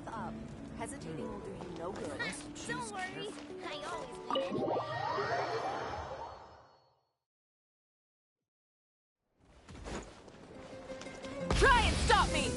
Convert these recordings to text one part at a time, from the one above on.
up. Hesitating will do you no good. Don't worry, I always win anyway. Try and stop me!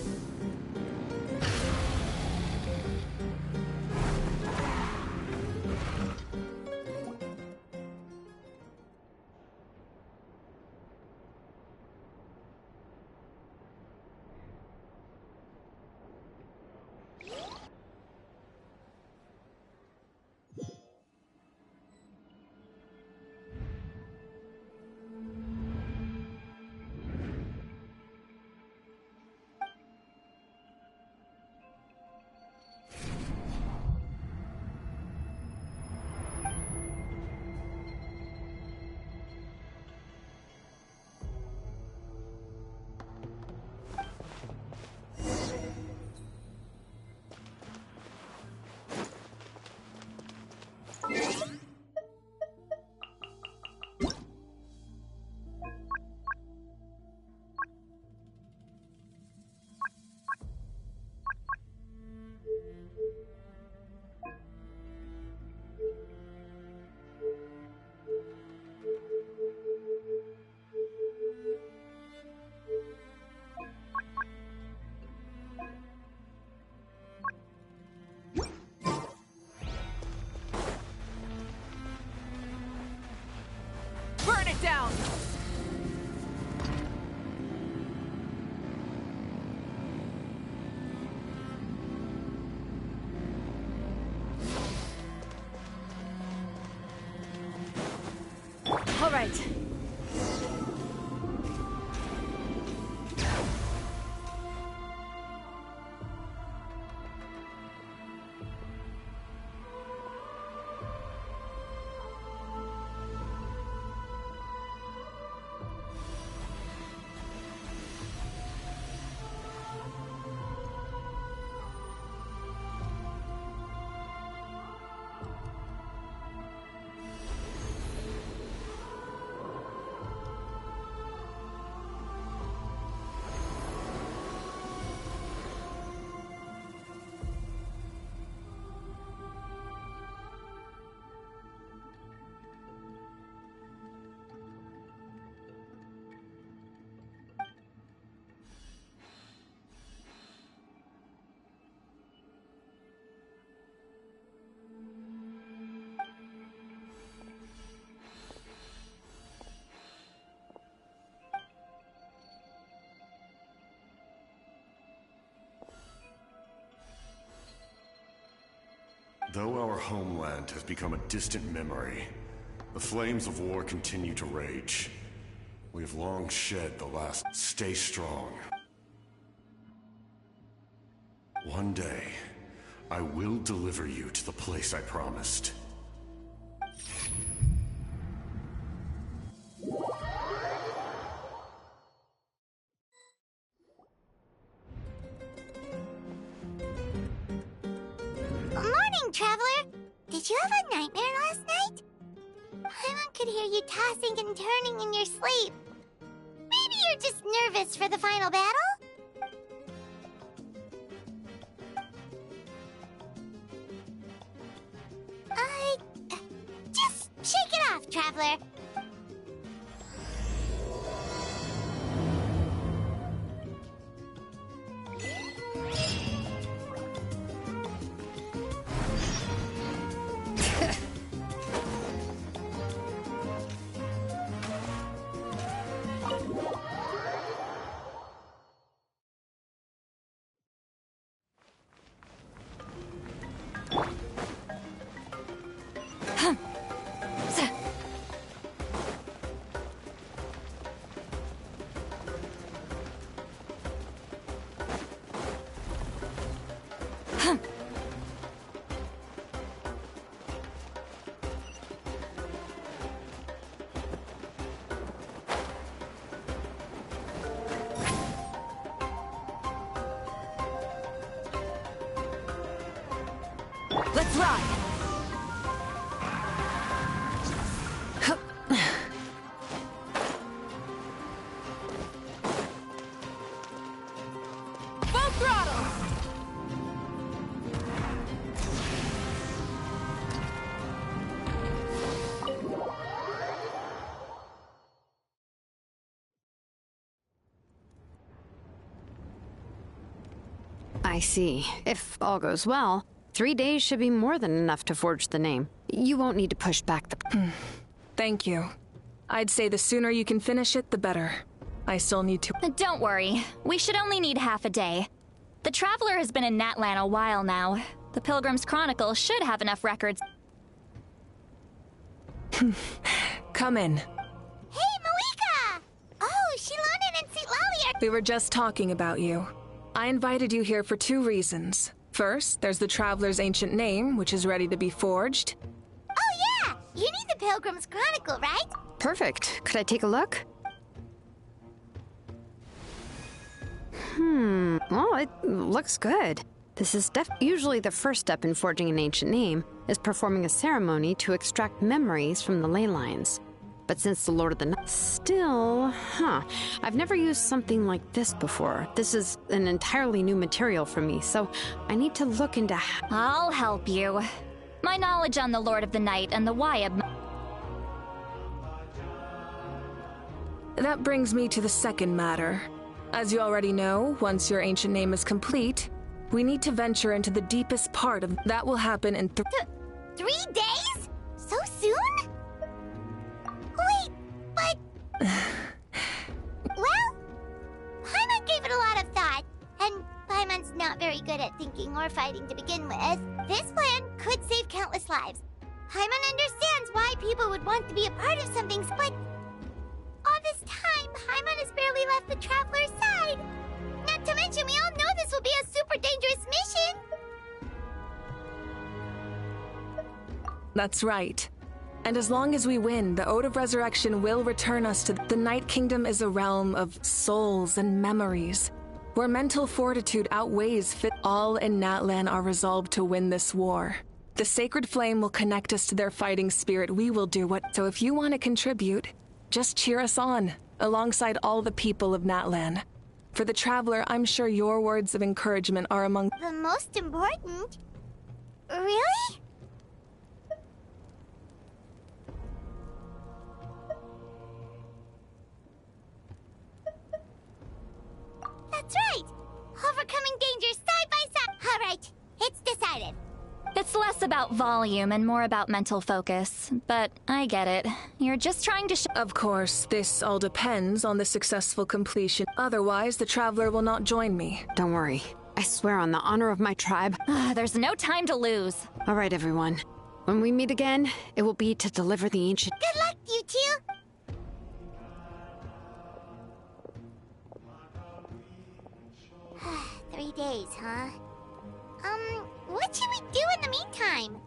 Burn it down! All right. Though our homeland has become a distant memory, the flames of war continue to rage. We have long shed the last. Stay strong. One day, I will deliver you to the place I promised. Morning, Traveler! Did you have a nightmare last night? Paimon could hear you tossing and turning in your sleep. Maybe you're just nervous for the final battle? Just shake it off, Traveler. Let's ride! Full throttle! I see. If all goes well, 3 days should be more than enough to forge the name. You won't need to push back the... Thank you. I'd say the sooner you can finish it, the better. I still need to... Don't worry. We should only need half a day. The Traveler has been in Natlan a while now. The Pilgrim's Chronicle should have enough records. Come in. Hey, Malika! Oh, Shilonen and St. Lally are... We were just talking about you. I invited you here for 2 reasons. First, there's the Traveler's ancient name, which is ready to be forged. Oh, yeah! You need the Pilgrim's Chronicle, right? Perfect. Could I take a look? Well, it looks good. This is usually the first step in forging an ancient name, is performing a ceremony to extract memories from the ley lines. But since the Lord of the Night... Still, I've never used something like this before. This is an entirely new material for me, so I need to look into... I'll help you. My knowledge on the Lord of the Night and the Wyab... That brings me to the second matter. As you already know, once your ancient name is complete, we need to venture into the deepest part of... That will happen in 3 days? So soon? Wait, but... Well, Paimon gave it a lot of thought, and Paimon's not very good at thinking or fighting to begin with. This plan could save countless lives. Paimon understands why people would want to be a part of something, but... all this time, Paimon has barely left the Traveler's side. Not to mention, we all know this will be a super dangerous mission. That's right. And as long as we win, the Ode of Resurrection will return us to... The Night Kingdom is a realm of souls and memories, where mental fortitude outweighs fit. All in Natlan are resolved to win this war. The Sacred Flame will connect us to their fighting spirit. We will do what... So if you want to contribute, just cheer us on, alongside all the people of Natlan. For the Traveler, I'm sure your words of encouragement are among... The most important? Really? That's right! Overcoming danger side by side! Alright, it's decided. It's less about volume and more about mental focus. But I get it. You're just trying to Of course, this all depends on the successful completion. Otherwise, the Traveler will not join me. Don't worry. I swear on the honor of my tribe. There's no time to lose. All right, everyone. When we meet again, it will be to deliver the ancient... Good luck, you two! Three days, huh? What should we do in the meantime?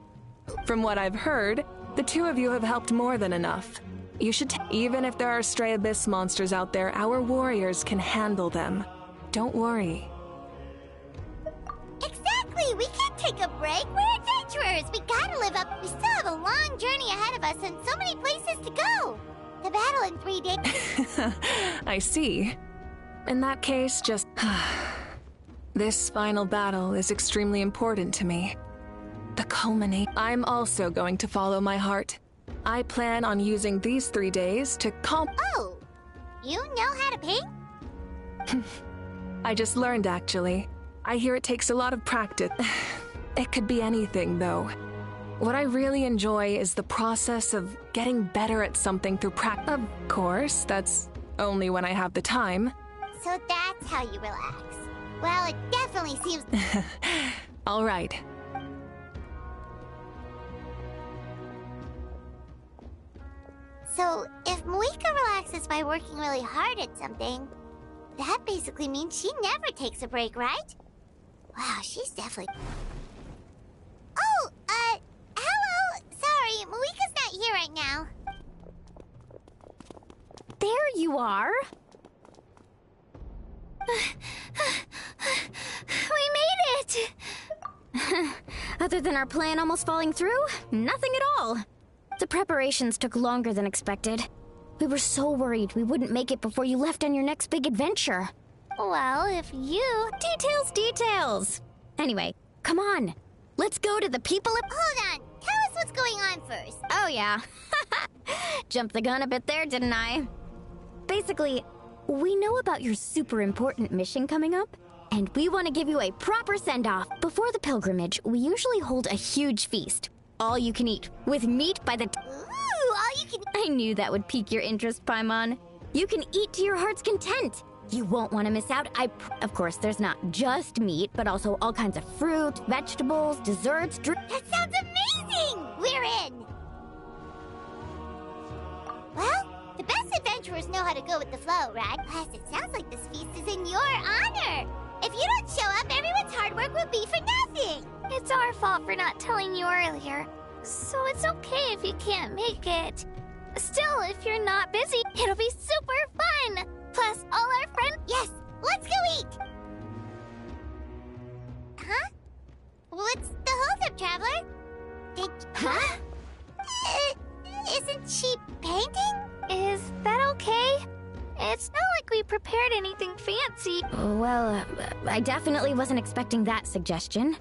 From what I've heard, the 2 of you have helped more than enough. You should even if there are stray abyss monsters out there, our warriors can handle them. Don't worry. Exactly! We can't take a break! We're adventurers! We gotta live up! We still have a long journey ahead of us and so many places to go! The battle in 3 days... I see. In that case, just... This final battle is extremely important to me. The culminate. I'm also going to follow my heart. I plan on using these 3 days to Oh! You know how to paint? I just learned, actually. I hear it takes a lot of practice. It could be anything, though. What I really enjoy is the process of getting better at something through practice. Of course, that's only when I have the time. So that's how you relax. Well, it definitely seems... All right. So, if Muika relaxes by working really hard at something, that basically means she never takes a break, right? Wow, she's definitely... Oh, hello! Sorry, Muika's not here right now. There you are. We made it! Other than our plan almost falling through, nothing at all. The preparations took longer than expected. We were so worried we wouldn't make it before you left on your next big adventure. Well, if you... Details! Anyway, come on. Let's go to the people of... Hold on, tell us what's going on first. Oh, yeah. Jumped the gun a bit there, didn't I? Basically, we know about your super important mission coming up, And we want to give you a proper send-off. Before the pilgrimage, we usually hold a huge feast. All you can eat, with meat by the... Ooh, all you can... I knew that would pique your interest, Paimon. You can eat to your heart's content. You won't want to miss out. Of course, there's not just meat, but also all kinds of fruit, vegetables, desserts, That sounds amazing! We're in! Well, the best adventurers know how to go with the flow, right? Plus, it sounds like this feast is in your honor. If you don't show up, everyone's hard work will be for nothing. It's our fault for not telling you earlier, so it's okay if you can't make it. Still, if you're not busy, it'll be super fun! Plus, all our friends... Yes, let's go eat! Huh? What's the holdup, Traveler? Huh? Isn't she painting? Is that okay? It's not like we prepared anything fancy. Well, I definitely wasn't expecting that suggestion.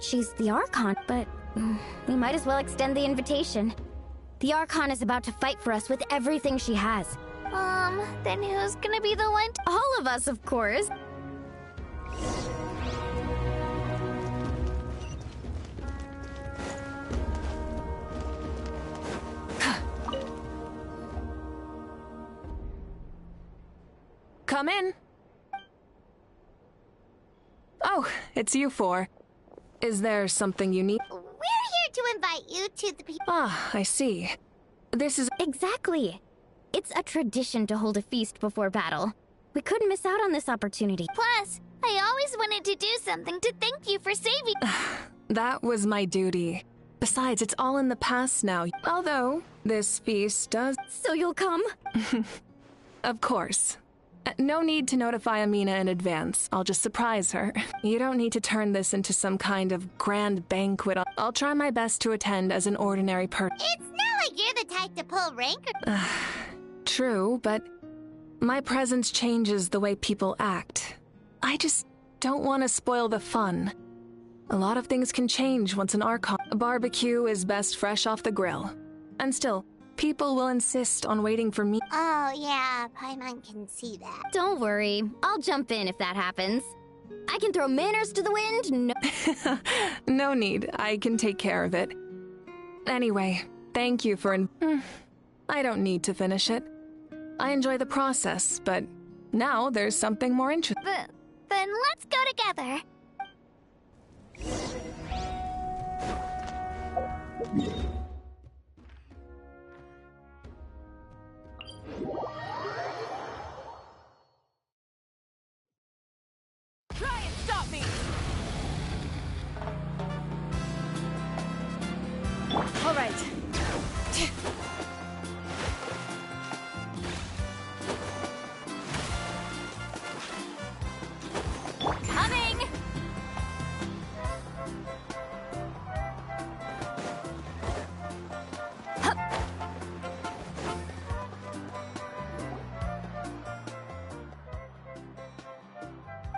She's the Archon, but we might as well extend the invitation. The Archon is about to fight for us with everything she has. Then who's gonna be the one All of us, of course. Come in. Oh, it's you four. Is there something you need? We're here to invite you to the people. Ah, I see. This is... Exactly. It's a tradition to hold a feast before battle. We couldn't miss out on this opportunity. Plus, I always wanted to do something to thank you for saving... That was my duty. Besides, it's all in the past now. Although, this feast does... So you'll come? Of course. No need to notify Amina in advance. I'll just surprise her. You don't need to turn this into some kind of grand banquet. I'll try my best to attend as an ordinary person. It's not like you're the type to pull rank or... True, but my presence changes the way people act. I just don't want to spoil the fun. A lot of things can change once an Archon... A barbecue is best fresh off the grill. And still, people will insist on waiting for me. Oh, yeah, Paimon can see that. Don't worry. I'll jump in if that happens. I can throw manners to the wind. No. No need. I can take care of it. Anyway, thank you for... I don't need to finish it. I enjoy the process, but now there's something more interesting. Then let's go together. Try and stop me! All right. Coming!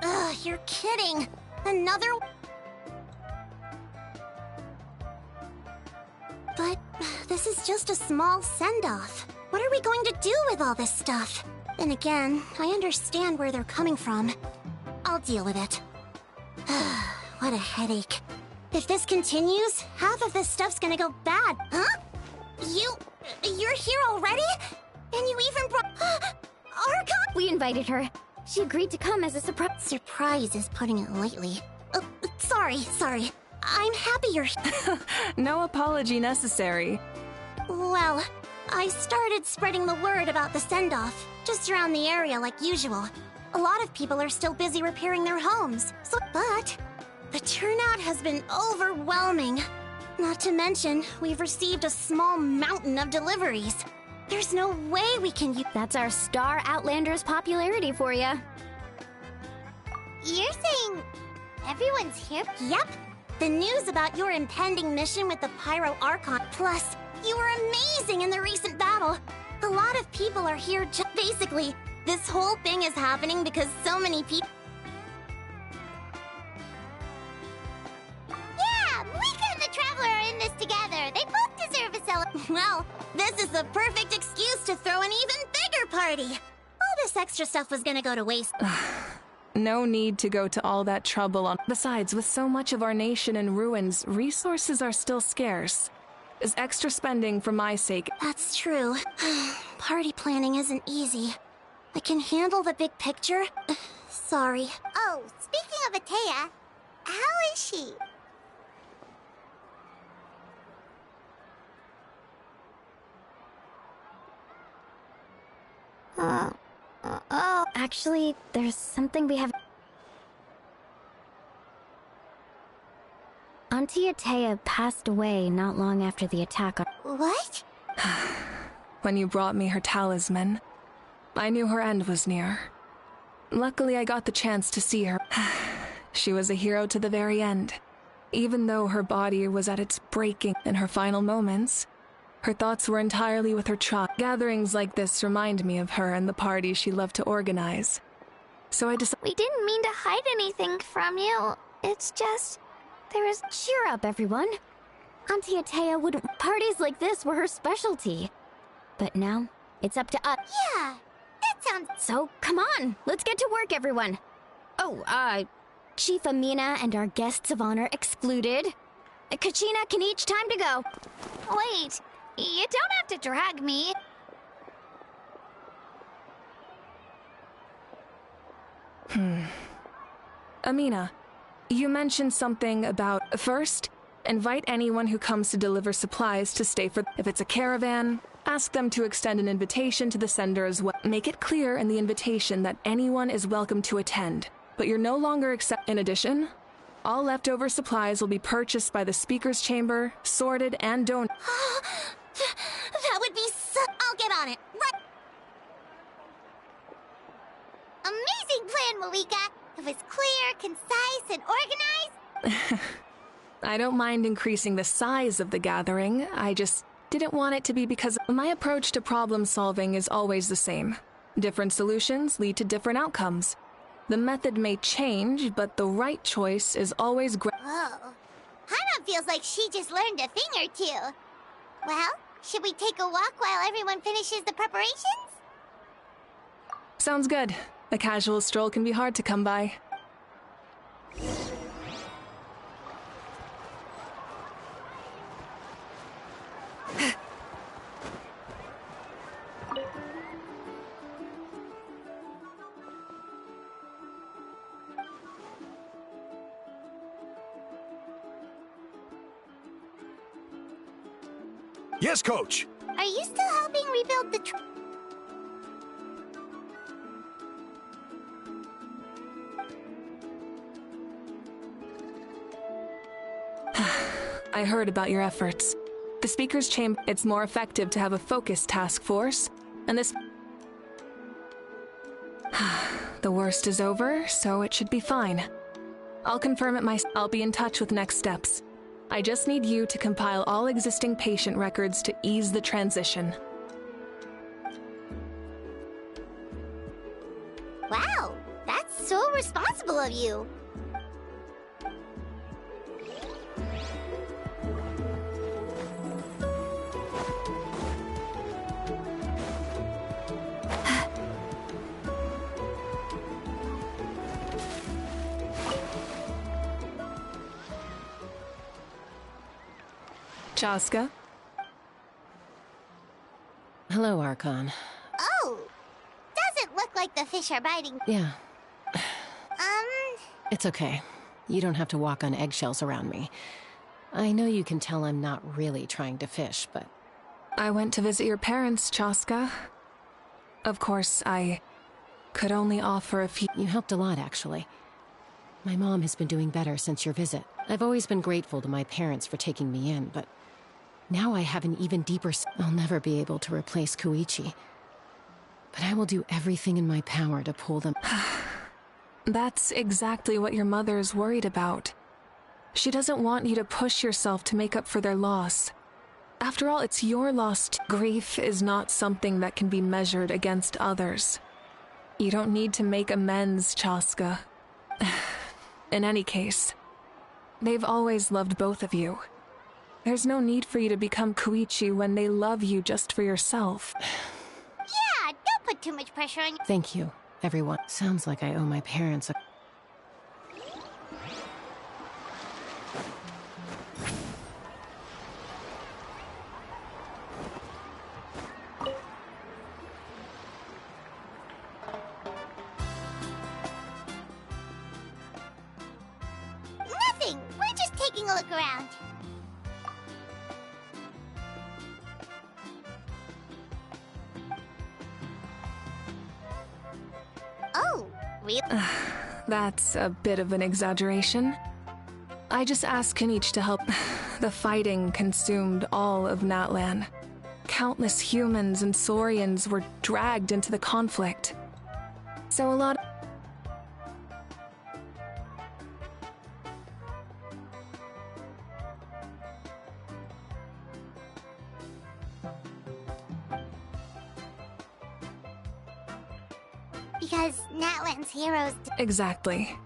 Ugh, you're kidding. Another... But this is just a small send-off. What are we going to do with all this stuff? Then again, I understand where they're coming from. I'll deal with it. What a headache. If this continues, half of this stuff's gonna go bad. Huh? You're here already? And you even brought... Archon? We invited her. She agreed to come as a surprise. Surprise is putting it lightly. Sorry. I'm happy you're here. No apology necessary. Well, I started spreading the word about the send-off, just around the area like usual. A lot of people are still busy repairing their homes, but the turnout has been overwhelming. Not to mention, we've received a small mountain of deliveries. There's no way we can use... That's our Star Outlander's popularity for you. You're saying everyone's here? Yep. The news about your impending mission with the Pyro Archon. Plus, you were amazing in the recent battle. A lot of people are here basically, this whole thing is happening because so many people... Yeah, Mika and the Traveler are in this together. They both deserve a celebration. Well, this is the perfect excuse to throw an even bigger party. All this extra stuff was gonna go to waste. No need to go to all that trouble on. Besides, with so much of our nation in ruins, resources are still scarce. Is extra spending for my sake. That's true. Party planning isn't easy. I can handle the big picture. Sorry. Oh, speaking of Atea, how is she? Actually, there's something we have... Auntie Atea passed away not long after the attack on... What? When you brought me her talisman, I knew her end was near. Luckily, I got the chance to see her. She was a hero to the very end. Even though her body was at its breaking in her final moments, her thoughts were entirely with her child. Gatherings like this remind me of her and the parties she loved to organize. So I decided... We didn't mean to hide anything from you. It's just... there is... Cheer up, everyone. Auntie Atea wouldn't... Parties like this were her specialty. But now, it's up to us. Yeah, that sounds... So, come on, let's get to work, everyone. Oh, Chief Amina and our guests of honor excluded. Kachina can each time to go. Wait, you don't have to drag me. Amina, you mentioned something about... First, invite anyone who comes to deliver supplies to stay for... If it's a caravan, ask them to extend an invitation to the sender as well. Make it clear in the invitation that anyone is welcome to attend, but you're no longer accept... In addition, all leftover supplies will be purchased by the speaker's chamber, sorted, and don't... That would be so... I'll get on it, right... Amazing plan, Malika! It was clear, concise, and organized. I don't mind increasing the size of the gathering, I just didn't want it to be because my approach to problem solving is always the same. Different solutions lead to different outcomes. The method may change, but the right choice is always Whoa. Hana feels like she just learned a thing or two. Well, should we take a walk while everyone finishes the preparations? Sounds good. A casual stroll can be hard to come by. Yes, Coach! Are you still helping rebuild the I heard about your efforts. The speaker's chamber, it's more effective to have a focused task force, and this... The worst is over, so it should be fine. I'll confirm it myself. I'll be in touch with next steps. I just need you to compile all existing patient records to ease the transition. Wow, that's so responsible of you. Chaska? Hello, Archon. Oh, doesn't look like the fish are biting. Yeah. It's okay. You don't have to walk on eggshells around me. I know you can tell I'm not really trying to fish, but... I went to visit your parents, Chaska. Of course, I could only offer a few... You helped a lot, actually. My mom has been doing better since your visit. I've always been grateful to my parents for taking me in, but... now I have an even deeper... I'll never be able to replace Koichi. But I will do everything in my power to pull them... That's exactly what your mother's worried about. She doesn't want you to push yourself to make up for their loss. After all, it's your loss too. Grief is not something that can be measured against others. You don't need to make amends, Chaska. In any case, they've always loved both of you. There's no need for you to become Koichi when they love you just for yourself. Yeah, don't put too much pressure on you. Thank you. Everyone. Sounds like I owe my parents a... Nothing! We're just taking a look around. Oh, really? That's a bit of an exaggeration. I just asked Kenichi to help. The fighting consumed all of Natlan. Countless humans and Saurians were dragged into the conflict. So a lot... Because Natlan's heroes... Exactly.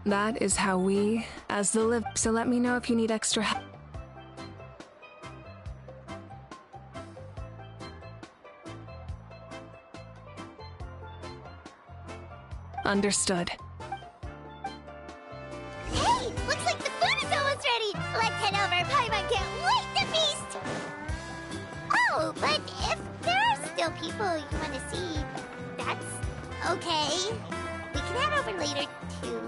That is how we, as the live... So let me know if you need extra help. Understood. Hey! Looks like the food is almost ready! Let's head over! Paimon can't wait to feast! Oh, but if there are still people you want to see, that's okay. We can head over later, too.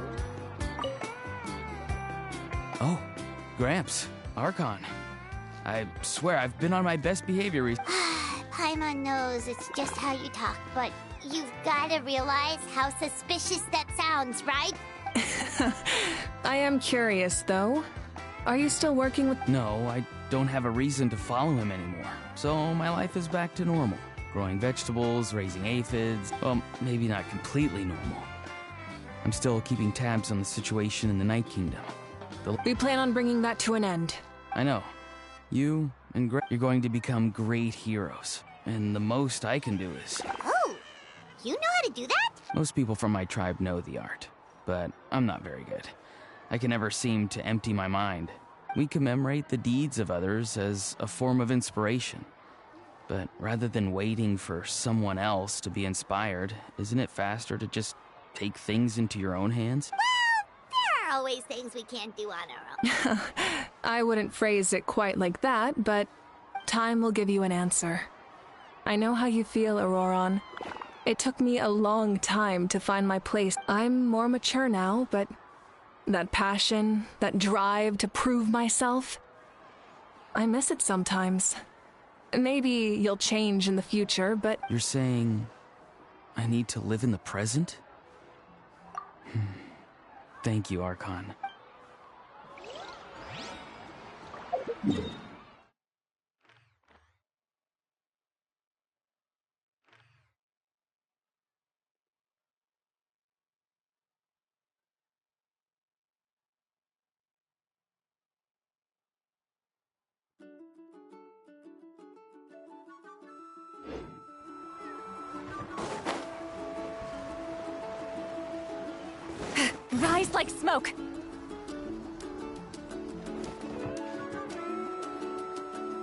Oh, Gramps, Archon. I swear I've been on my best behavior recently. Paimon knows it's just how you talk, but you've gotta realize how suspicious that sounds, right? I am curious, though. Are you still working with... No, I don't have a reason to follow him anymore. So my life is back to normal. Growing vegetables, raising aphids. Well, maybe not completely normal. I'm still keeping tabs on the situation in the Night Kingdom. We plan on bringing that to an end. I know. You and you're going to become great heroes. And the most I can do is... Oh, you know how to do that? Most people from my tribe know the art, but I'm not very good. I can never seem to empty my mind. We commemorate the deeds of others as a form of inspiration. But rather than waiting for someone else to be inspired, isn't it faster to just take things into your own hands? Well, there are always things we can't do on our own. I wouldn't phrase it quite like that, but time will give you an answer. I know how you feel, Auroron. It took me a long time to find my place. I'm more mature now, but that passion, that drive to prove myself, I miss it sometimes. Maybe you'll change in the future, but... You're saying I need to live in the present? Thank you, Archon. Rise like smoke!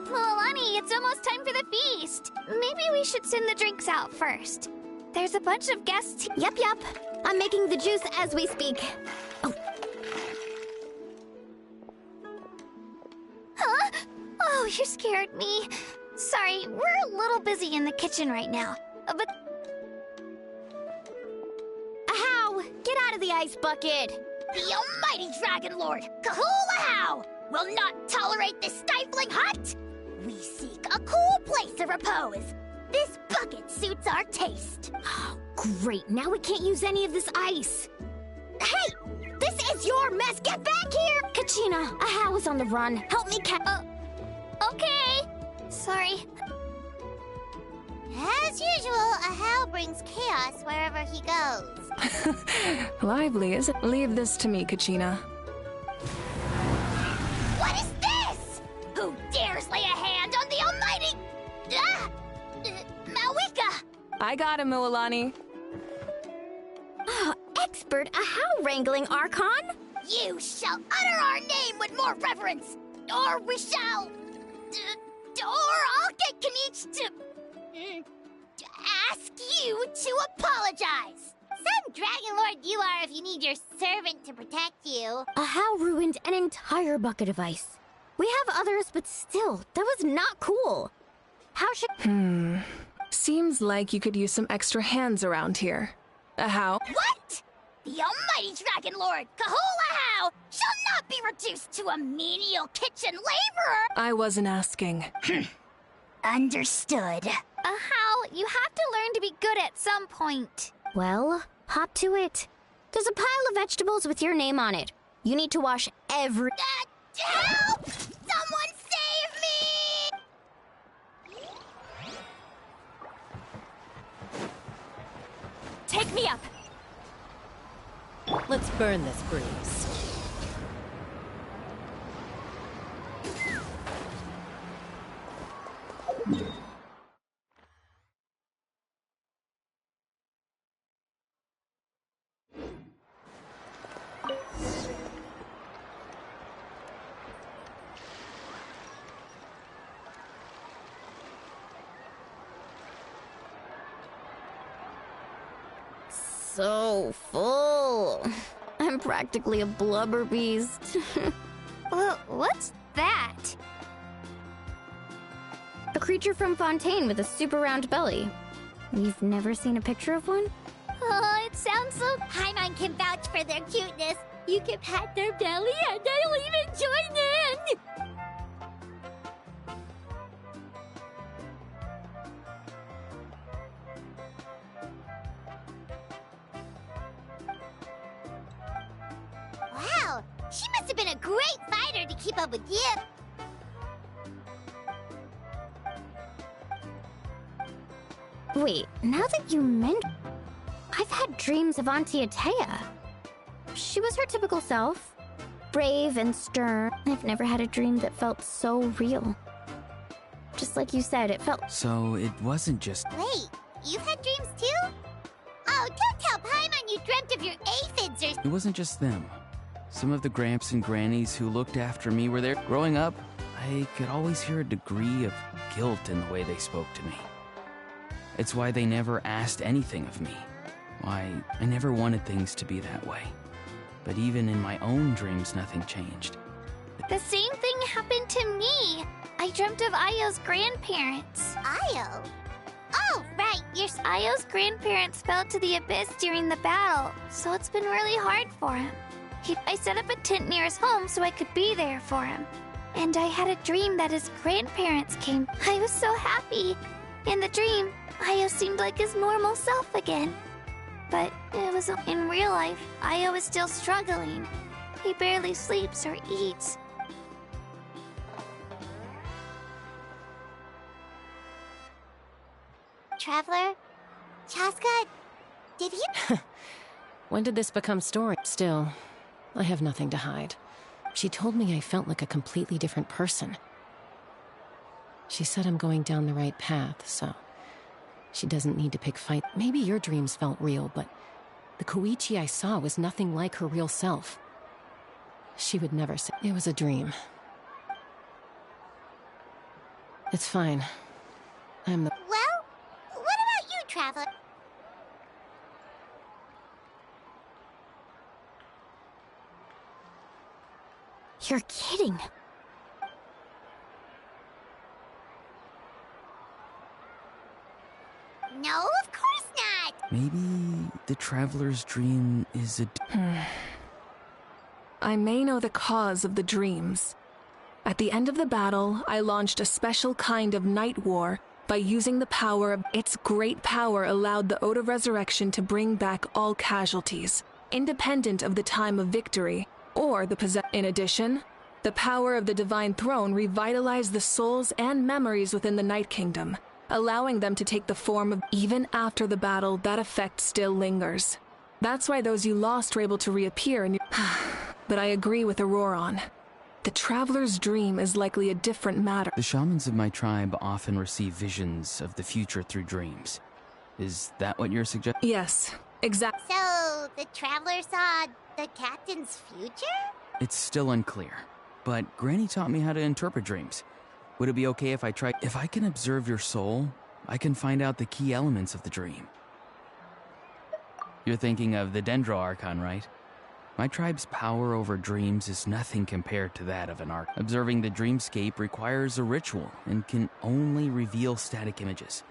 Milani, it's almost time for the feast. Maybe we should send the drinks out first. There's a bunch of guests. Yep. I'm making the juice as we speak. Oh, Huh? Oh, you scared me. Sorry, we're a little busy in the kitchen right now. But Ahow! Get out of the ice bucket! The almighty Dragon Lord, Kahulahau, will not tolerate this stifling hut! We seek a cool place of repose. This bucket suits our taste. Oh, great. Now we can't use any of this ice. Hey! This is your mess! Get back here! Kachina, Ahow is on the run. Help me okay. Sorry. As usual, Ahau brings chaos wherever he goes. Lively, is it? Leave this to me, Kachina. What is this? Who dares lay a hand on the almighty... Mawika? I got him, Milani. Oh, expert Ahow wrangling, Archon? You shall utter our name with more reverence, or we shall... or I'll get Kenichi to ask you to apologize. Some Dragon Lord you are if you need your servant to protect you. How ruined an entire bucket of ice. We have others, but still, that was not cool. How should... Seems like you could use some extra hands around here. How? What? The almighty Dragon Lord, Kahula shall not be reduced to a menial kitchen laborer! I wasn't asking. Understood. How? You have to learn to be good at some point. Well, hop to it. There's a pile of vegetables with your name on it. You need to wash every... Help! Someone save me! Take me up. Let's burn this breeze. So full. I'm practically a blubber beast. Well, what's that? A creature from Fontaine with a super round belly. You've never seen a picture of one? Oh, it sounds so... Paimon can vouch for their cuteness. You can pat their belly and they'll even join in. Wow, she must have been a great fighter to keep up with you. Wait, now that you mention... I've had dreams of Auntie Atea. She was her typical self. Brave and stern. I've never had a dream that felt so real. Just like you said, it felt... So it wasn't just... Wait, you've had dreams too? Oh, don't tell Paimon you dreamt of your aphids or... It wasn't just them. Some of the Gramps and Grannies who looked after me were there. Growing up, I could always hear a degree of guilt in the way they spoke to me. It's why they never asked anything of me. Why I never wanted things to be that way. But even in my own dreams, nothing changed. The same thing happened to me. I dreamt of Io's grandparents. Io? Oh, right, Io's grandparents fell to the abyss during the battle, so it's been really hard for him. I set up a tent near his home so I could be there for him. And I had a dream that his grandparents came. I was so happy. In the dream, Io seemed like his normal self again. But it was in real life, Io is still struggling. He barely sleeps or eats. Traveler? Chaska? Did you... When did this become story? Still, I have nothing to hide. She told me I felt like a completely different person. She said I'm going down the right path, so... She doesn't need to pick fight. Maybe your dreams felt real, but the Koichi I saw was nothing like her real self. She would never say it was a dream. It's fine. I'm the... Well, what about you, Traveler? You're kidding. No, of course not! Maybe the Traveler's dream is a... I may know the cause of the dreams. At the end of the battle, I launched a special kind of night war by using the power of... Its great power allowed the Ode of Resurrection to bring back all casualties, independent of the time of victory, or the possession. In addition, the power of the Divine Throne revitalized the souls and memories within the Night Kingdom, allowing them to take the form of... Even after the battle, that effect still lingers. That's why those you lost were able to reappear in your... But I agree with Auroron. The Traveler's dream is likely a different matter. The shamans of my tribe often receive visions of the future through dreams. Is that what you're suggesting? Yes, exactly. So, the Traveler saw the captain's future? It's still unclear, but Granny taught me how to interpret dreams. Would it be okay if I try... If I can observe your soul, I can find out the key elements of the dream. You're thinking of the Dendro Archon, right? My tribe's power over dreams is nothing compared to that of an arc. Observing the dreamscape requires a ritual and can only reveal static images.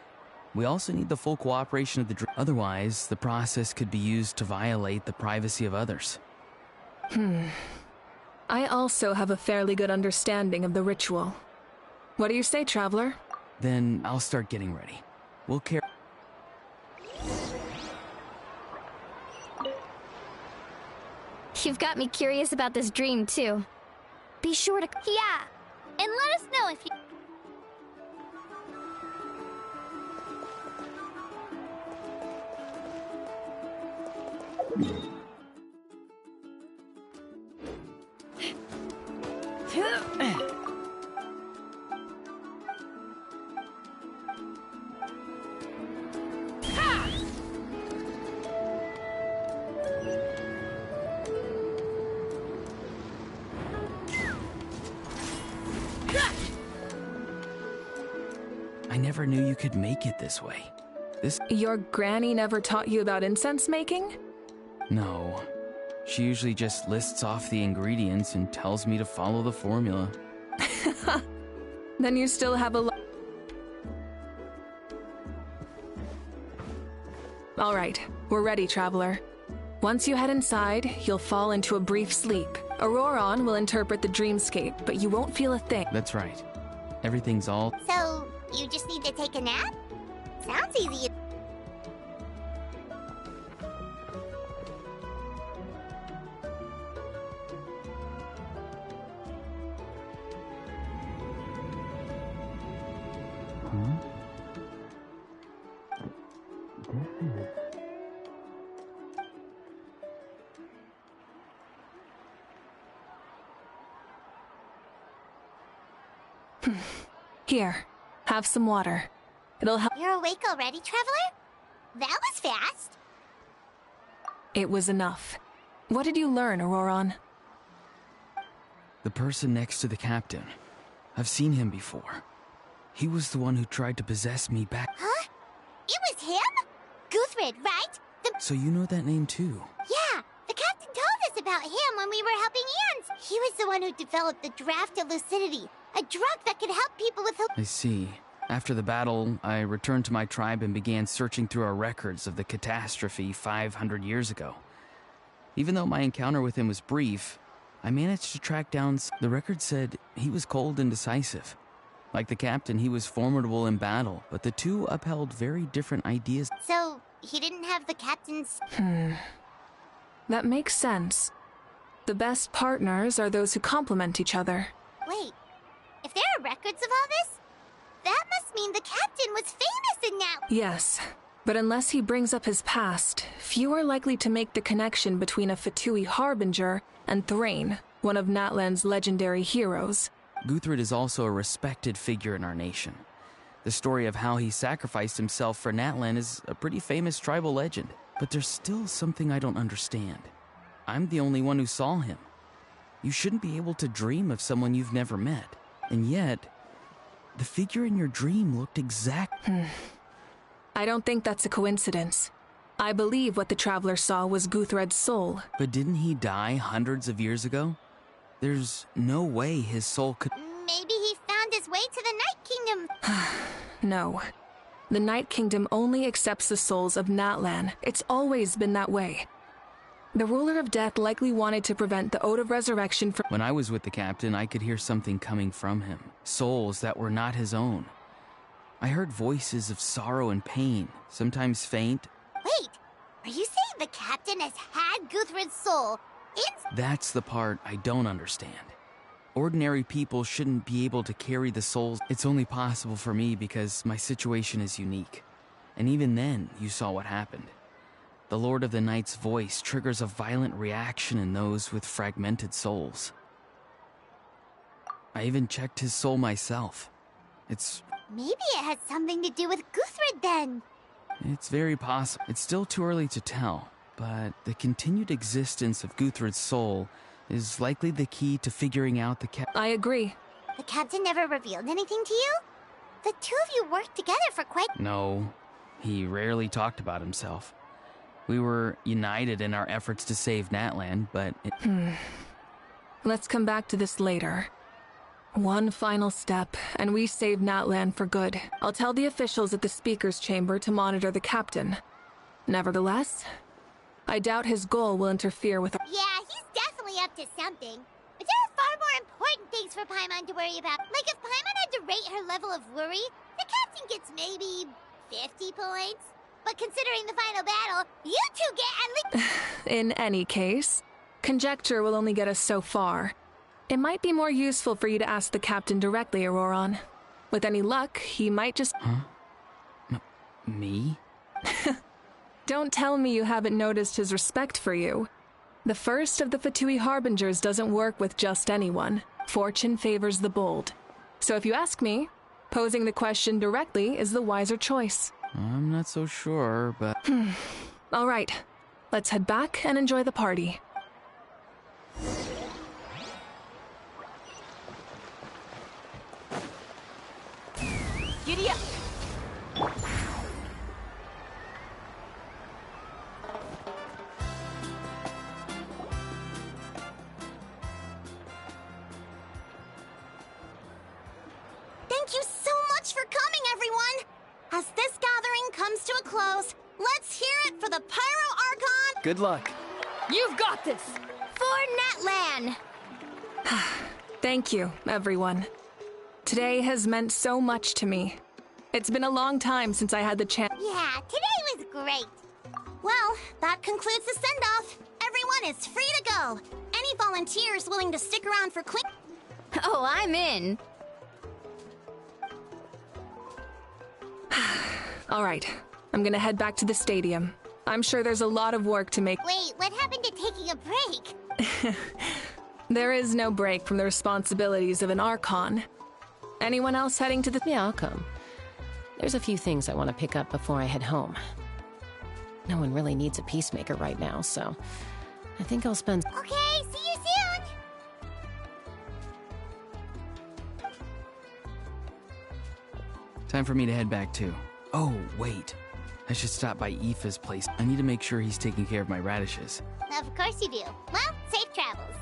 We also need the full cooperation of the dream. Otherwise, the process could be used to violate the privacy of others. I also have a fairly good understanding of the ritual. What do you say, Traveler? Then I'll start getting ready. We'll carry... You've got me curious about this dream, too. Be sure to... Yeah, and let us know if you... I never knew you could make it this way. Your granny never taught you about incense making? No. She usually just lists off the ingredients and tells me to follow the formula. Then you still have a lot. All right, we're ready, Traveler. Once you head inside, you'll fall into a brief sleep. Auroron will interpret the dreamscape, but you won't feel a thing. That's right. Everything's all... So, you just need to take a nap? Sounds easy. Here, have some water. It'll help. You're awake already, Traveler? That was fast. It was enough. What did you learn, Auroron? The person next to the captain. I've seen him before. He was the one who tried to possess me back. Huh? It was him? Guthrid, right? So you know that name too? Yeah, the captain told us about him when we were helping Ans. He was the one who developed the Draft of Lucidity, a drug that could help people with... I see. After the battle, I returned to my tribe and began searching through our records of the catastrophe 500 years ago. Even though my encounter with him was brief, I managed to track down... The record said he was cold and decisive. Like the captain, he was formidable in battle, but the two upheld very different ideas. So, he didn't have the captain's... That makes sense. The best partners are those who complement each other. Wait, if there are records of all this, that must mean the captain was famous in that... Yes, but unless he brings up his past, few are likely to make the connection between a Fatui harbinger and Thrain, one of Natlan's legendary heroes. Guthrid is also a respected figure in our nation. The story of how he sacrificed himself for Natlan is a pretty famous tribal legend. But there's still something I don't understand. I'm the only one who saw him. You shouldn't be able to dream of someone you've never met. And yet, the figure in your dream looked exact... I don't think that's a coincidence. I believe what the Traveler saw was Guthred's soul. But didn't he die hundreds of years ago? There's no way his soul could... Maybe he found his way to the Night Kingdom. No. The Night Kingdom only accepts the souls of Natlan. It's always been that way. The Ruler of Death likely wanted to prevent the Ode of Resurrection from... When I was with the captain, I could hear something coming from him. Souls that were not his own. I heard voices of sorrow and pain, sometimes faint. Wait, are you saying the captain has had Guthrid's soul in... That's the part I don't understand. Ordinary people shouldn't be able to carry the souls. It's only possible for me because my situation is unique. And even then, you saw what happened. The Lord of the Night's voice triggers a violent reaction in those with fragmented souls. I even checked his soul myself. Maybe it has something to do with Guthrid then. It's very possible. It's still too early to tell, but the continued existence of Guthrid's soul is likely the key to figuring out the I agree. The captain never revealed anything to you? The two of you worked together for quite... No, he rarely talked about himself. We were united in our efforts to save Natlan, but Let's come back to this later. One final step, and we save Natlan for good. I'll tell the officials at the speaker's chamber to monitor the captain. Nevertheless, I doubt his goal will interfere with... Yeah, he's definitely up to something. But there are far more important things for Paimon to worry about. Like if Paimon had to rate her level of worry, the captain gets maybe 50 points. But considering the final battle, you two get at least... In any case, conjecture will only get us so far. It might be more useful for you to ask the captain directly, Auroron. With any luck, he might just... Huh? Me? Don't tell me you haven't noticed his respect for you. The first of the Fatui Harbingers doesn't work with just anyone. Fortune favors the bold. So if you ask me, posing the question directly is the wiser choice. I'm not so sure, but... All right, let's head back and enjoy the party. Giddy up! Thank you so much for coming, everyone! As this gathering comes to a close, let's hear it for the Pyro Archon... Good luck. You've got this! For Natlan! Thank you, everyone. Today has meant so much to me. It's been a long time since I had the chance. Yeah, today was great. Well, that concludes the send-off. Everyone is free to go. Any volunteers willing to stick around for quick... Oh, I'm in. All right, I'm gonna head back to the stadium. I'm sure there's a lot of work to make. Wait, what happened to taking a break? There is no break from the responsibilities of an Archon. Anyone else heading to the... Yeah, I'll come. There's a few things I want to pick up before I head home. No one really needs a peacemaker right now, so I think I'll spend... Okay, see you soon! Time for me to head back too. Oh, wait. I should stop by Aoife's place. I need to make sure he's taking care of my radishes. Of course you do. Well, safe travels.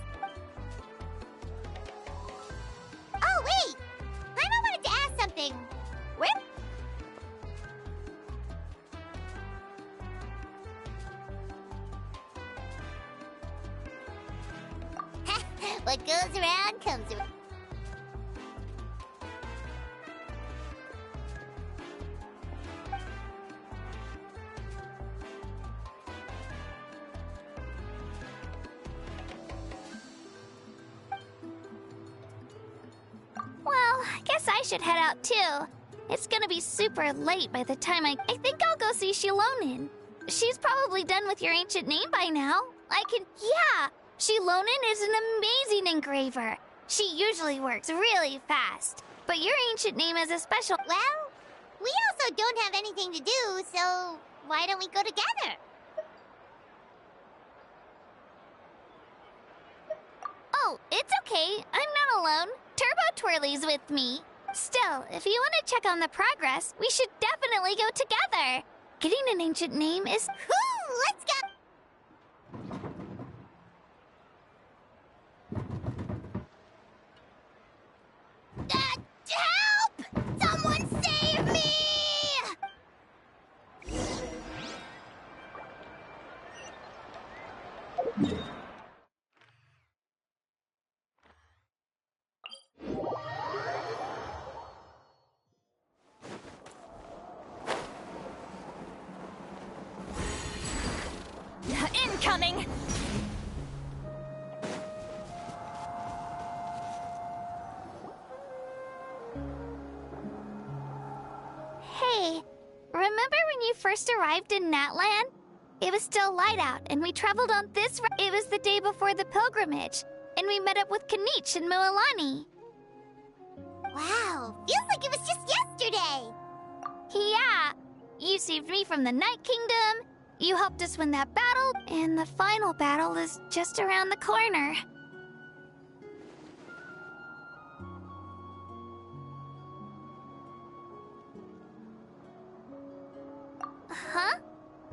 Oh, wait! Paimon wanted to ask something. Where? What goes around comes around. Well, I guess I should head out too. It's gonna be super late by the time I think I'll go see Shilonin. She's probably done with your ancient name by now. Yeah! Shilonin is an amazing engraver. She usually works really fast. But your ancient name is a special... Well, we also don't have anything to do, so why don't we go together? Oh, it's okay. I'm not alone. Turbo Twirly's with me. Still, if you want to check on the progress, we should definitely go together. Getting an ancient name is... Woo! Let's go! Help! Someone save me! Incoming! Hey, remember when you first arrived in Natlan? It was still light out, and we traveled on this It was the day before the pilgrimage, and we met up with Kanich and Mualani. Wow, feels like it was just yesterday! Yeah, you saved me from the Night Kingdom, you helped us win that battle, and the final battle is just around the corner. Huh?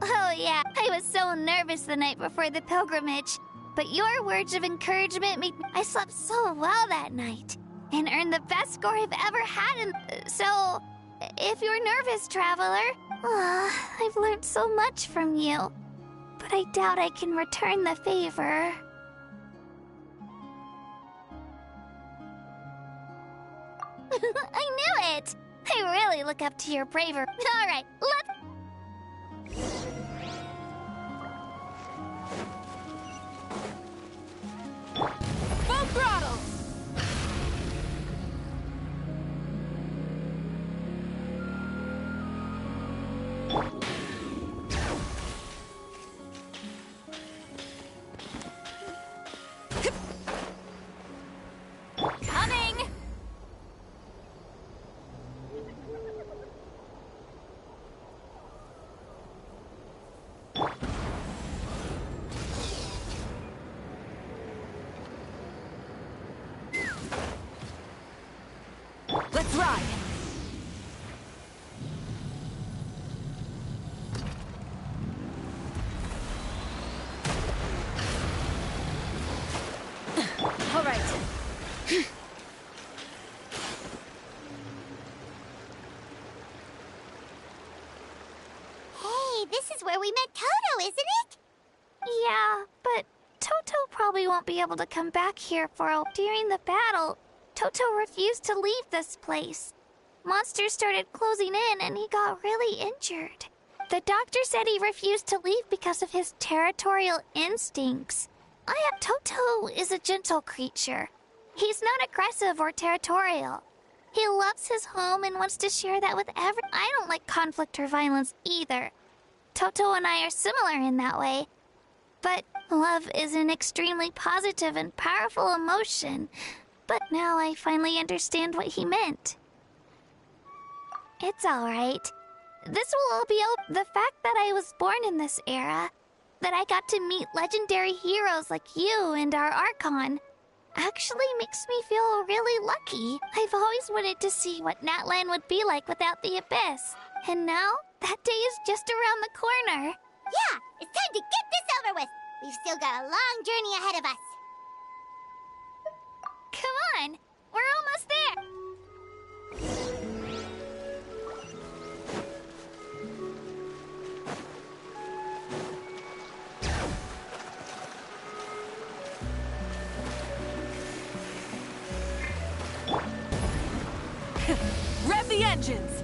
Oh yeah, I was so nervous the night before the pilgrimage. But your words of encouragement made me... I slept so well that night and earned the best score I've ever had. And so, if you're nervous, traveler, I've learned so much from you. But I doubt I can return the favor. I knew it! I really look up to your bravery. All right, let's... Full throttle! Coming! Let's ride! All right. Hey, this is where we met Toto, isn't it? Yeah, but Toto probably won't be able to come back here during the battle. Toto refused to leave this place. Monsters started closing in and he got really injured. The doctor said he refused to leave because of his territorial instincts. Toto is a gentle creature. He's not aggressive or territorial. He loves his home and wants to share that with everyone. I don't like conflict or violence either. Toto and I are similar in that way. But love is an extremely positive and powerful emotion. But now I finally understand what he meant. It's alright. This will all be the fact that I was born in this era, that I got to meet legendary heroes like you and our Archon, actually makes me feel really lucky. I've always wanted to see what Natlan would be like without the Abyss. And now, that day is just around the corner. Yeah, it's time to get this over with. We've still got a long journey ahead of us. Come on, we're almost there. Rev the engines!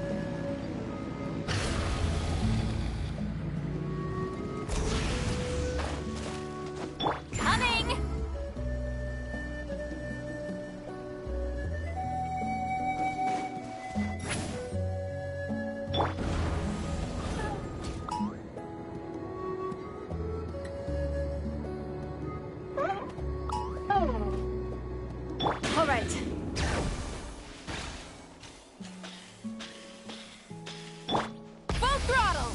Coming! All right. Full throttle!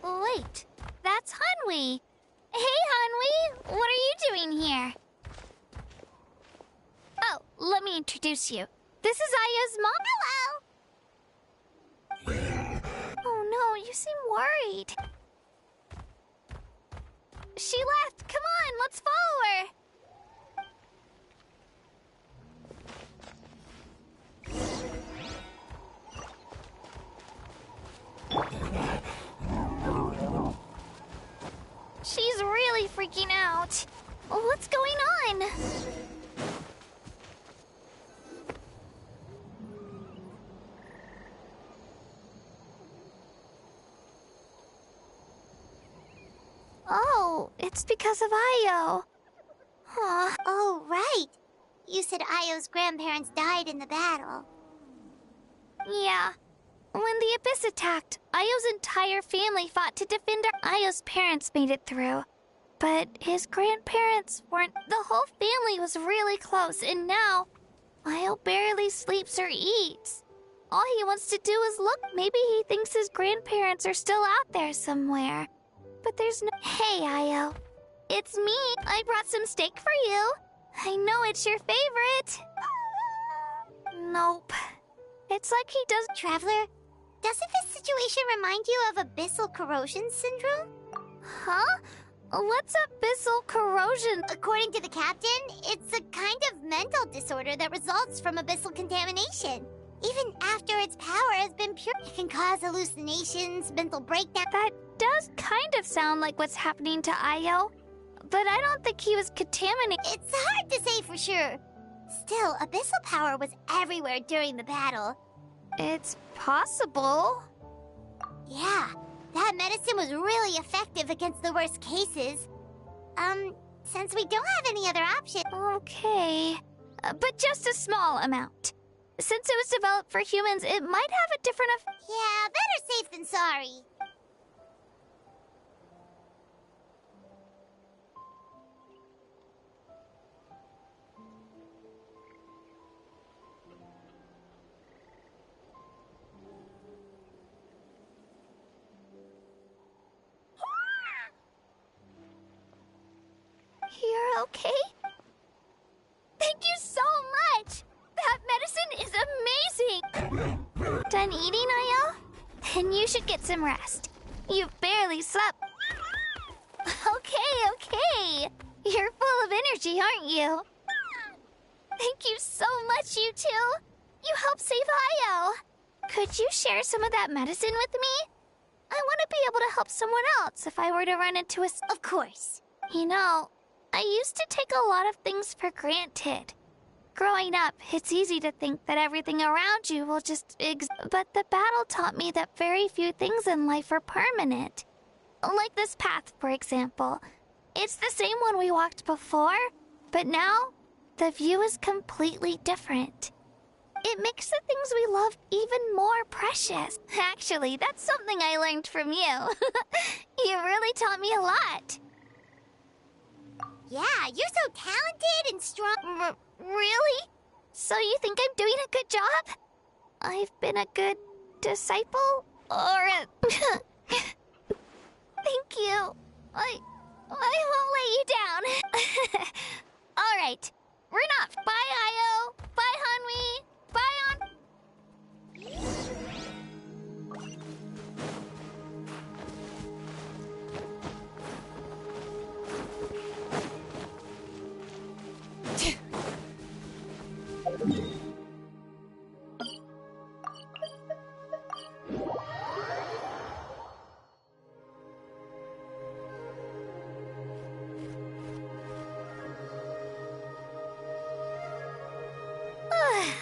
Wait, that's Hanwi. Hey, Hanwi, what are you doing here? Oh, let me introduce you. This is Aya's mom. Hello! Oh no, you seem worried. She left. Come on, let's follow her. She's really freaking out. What's going on? Oh, it's because of Io. Huh. Oh, right. You said Io's grandparents died in the battle. Yeah. When the Abyss attacked, Io's entire family fought to defend her. Io's parents made it through. But his grandparents weren't. The whole family was really close, and now Io barely sleeps or eats. All he wants to do is look. Maybe he thinks his grandparents are still out there somewhere. but there's no— Hey, Io. It's me. I brought some steak for you. I know it's your favorite. Nope. It's like he does— Traveler, doesn't this situation remind you of abyssal corrosion syndrome? Huh? What's abyssal corrosion? According to the captain, it's a kind of mental disorder that results from abyssal contamination. Even after its power has been pure, it can cause hallucinations, mental breakdown. That does kind of sound like what's happening to Io, but I don't think he was contaminated. It's hard to say for sure. Still, abyssal power was everywhere during the battle. It's possible. Yeah, that medicine was really effective against the worst cases. Since we don't have any other option. Okay. But just a small amount. Since it was developed for humans, it might have a different Yeah, better safe than sorry. You're okay? Thank you so much! That medicine is amazing! Done eating, Io? Then you should get some rest. You've barely slept. Okay. You're full of energy, aren't you? Thank you so much, you two. You helped save Io. Could you share some of that medicine with me? I want to be able to help someone else if I were to run into a— Of course. You know, I used to take a lot of things for granted. Growing up, it's easy to think that everything around you will just but the battle taught me that very few things in life are permanent. Like this path, for example. It's the same one we walked before, but now the view is completely different. It makes the things we love even more precious. Actually, that's something I learned from you. You really taught me a lot. Yeah, you're so talented and strong. Really? So you think I'm doing a good job? I've been a good disciple? Or a... Thank you. I won't let you down. All right. We're off. Bye, Io. Bye, Hanwi. Bye, On.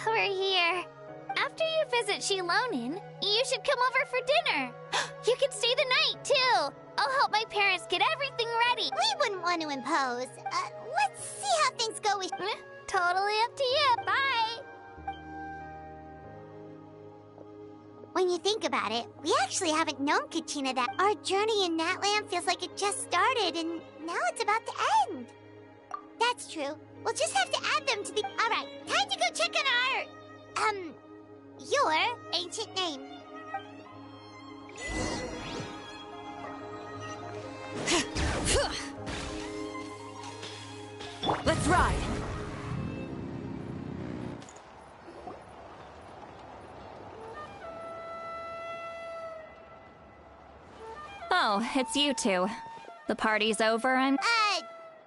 We're here. After you visit Shilonin, you should come over for dinner. You can stay the night, too. I'll help my parents get everything ready. We wouldn't want to impose. Let's see how things go with... Totally up to you. Bye. When you think about it, we actually haven't known Kachina that. Our journey in Natland feels like it just started, and now it's about to end. That's true. We'll just have to add them to the... All right, time to go check on our... your ancient name. Let's ride! Oh, it's you two. The party's over,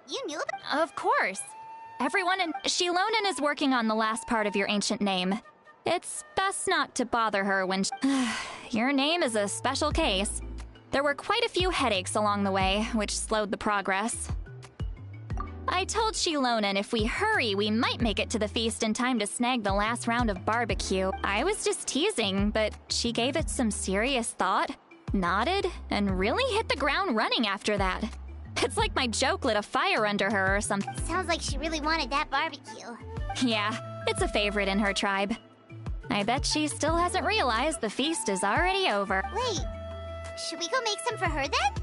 You knew about... Of course. Everyone in Shilonin is working on the last part of your ancient name. It's best not to bother her when your name is a special case. There were quite a few headaches along the way, which slowed the progress. I told Shilonin if we hurry, we might make it to the feast in time to snag the last round of barbecue. I was just teasing, but she gave it some serious thought, nodded, and really hit the ground running after that. It's like my joke lit a fire under her or something. Sounds like she really wanted that barbecue. Yeah, it's a favorite in her tribe. I bet she still hasn't realized the feast is already over. Wait, should we go make some for her then?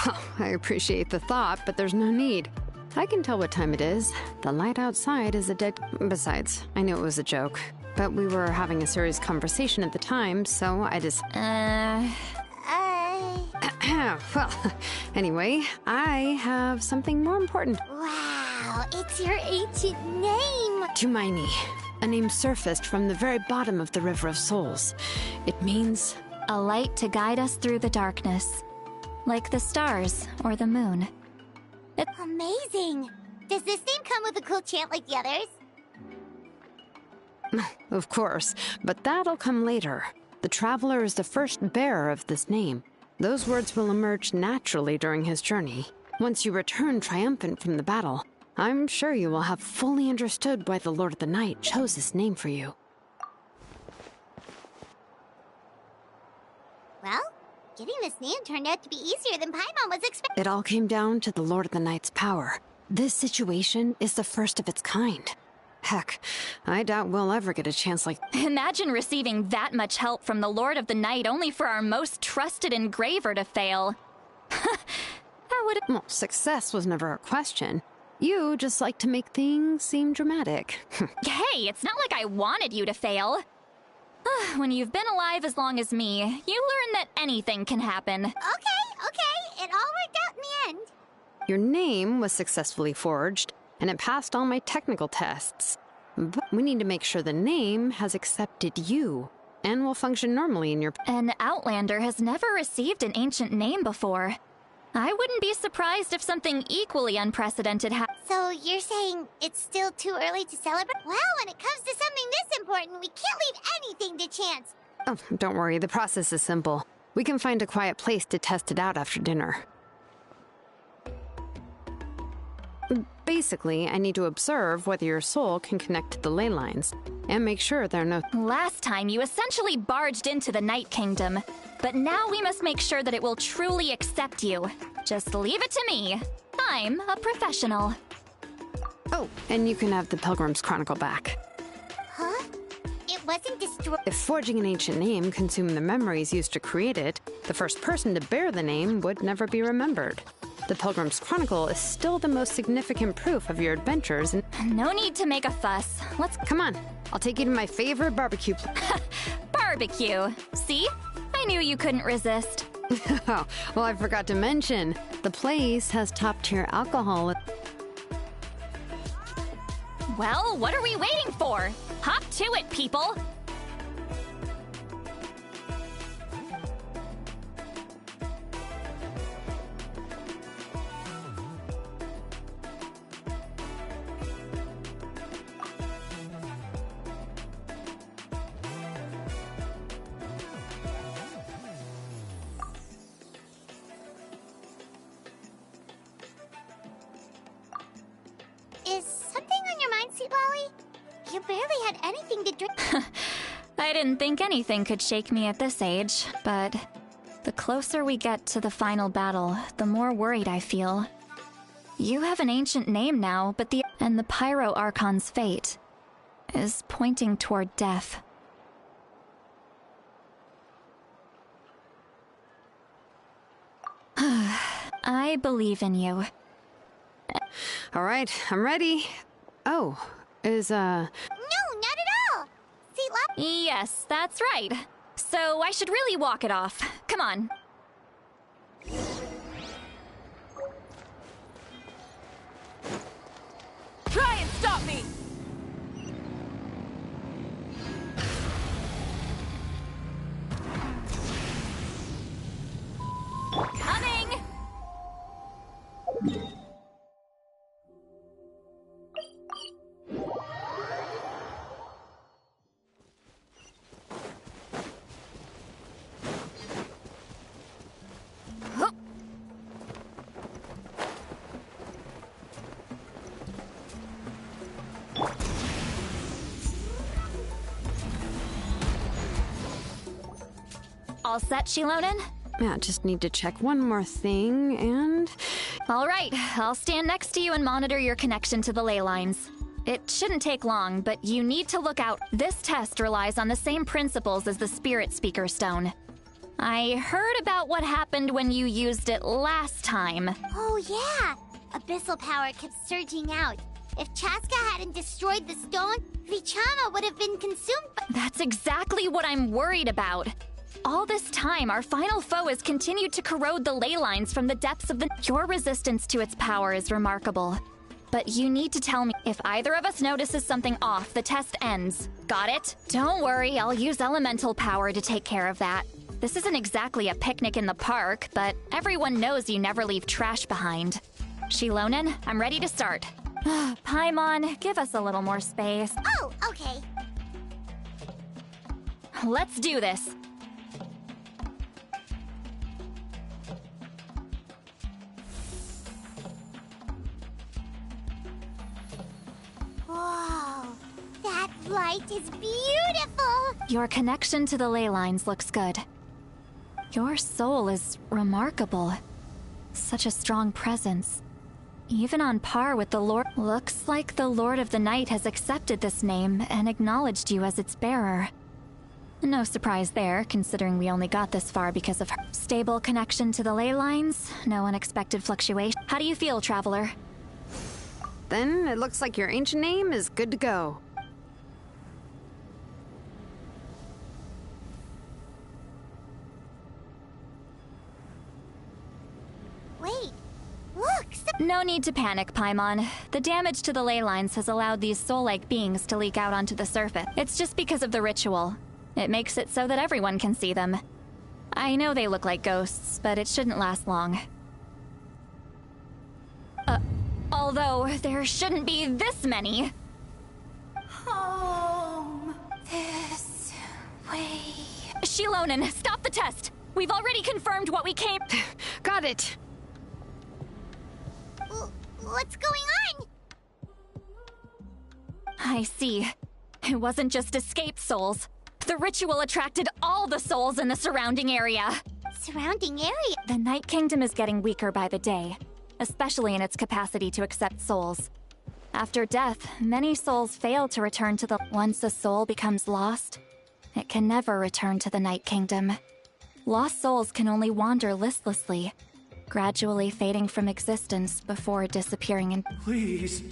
Oh, I appreciate the thought, but there's no need. I can tell what time it is. The light outside is a dead... Besides, I knew it was a joke. But we were having a serious conversation at the time, so I just... Well, anyway, I have something more important. Wow, it's your ancient name! Tumaini, a name surfaced from the very bottom of the River of Souls. It means... A light to guide us through the darkness. Like the stars or the moon. Amazing! Does this name come with a cool chant like the others? Of course, but that'll come later. The Traveler is the first bearer of this name. Those words will emerge naturally during his journey. Once you return triumphant from the battle, I'm sure you will have fully understood why the Lord of the Night chose this name for you. Well, getting this name turned out to be easier than Paimon was expecting. It all came down to the Lord of the Night's power. This situation is the first of its kind. Heck, I doubt we'll ever get a chance like... Imagine receiving that much help from the Lord of the Night only for our most trusted engraver to fail. That would... Well, success was never a question. You just like to make things seem dramatic. Hey, it's not like I wanted you to fail. When you've been alive as long as me, you learn that anything can happen. Okay, it all worked out in the end. Your name was successfully forged, and it passed all my technical tests. But we need to make sure the name has accepted you, and will function normally in your... An Outlander has never received an ancient name before. I wouldn't be surprised if something equally unprecedented happened. So you're saying it's still too early to celebrate? Well, when it comes to something this important, we can't leave anything to chance. Oh, don't worry, the process is simple. We can find a quiet place to test it out after dinner. Basically, I need to observe whether your soul can connect to the ley lines, and make sure there are no... Last time, you essentially barged into the Night Kingdom. But now we must make sure that it will truly accept you. Just leave it to me. I'm a professional. Oh, and you can have the Pilgrim's Chronicle back. Huh? It wasn't destroyed. If forging an ancient name consumed the memories used to create it, the first person to bear the name would never be remembered. The Pilgrim's Chronicle is still the most significant proof of your adventures and... No need to make a fuss. Let's... Come on, I'll take you to my favorite barbecue Barbecue. See? I knew you couldn't resist. Oh, well, I forgot to mention, the place has top-tier alcohol. Well, what are we waiting for? Hop to it, people! Is something on your mind, Sweet Lolly? You barely had anything to drink. I didn't think anything could shake me at this age, but the closer we get to the final battle, the more worried I feel. You have an ancient name now, but the Pyro Archon's fate is pointing toward death. I believe in you. All right, I'm ready. Oh, is, No, not at all! Sweet Lolly... Yes, that's right. So I should really walk it off. Come on. Try and stop me! Coming! All set, Shilonen? yeah, just need to check one more thing, and... All right, I'll stand next to you and monitor your connection to the ley lines. It shouldn't take long, but you need to look out. This test relies on the same principles as the Spirit Speaker Stone. I heard about what happened when you used it last time. Oh, yeah! Abyssal power kept surging out. If Chaska hadn't destroyed the stone, Vichama would have been consumed by... That's exactly what I'm worried about. All this time, our final foe has continued to corrode the ley lines from the depths of the... Your resistance to its power is remarkable. But you need to tell me, if either of us notices something off, the test ends. Got it? Don't worry, I'll use elemental power to take care of that. This isn't exactly a picnic in the park, but everyone knows you never leave trash behind. Shilonen, I'm ready to start. Paimon, give us a little more space. Oh, okay. Let's do this. Whoa, that light is beautiful! Your connection to the ley lines looks good. Your soul is remarkable. Such a strong presence. Even on par with the Lord. Looks like the Lord of the Night has accepted this name and acknowledged you as its bearer. No surprise there, considering we only got this far because of her stable connection to the ley lines, no unexpected fluctuation. How do you feel, Traveler? Then it looks like your ancient name is good to go. Wait, look! No need to panic, Paimon. The damage to the ley lines has allowed these soul-like beings to leak out onto the surface. It's just because of the ritual. It makes it so that everyone can see them. I know they look like ghosts, but it shouldn't last long. Although, there shouldn't be this many. Home. This way. Shilonen, stop the test! We've already confirmed what we came— Got it! What's going on? I see. It wasn't just escaped souls. The ritual attracted all the souls in the surrounding area. Surrounding area? The Night Kingdom is getting weaker by the day, especially in its capacity to accept souls. After death, many souls fail to return to the— Once a soul becomes lost, it can never return to the Night Kingdom. Lost souls can only wander listlessly, gradually fading from existence before disappearing in— Please,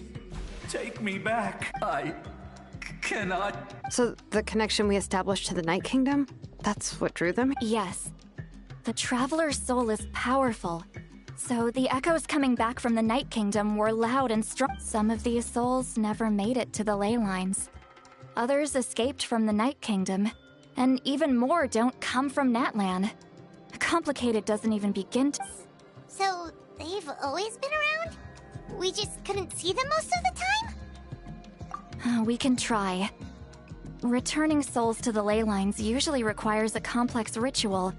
take me back. I cannot. So the connection we established to the Night Kingdom, that's what drew them? Yes. The Traveler's soul is powerful, so the echoes coming back from the Night Kingdom were loud and strong. Some of these souls never made it to the ley lines. Others escaped from the Night Kingdom, and even more don't come from Natlan. Complicated doesn't even begin to— So, they've always been around? We just couldn't see them most of the time? We can try. Returning souls to the ley lines usually requires a complex ritual.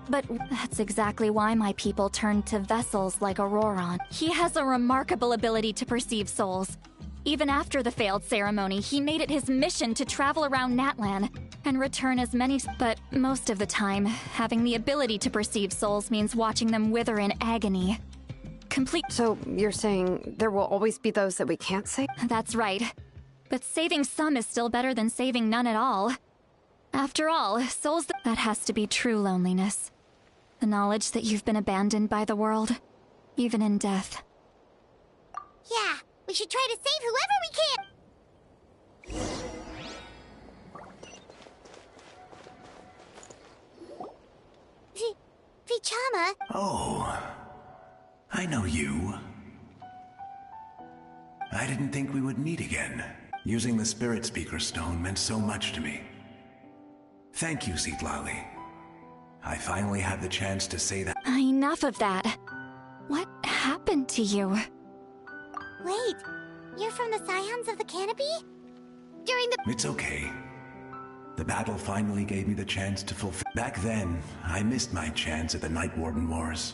But that's exactly why my people turned to vessels like Auroron. He has a remarkable ability to perceive souls. Even after the failed ceremony, he made it his mission to travel around Natlan and return as many— But most of the time, having the ability to perceive souls means watching them wither in agony. So you're saying there will always be those that we can't save? That's right. But saving some is still better than saving none at all. After all, souls— That has to be true loneliness. The knowledge that you've been abandoned by the world, even in death. Yeah, we should try to save whoever we can! Vichama? Oh, I know you. I didn't think we would meet again. Using the Spirit Speaker Stone meant so much to me. Thank you, Citlali. I finally had the chance to say that. Enough of that. What happened to you? Wait, you're from the Scions of the Canopy? During the— It's okay. The battle finally gave me the chance to fulfill— Back then, I missed my chance at the Night Warden Wars.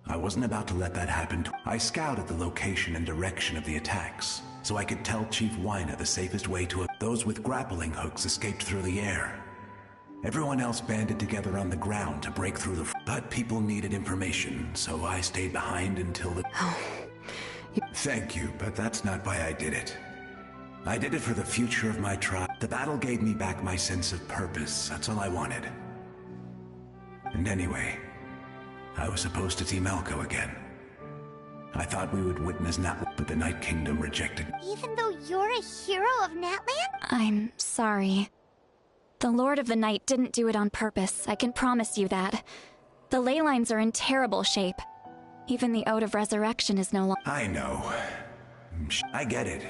I wasn't about to let that happen. I scouted the location and direction of the attacks, so I could tell Chief Wyna the safest way to— Those with grappling hooks escaped through the air. Everyone else banded together on the ground to break through the— But people needed information, so I stayed behind until the— Thank you, but that's not why I did it. I did it for the future of my tribe. The battle gave me back my sense of purpose, that's all I wanted. And anyway, I was supposed to see Malco again. I thought we would witness Natlan, but the Night Kingdom rejected— Even though you're a hero of Natlan? I'm sorry. The Lord of the Night didn't do it on purpose, I can promise you that. The ley lines are in terrible shape. Even the Ode of Resurrection is no longer— I know. I get it.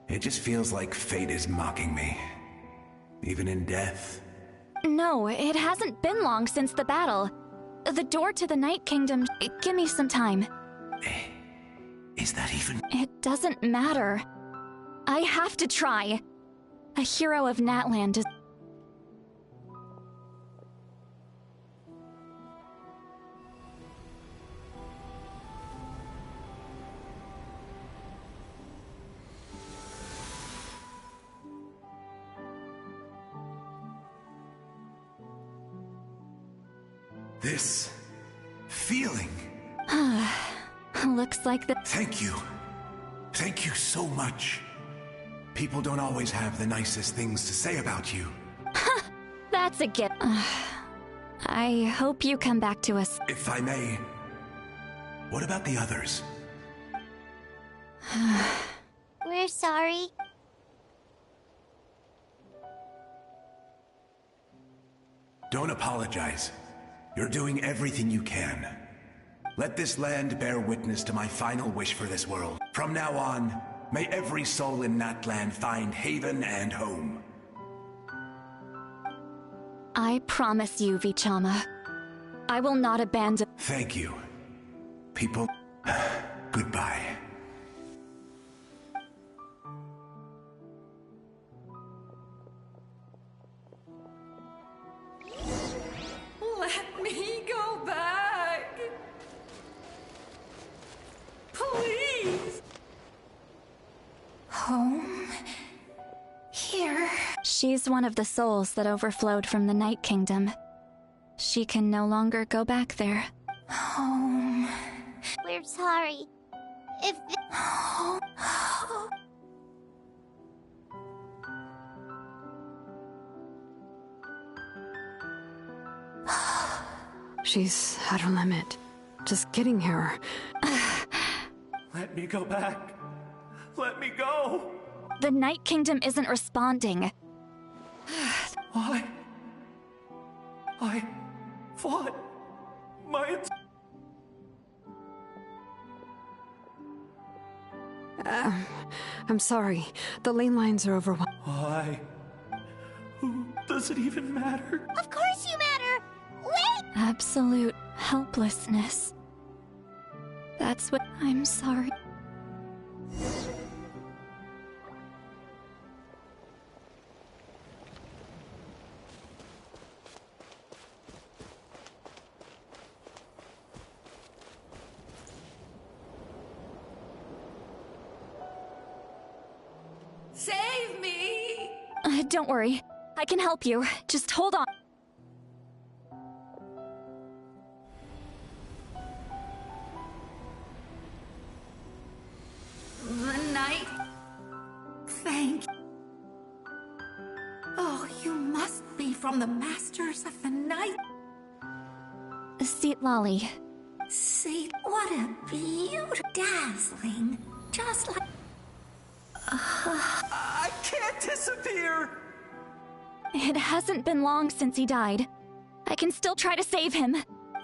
It just feels like fate is mocking me. Even in death. No, it hasn't been long since the battle. The door to the Night Kingdom— Give me some time. Is that even— It doesn't matter. I have to try. A hero of Natland is— This feeling. Looks like the— Thank you. Thank you so much. People don't always have the nicest things to say about you. That's a gift. I hope you come back to us. If I may, what about the others? We're sorry. Don't apologize. You're doing everything you can. Let this land bear witness to my final wish for this world. From now on, may every soul in Natland find haven and home. I promise you, Vichama. I will not abandon— Thank you. People, goodbye. Let me go back. Please. Home. Here. She's one of the souls that overflowed from the Night Kingdom. She can no longer go back there. Home. We're sorry. If She's at her limit. Just getting here. Let me go back. Let me go. The Night Kingdom isn't responding. I fought my... I'm sorry. The lane lines are overwhelmed. Why? Who does it even matter? of course you matter. Wait! Absolute helplessness. That's what— I'm sorry. Save me. Don't worry. I can help you. Just hold on. The night. Thank you. Oh, you must be from the Masters of the Night. Seat Lolly. See, what a beautiful, dazzling, just like... I can't disappear! It hasn't been long since he died. I can still try to save him.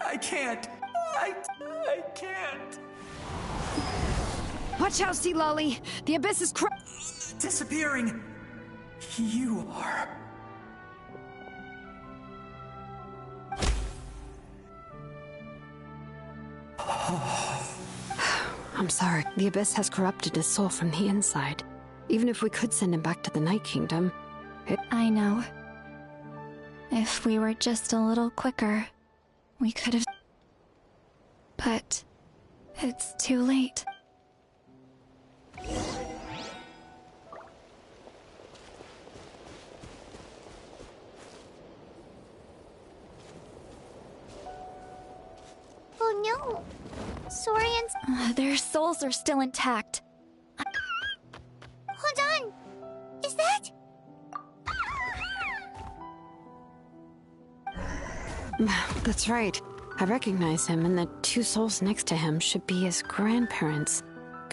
I can't. I can't. Watch out, Sea Lolly! The abyss is Disappearing. You are. I'm sorry. The abyss has corrupted his soul from the inside. Even if we could send him back to the Night Kingdom, I know. If we were just a little quicker, we could have... But it's too late. Oh no. Saurians. Their souls are still intact. Hold on. Is that? That's right. I recognize him, and the two souls next to him should be his grandparents.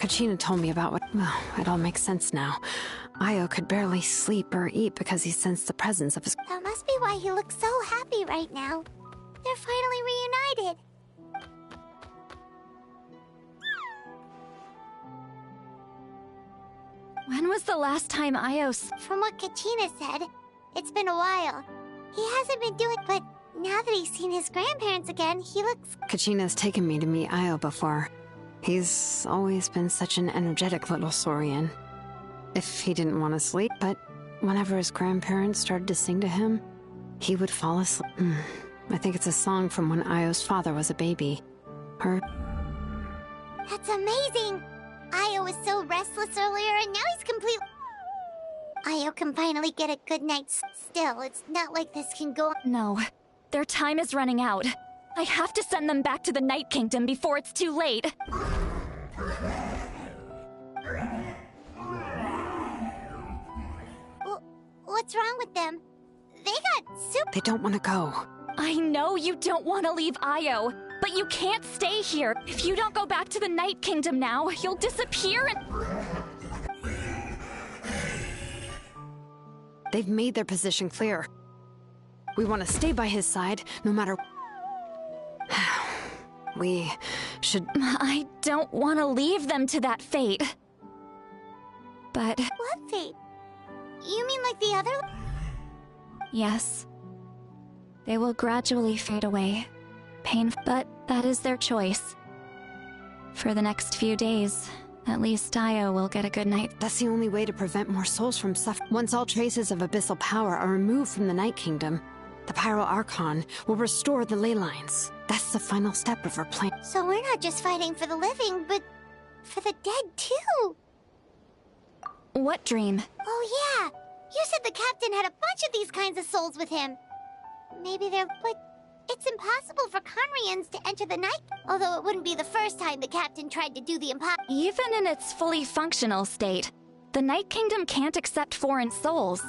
Kachina told me about what... Well, it all makes sense now. Io could barely sleep or eat because he sensed the presence of his... That must be why he looks so happy right now. They're finally reunited. When was the last time Io's... From what Kachina said, it's been a while. He hasn't been doing... But now that he's seen his grandparents again, he looks... Kachina's taken me to meet Io before. He's always been such an energetic little saurian. If he didn't want to sleep, but whenever his grandparents started to sing to him, he would fall asleep. I think it's a song from when Io's father was a baby. Her... That's amazing! Io was so restless earlier, and now he's completely... Io can finally get a good night's... Still, it's not like this can go on. No. Their time is running out. I have to send them back to the Night Kingdom before it's too late. What's wrong with them? They got super... They don't want to go. I know you don't want to leave Io, but you can't stay here. If you don't go back to the Night Kingdom now, you'll disappear and... They've made their position clear. We want to stay by his side, no matter... We should... I don't want to leave them to that fate. But... What fate? You mean like the other... Yes. They will gradually fade away. Painful, but that is their choice. For the next few days, at least Io will get a good night. That's the only way to prevent more souls from suffering. Once all traces of abyssal power are removed from the Night Kingdom, the Pyro Archon will restore the ley lines. That's the final step of our plan. So we're not just fighting for the living, but for the dead too. What dream? Oh yeah! You said the captain had a bunch of these kinds of souls with him. Maybe they're... But it's impossible for Conrians to enter the night... Although it wouldn't be the first time the captain tried to do the impossible. Even in its fully functional state, the Night Kingdom can't accept foreign souls.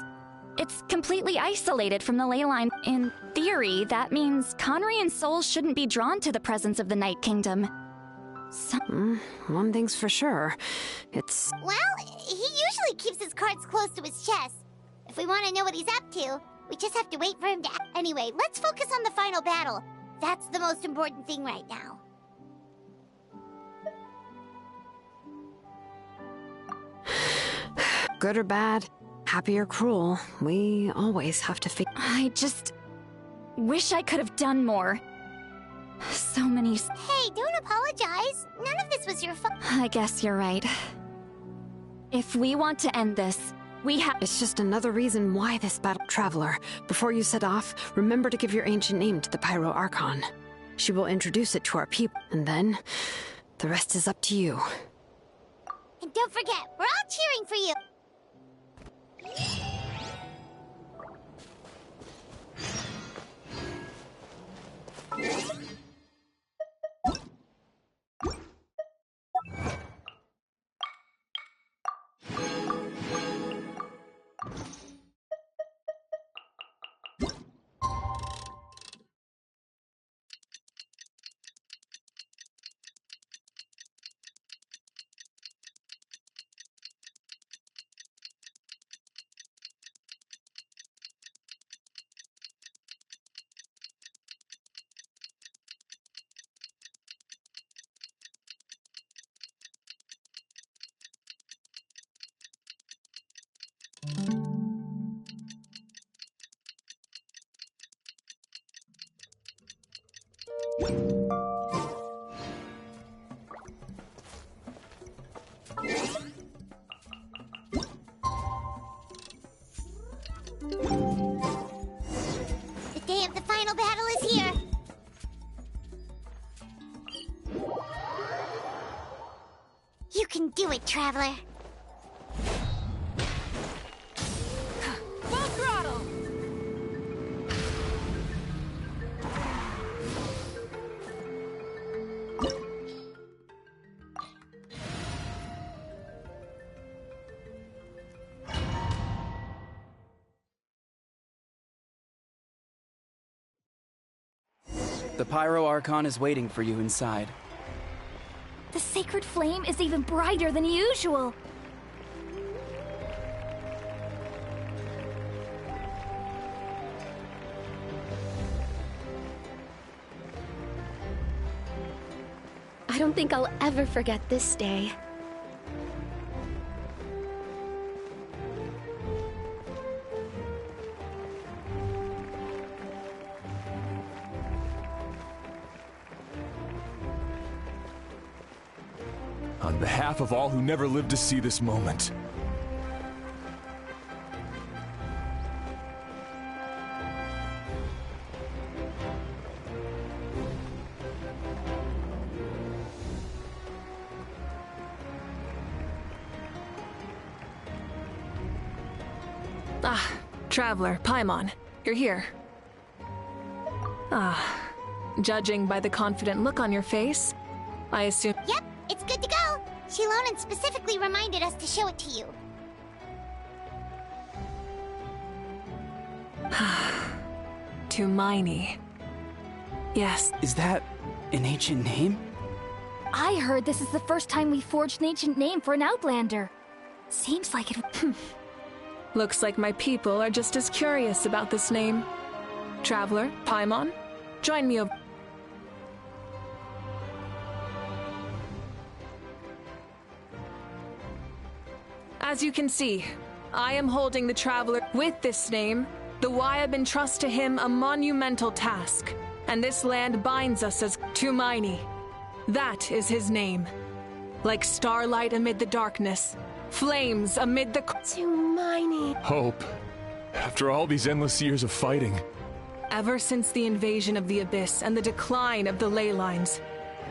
It's completely isolated from the ley line. In theory, that means Conrian souls shouldn't be drawn to the presence of the Night Kingdom. One thing's for sure. It's... Well, he usually keeps his cards close to his chest. If we want to know what he's up to, we just have to wait for him to... Anyway, let's focus on the final battle. That's the most important thing right now. Good or bad, happy or cruel, we always have to figure... I just... wish I could have done more. So many... Hey, don't apologize. None of this was your fault. I guess you're right. If we want to end this, we have... It's just another reason why this battle... Traveler, before you set off, remember to give your ancient name to the Pyro Archon. She will introduce it to our people, and then... the rest is up to you. And don't forget, we're all cheering for you. The day of the final battle is here. You can do it, Traveler. Full throttle! The Pyro Archon is waiting for you inside. The sacred flame is even brighter than usual. I don't think I'll ever forget this day. On behalf of all who never lived to see this moment. Ah, Traveler, Paimon, you're here. Ah, judging by the confident look on your face, I assume— Yep, it's good to go. Shilonen specifically reminded us to show it to you. To Miney. Yes. Is that an ancient name? I heard this is the first time we forged an ancient name for an Outlander. Seems like it— Looks like my people are just as curious about this name. Traveler, Paimon, join me over— As you can see, I am holding the Traveler with this name. The Wyab entrust to him a monumental task, and this land binds us as Tumaini. That is his name. Like starlight amid the darkness, flames amid the— Tumaini. Hope. After all these endless years of fighting. Ever since the invasion of the Abyss and the decline of the ley lines,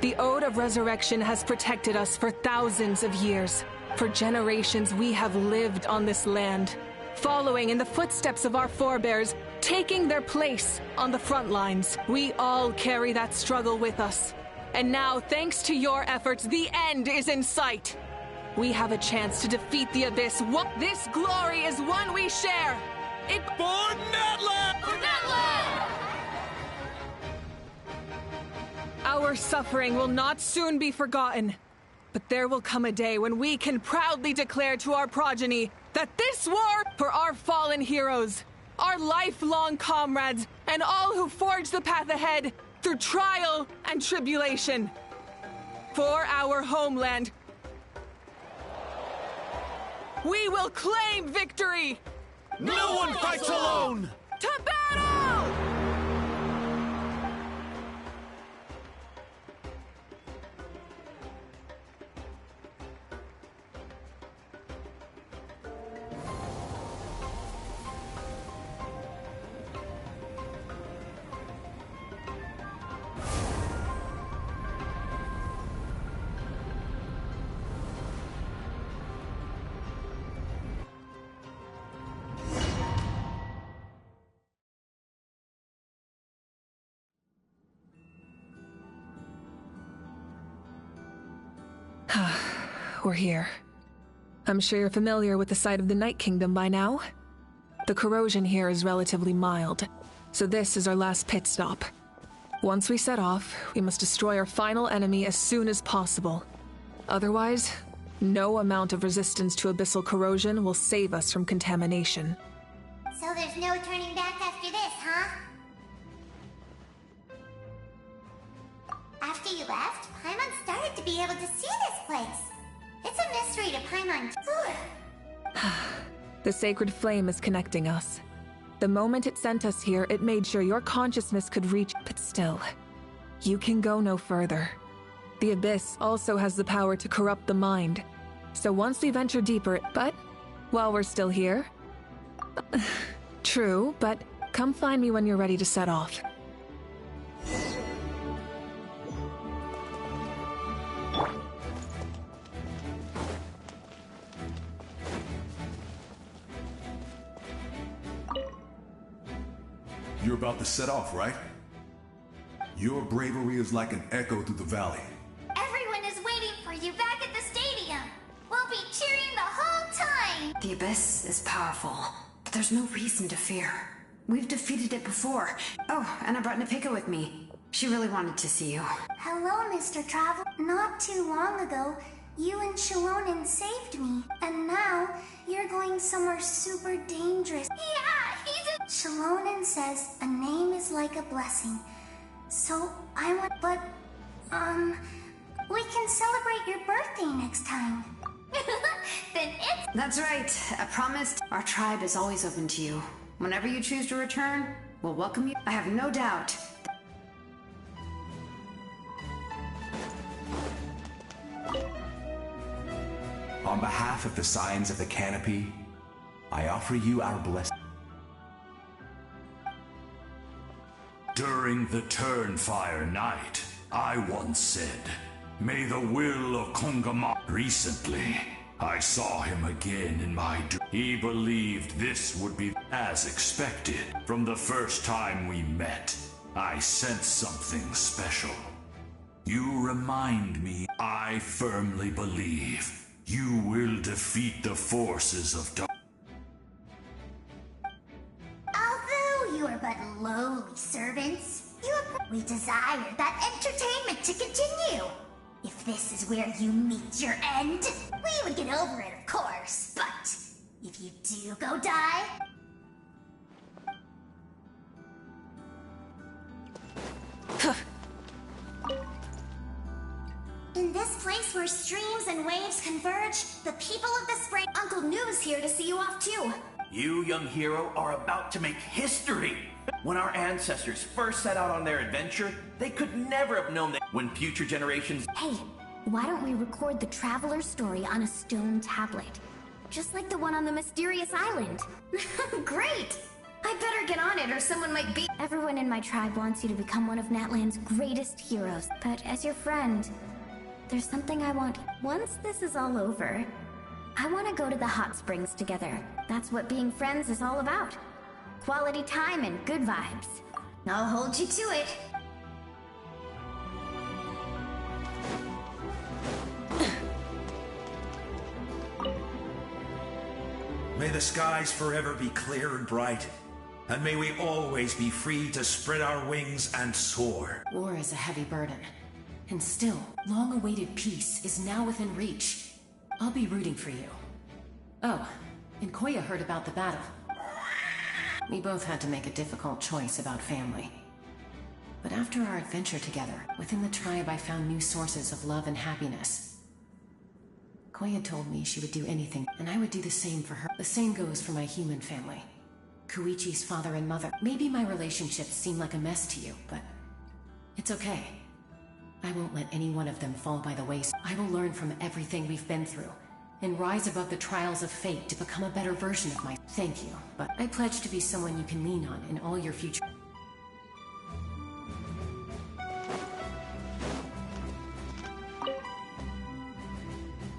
the Ode of Resurrection has protected us for thousands of years. For generations, we have lived on this land, following in the footsteps of our forebears, taking their place on the front lines. We all carry that struggle with us. And now, thanks to your efforts, the end is in sight. We have a chance to defeat the Abyss. This glory is one we share. It— For Netland! For Netland! Our suffering will not soon be forgotten. But there will come a day when we can proudly declare to our progeny that this war for our fallen heroes, our lifelong comrades, and all who forge the path ahead through trial and tribulation. For our homeland, we will claim victory! No one fights alone! To battle! We're here. I'm sure you're familiar with the site of the Night Kingdom by now. The corrosion here is relatively mild, so this is our last pit stop. Once we set off, we must destroy our final enemy as soon as possible. Otherwise, no amount of resistance to abyssal corrosion will save us from contamination. So there's no turning back after this, huh? After you left, Paimon started to be able to see this place. It's a mystery to Paimon too. The sacred flame is connecting us. The moment it sent us here, it made sure your consciousness could reach— But still, you can go no further. The Abyss also has the power to corrupt the mind. So once we venture deeper— But while we're still here— True, but come find me when you're ready to set off. You're about to set off, right? Your bravery is like an echo through the valley. Everyone is waiting for you back at the stadium. We'll be cheering the whole time. The Abyss is powerful, but there's no reason to fear. We've defeated it before. Oh, and I brought Nepika with me. She really wanted to see you. Hello, Mr. Travel. Not too long ago, you and Shalonen saved me, and now you're going somewhere super dangerous. Yeah, he's a... Shalonen says a name is like a blessing. So I want, but, we can celebrate your birthday next time. Then it's... That's right. I promised. Our tribe is always open to you. Whenever you choose to return, we'll welcome you. I have no doubt. On behalf of the Signs of the Canopy, I offer you our blessing. During the Turnfire Night, I once said, "May the will of Kongama." Recently, I saw him again in my dream. He believed this would be as expected. From the first time we met, I sensed something special. You remind me, I firmly believe you will defeat the forces of darkness. Although you are but lowly servants, we desire that entertainment to continue. If this is where you meet your end, we would get over it, of course. But if you do go die... In this place where streams and waves converge, the people of the spring... Uncle New is here to see you off too. You, young hero, are about to make history. When our ancestors first set out on their adventure, they could never have known that when future generations... Hey, why don't we record the traveler's story on a stone tablet? Just like the one on the mysterious island. Great! I better get on it or someone might be... Everyone in my tribe wants you to become one of Natlan's greatest heroes. But as your friend, there's something I want. Once this is all over, I want to go to the hot springs together. That's what being friends is all about. Quality time and good vibes. I'll hold you to it. May the skies forever be clear and bright, and may we always be free to spread our wings and soar. War is a heavy burden, and still, long-awaited peace is now within reach. I'll be rooting for you. Oh, and Koya heard about the battle. We both had to make a difficult choice about family. But after our adventure together, within the tribe I found new sources of love and happiness. Koya told me she would do anything, and I would do the same for her. The same goes for my human family. Koichi's father and mother. Maybe my relationships seem like a mess to you, but it's okay. I won't let any one of them fall by the wayside. I will learn from everything we've been through, and rise above the trials of fate to become a better version of myself. Thank you, but I pledge to be someone you can lean on in all your future.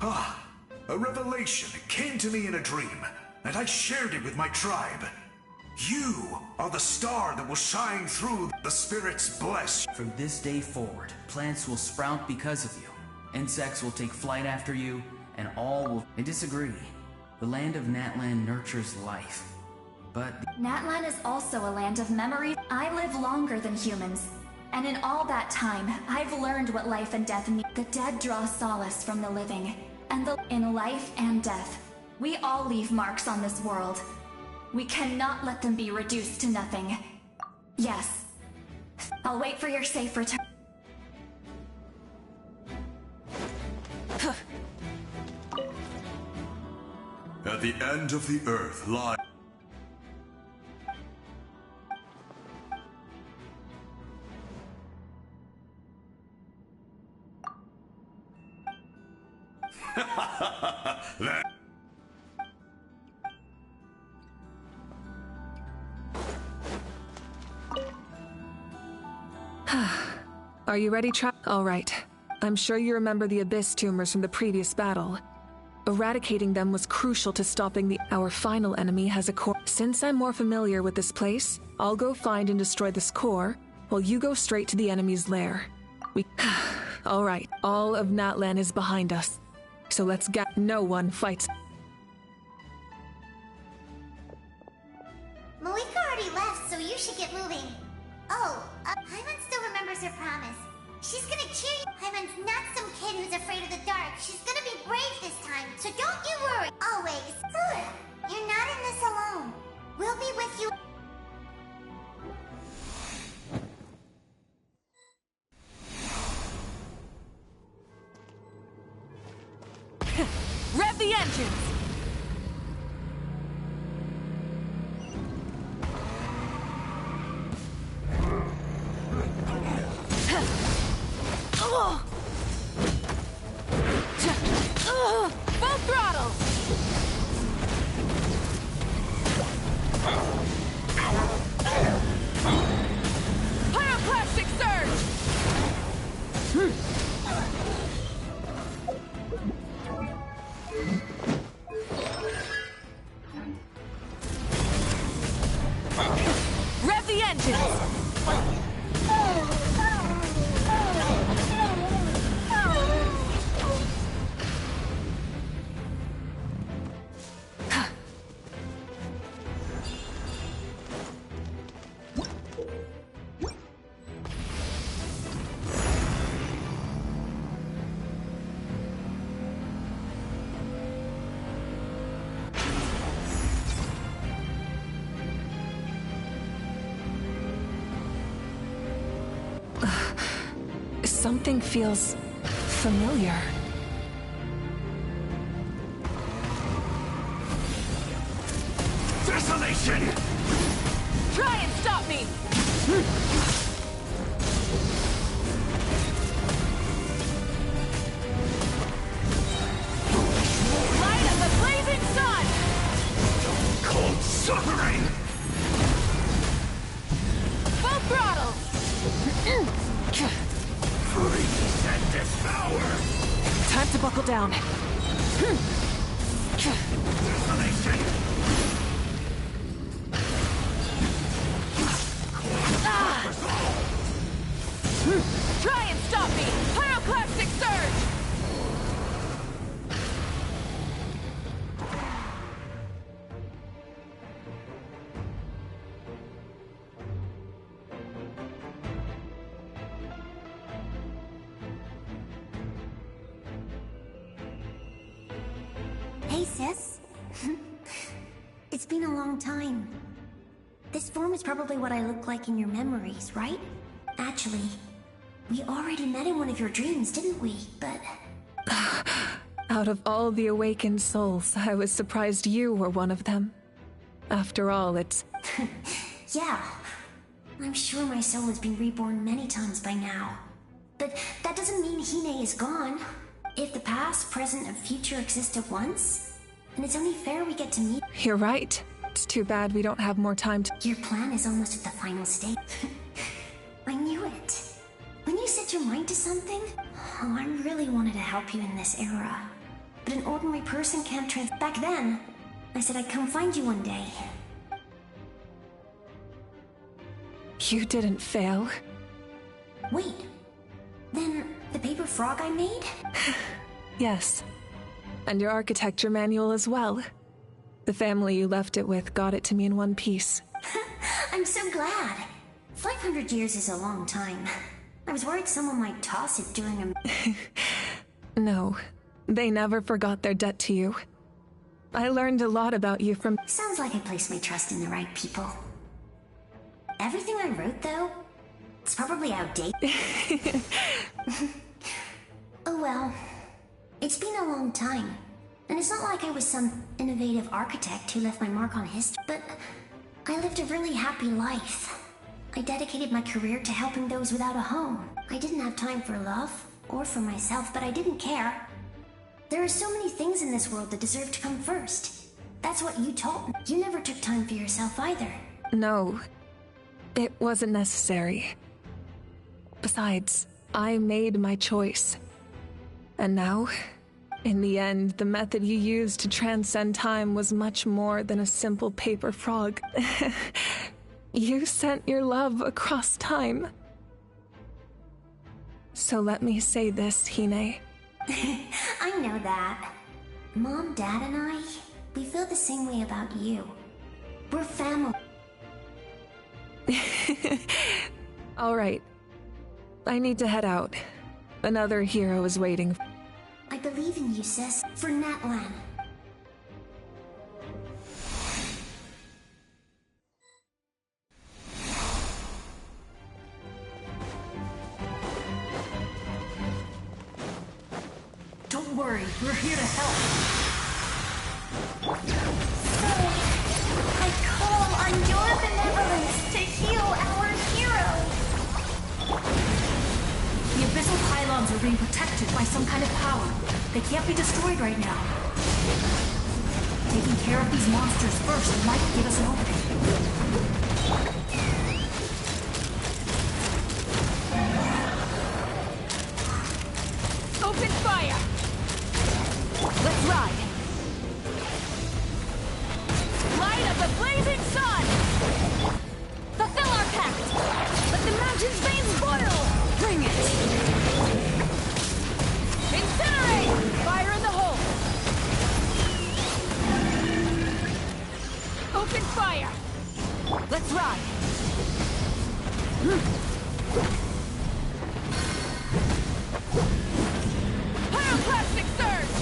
Ah, a revelation came to me in a dream, and I shared it with my tribe. You are the star that will shine through. The spirits bless. From this day forward, plants will sprout because of you. Insects will take flight after you, and all will... I disagree. The land of Natlan nurtures life. But... Natlan is also a land of memory. I live longer than humans. And in all that time, I've learned what life and death mean. The dead draw solace from the living. And in life and death, we all leave marks on this world. We cannot let them be reduced to nothing. Yes. I'll wait for your safe return. At the end of the earth lie... that... Are you ready, All right. I'm sure you remember the Abyss tumors from the previous battle. Eradicating them was crucial to stopping our final enemy has a core. Since I'm more familiar with this place, I'll go find and destroy this core, while you go straight to the enemy's lair. All right, all of Natlan is behind us. So let's get... No one fights. Malika already left, so you should get moving. Oh, Hyman still remembers her promise. She's gonna cheer you. Hyman's not some kid who's afraid of the dark. She's gonna be brave this time, so don't you worry. Always. You're not in this alone. We'll be with you. Rev the engines! Full throttle! Pyroclastic surge! Rev the engines! Something feels familiar. Desolation! Try and stop me! Light of the blazing sun! Cold suffering! Full throttle! Freeze and devour! Time to buckle down. Desolation! Try and stop me! Pyroclastic surge! Hey, sis. It's been a long time. This form is probably what I look like in your memories, right? Actually, we already met in one of your dreams, didn't we? But... Out of all the awakened souls, I was surprised you were one of them. After all, it's... Yeah. I'm sure my soul has been reborn many times by now. But that doesn't mean Hine is gone. If the past, present, and future exist at once, then it's only fair we get to meet. You're right. It's too bad we don't have more time to... Your plan is almost at the final stage. I knew it. When you set your mind to something, I really wanted to help you in this era. But an ordinary person can't Back then, I said I'd come find you one day. You didn't fail. Wait. Then, the paper frog I made? Yes. And your architecture manual as well. The family you left it with got it to me in one piece. I'm so glad. 500 years is a long time. I was worried someone might toss it during a... No, they never forgot their debt to you. I learned a lot about you from... Sounds like I placed my trust in the right people. Everything I wrote, though, it's probably outdated. Oh well. It's been a long time. And it's not like I was some innovative architect who left my mark on history, but I lived a really happy life. I dedicated my career to helping those without a home. I didn't have time for love, or for myself, but I didn't care. There are so many things in this world that deserve to come first. That's what you taught me. You never took time for yourself either. No, it wasn't necessary. Besides, I made my choice. And now, in the end, the method you used to transcend time was much more than a simple paper frog. You sent your love across time. So let me say this, Hine. I know that. Mom, Dad, and I, we feel the same way about you. We're family. All right. I need to head out. Another hero is waiting. I believe in you, sis. For Natlan. Don't worry, we're here to help. I call on your benevolence to heal our hero. The abyssal pylons are being protected by some kind of power. They can't be destroyed right now. Taking care of these monsters first might give us an opening. Open fire! Let's ride! Light of the blazing sun! Fulfill our pact! Let the mountain's veins boil! Bring it! Incinerate! Fire in the hole! Open fire! Let's ride! Pyroclastic surge!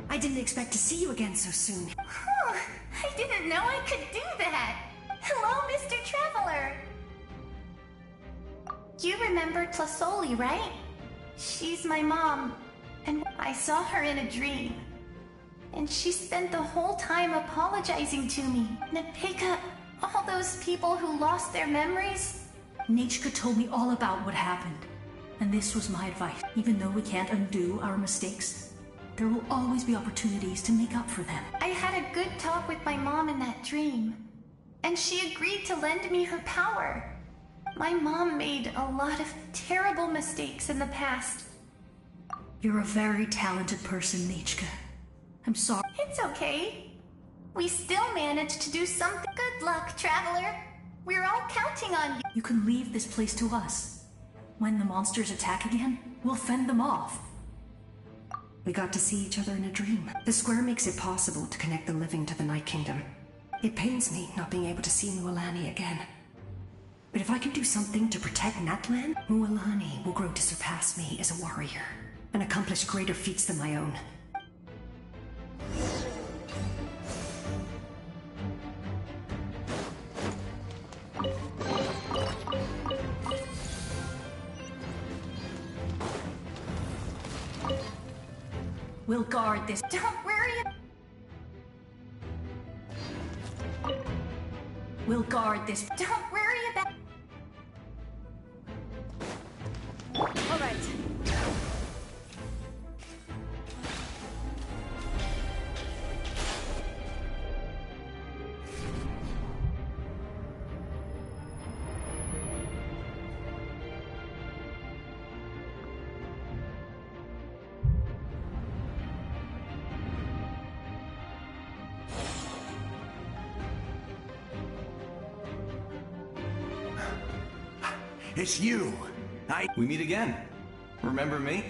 I didn't expect to see you again so soon. I didn't know I could do that. Hello, Mr. Traveler. You remember Tlasoli, right? She's my mom, and I saw her in a dream. And she spent the whole time apologizing to me. Napika, all those people who lost their memories. Nachka told me all about what happened. And this was my advice. Even though we can't undo our mistakes, there will always be opportunities to make up for them. I had a good talk with my mom in that dream, and she agreed to lend me her power. My mom made a lot of terrible mistakes in the past. You're a very talented person, Nachka. I'm sorry. It's okay. We still managed to do something. Good luck, Traveler. We're all counting on you. You can leave this place to us. When the monsters attack again, we'll fend them off. We got to see each other in a dream. The square makes it possible to connect the living to the Night Kingdom. It pains me not being able to see Mualani again. But if I can do something to protect Natlan, Mualani will grow to surpass me as a warrior and accomplish greater feats than my own. We'll guard this. Don't worry. We'll guard this. Don't worry about. All right. It's you! We meet again. Remember me?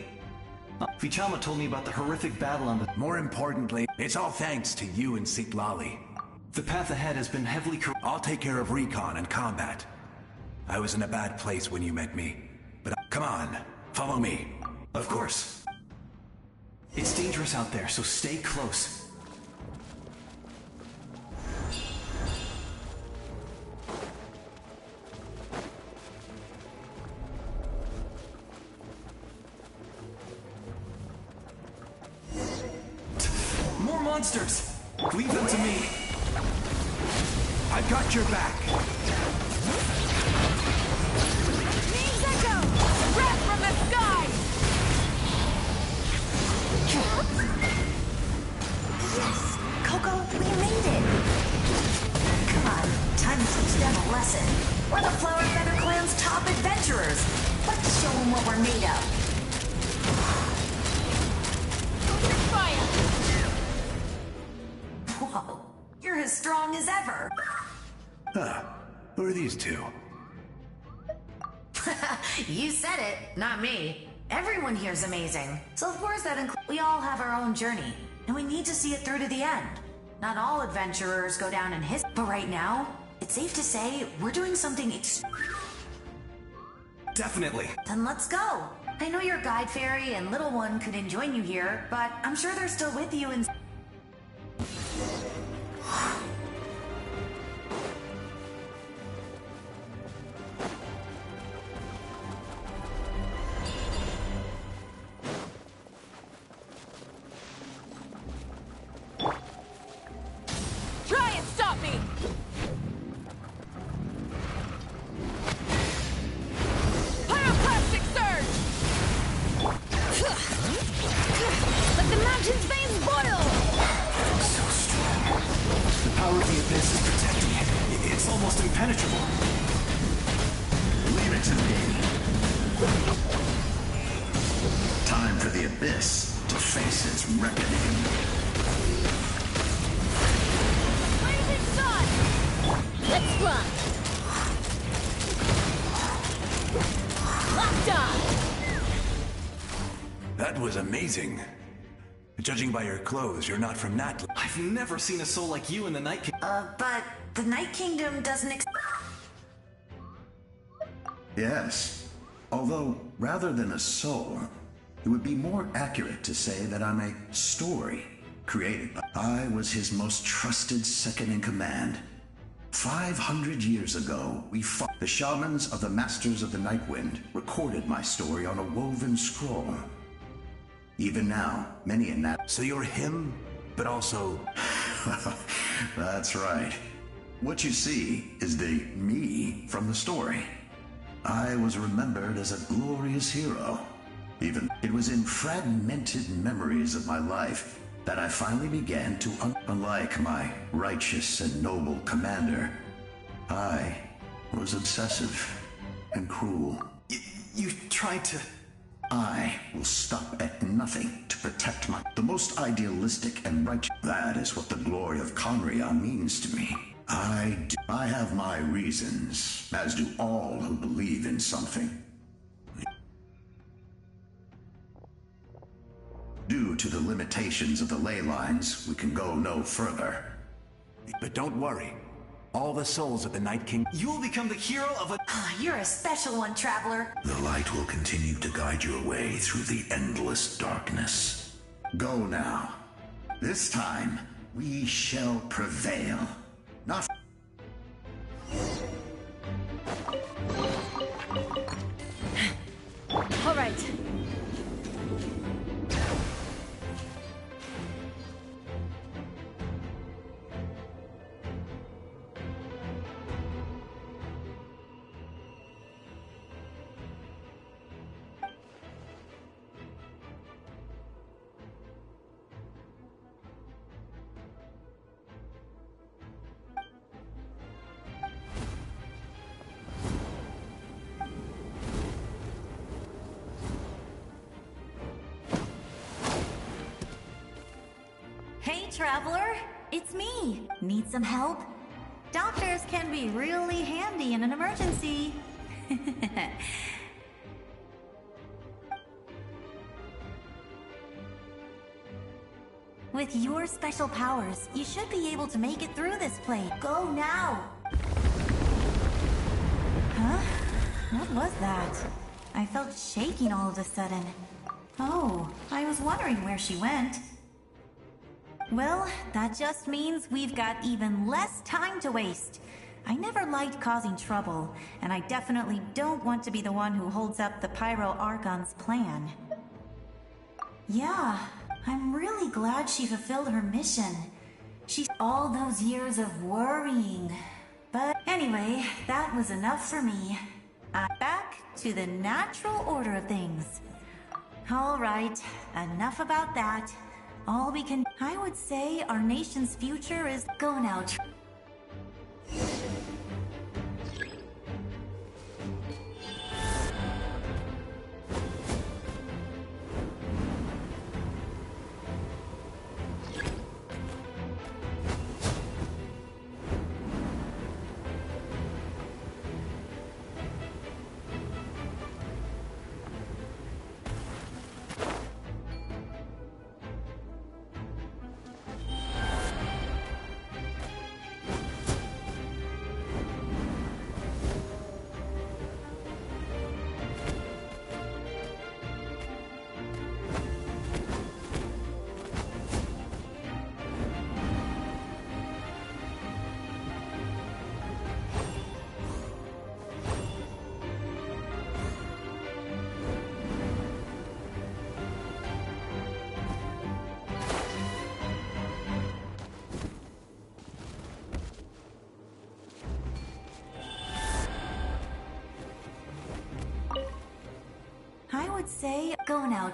Vichalma told me about the horrific battle on the... More importantly, it's all thanks to you and Sitlali. The path ahead has been heavily I'll take care of recon and combat. I was in a bad place when you met me. But come on, follow me. Of course. It's dangerous out there, so stay close. More monsters! Leave them to me. I've got your back. Name's Echo! Wrath from the sky! Yes! Coco, we made it! Come on, time to teach them a lesson. We're the Flower Feather Clan's top adventurers. Let's show them what we're made of. Open fire! Whoa, you're as strong as ever. Huh. Who are these two? You said it, not me. Everyone here's amazing. So of course that includes... We all have our own journey, and we need to see it through to the end. Not all adventurers go down in history, but right now, it's safe to say we're doing something Definitely. Then let's go. I know your guide fairy and little one couldn't join you here, but I'm sure they're still with you and... Try and stop me! Pyroclastic surge! Let the mountain's veins boil! So strong. The power of the abyss is protecting it. It's almost impenetrable. Leave it to me. Time for the abyss to face its reckoning. Let's run! Locked on! That was amazing. Judging by your clothes, you're not from Natlan. I've never seen a soul like you in the Night Kingdom. But the Night Kingdom doesn't Yes. Although, rather than a soul, it would be more accurate to say that I'm a story created by... I was his most trusted second-in-command. 500 years ago, we fought. The shamans of the Masters of the Nightwind recorded my story on a woven scroll. Even now, many in that... So you're him, but also... That's right. What you see is the me from the story. I was remembered as a glorious hero. Even it was in fragmented memories of my life that I finally began to unlike my righteous and noble commander. I was obsessive and cruel. You tried to... I will stop at nothing to protect the most idealistic and righteous. That is what the glory of Conria means to me. I have my reasons, as do all who believe in something. Due to the limitations of the ley lines, we can go no further. But don't worry. All the souls of the Night King... You will become the hero of a... You're a special one, traveler. The light will continue to guide your way through the endless darkness. Go now. This time, we shall prevail. Not... All right. Hey, traveler. It's me. Need some help? Doctors can be really handy in an emergency. With your special powers, you should be able to make it through this place. Go now! Huh? What was that? I felt shaking all of a sudden. Oh, I was wondering where she went. Well, that just means we've got even less time to waste. I never liked causing trouble, and I definitely don't want to be the one who holds up the Pyro Archon's plan. Yeah, I'm really glad she fulfilled her mission. She's all those years of worrying. But anyway, that was enough for me. I'm back to the natural order of things. All right, enough about that. All we can... I would say our nation's future is... Go now. would say, go now,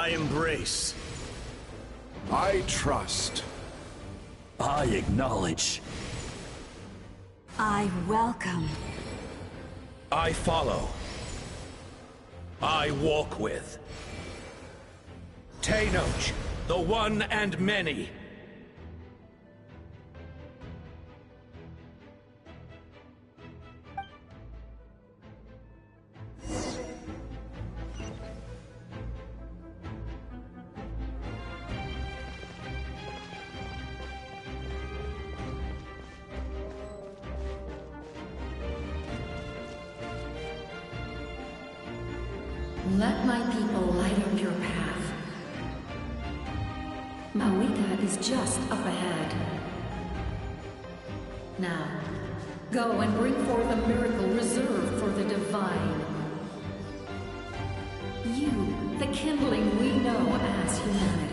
I embrace. I trust. I acknowledge. I welcome. I follow. I walk with. Tenoch, the one and many. Let my people light up your path. Mawika is just up ahead. Now, go and bring forth a miracle reserved for the divine. You, the kindling we know as humanity.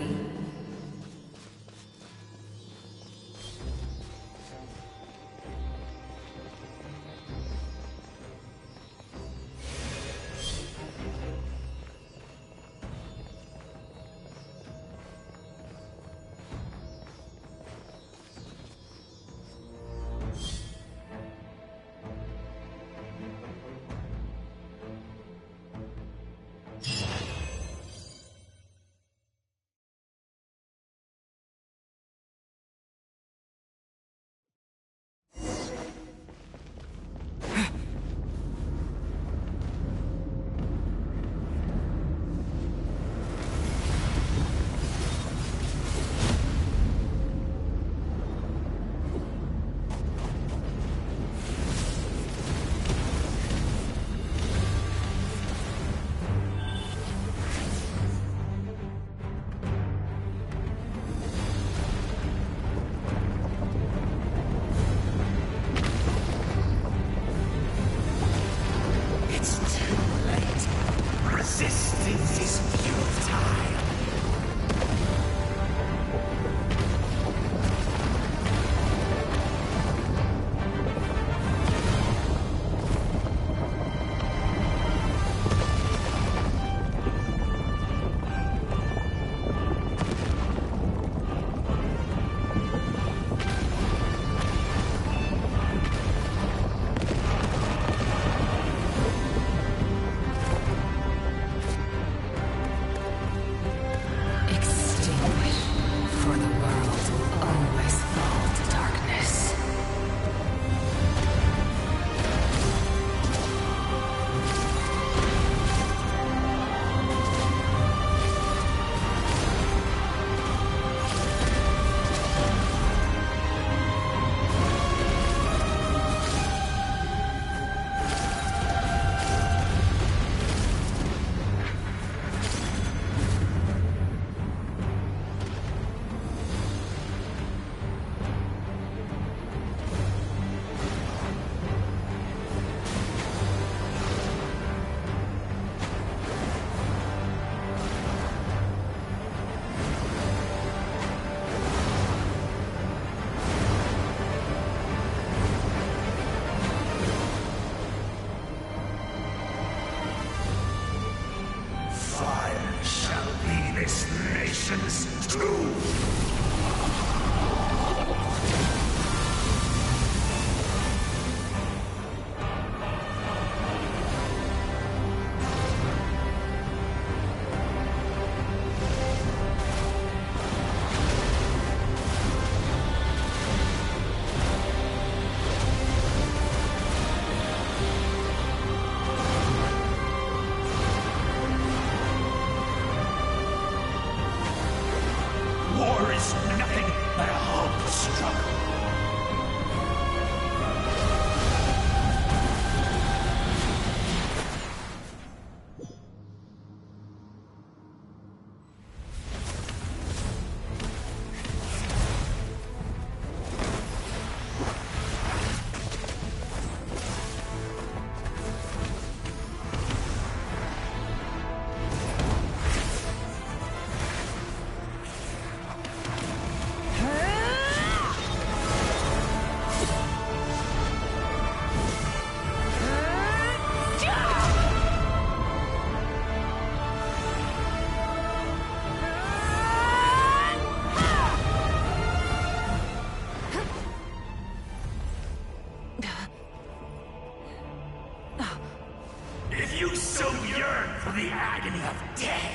so yearn for the agony of death,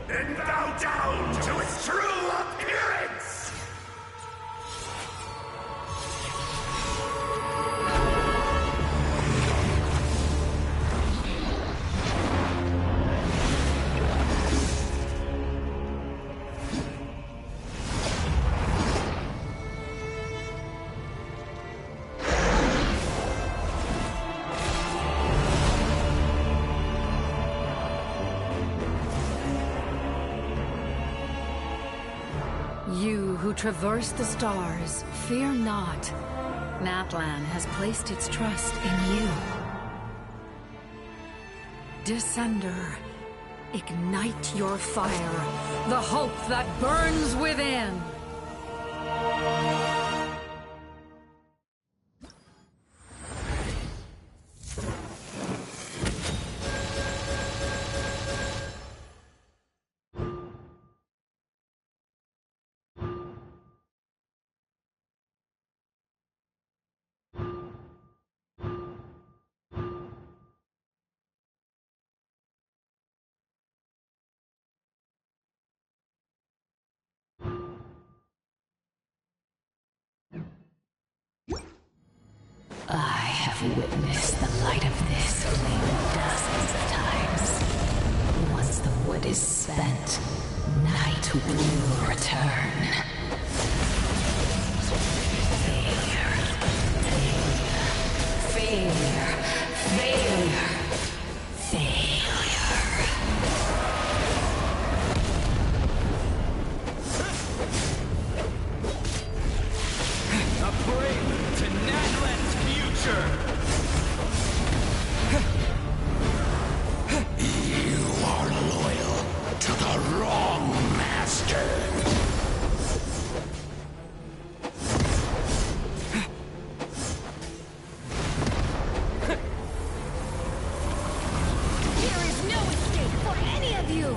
and bow down to its true appearance! You who traverse the stars, fear not. Natlan has placed its trust in you. Descender, ignite your fire, the hope that burns within. I have witnessed the light of this flame dozens of times. Once the wood is spent, night will return. Failure, failure, failure, failure, failure. A prelude to Natlan's future! You are loyal to the wrong master. There is no escape for any of you!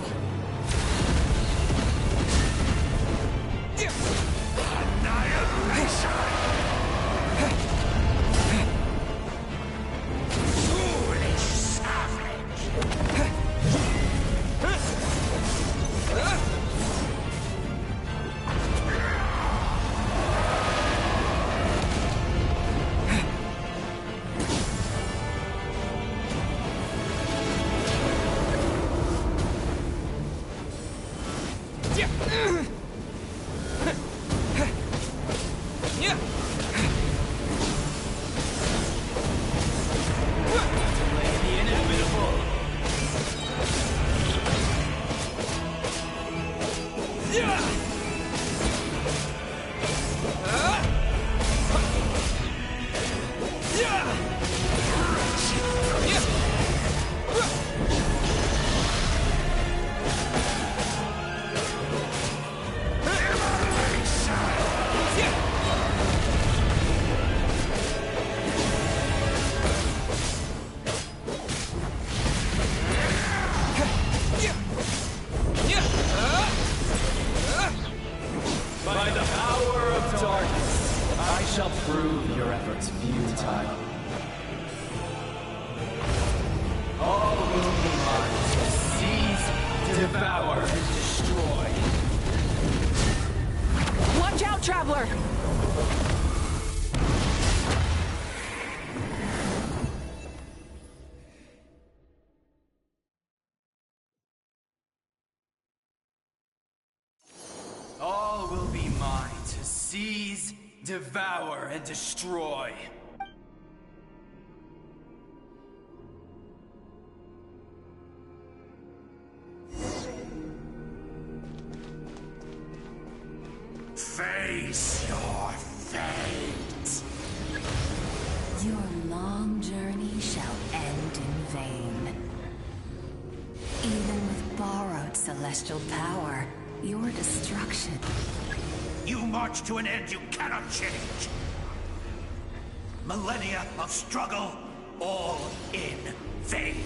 Foolish savage! By the power of darkness, I shall prove your efforts futile. All will be mine to seize, devour, and destroy. Watch out, Traveler! All will be mine to seize, devour, and destroy. Face your fate. Your long journey shall end in vain. Even with borrowed celestial power, your destruction. You march to an end you cannot change. Millennia of struggle, all in vain.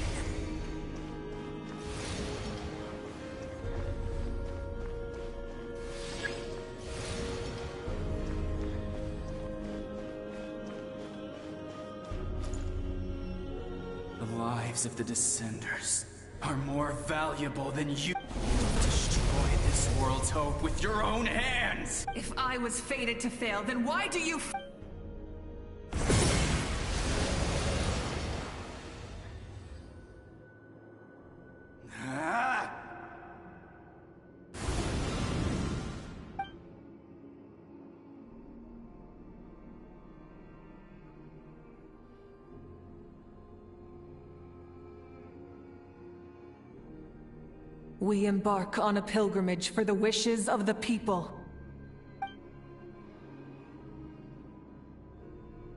The lives of the Descenders are more valuable than you. Destroy this world's hope with your own hands! If I was fated to fail, then why do you We embark on a pilgrimage for the wishes of the people.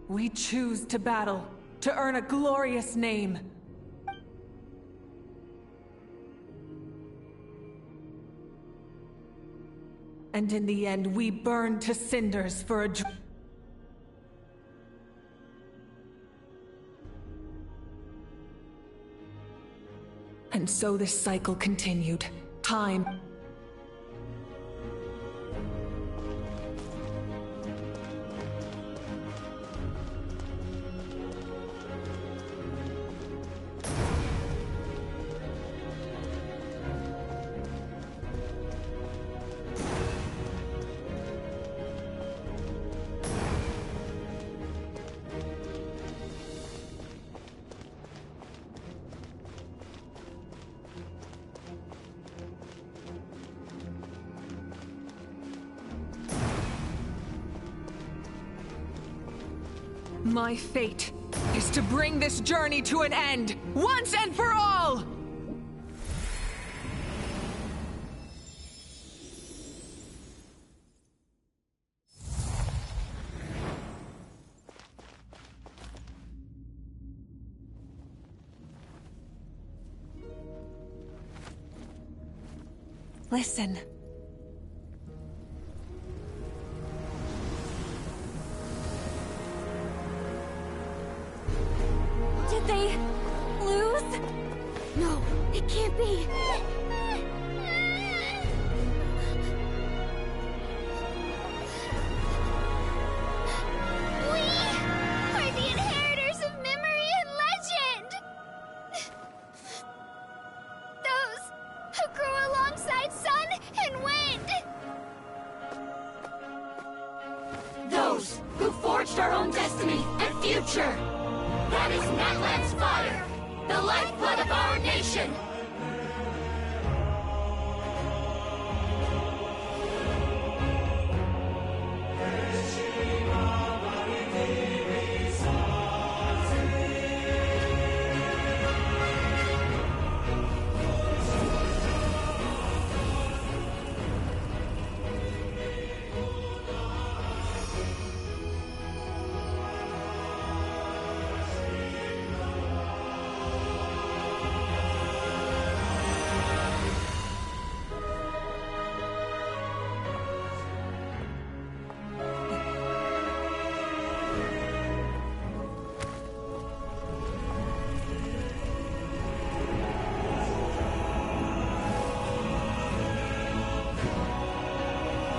We choose to battle, to earn a glorious name. And in the end, we burn to cinders for a dream. And so this cycle continued. Time. My fate is to bring this journey to an end, once and for all! Listen. Did they lose? No, it can't be. We are the inheritors of memory and legend! Those who grew alongside sun and wind! Those who forged our own destiny and future! That is Natlan's fire, the lifeblood of our nation!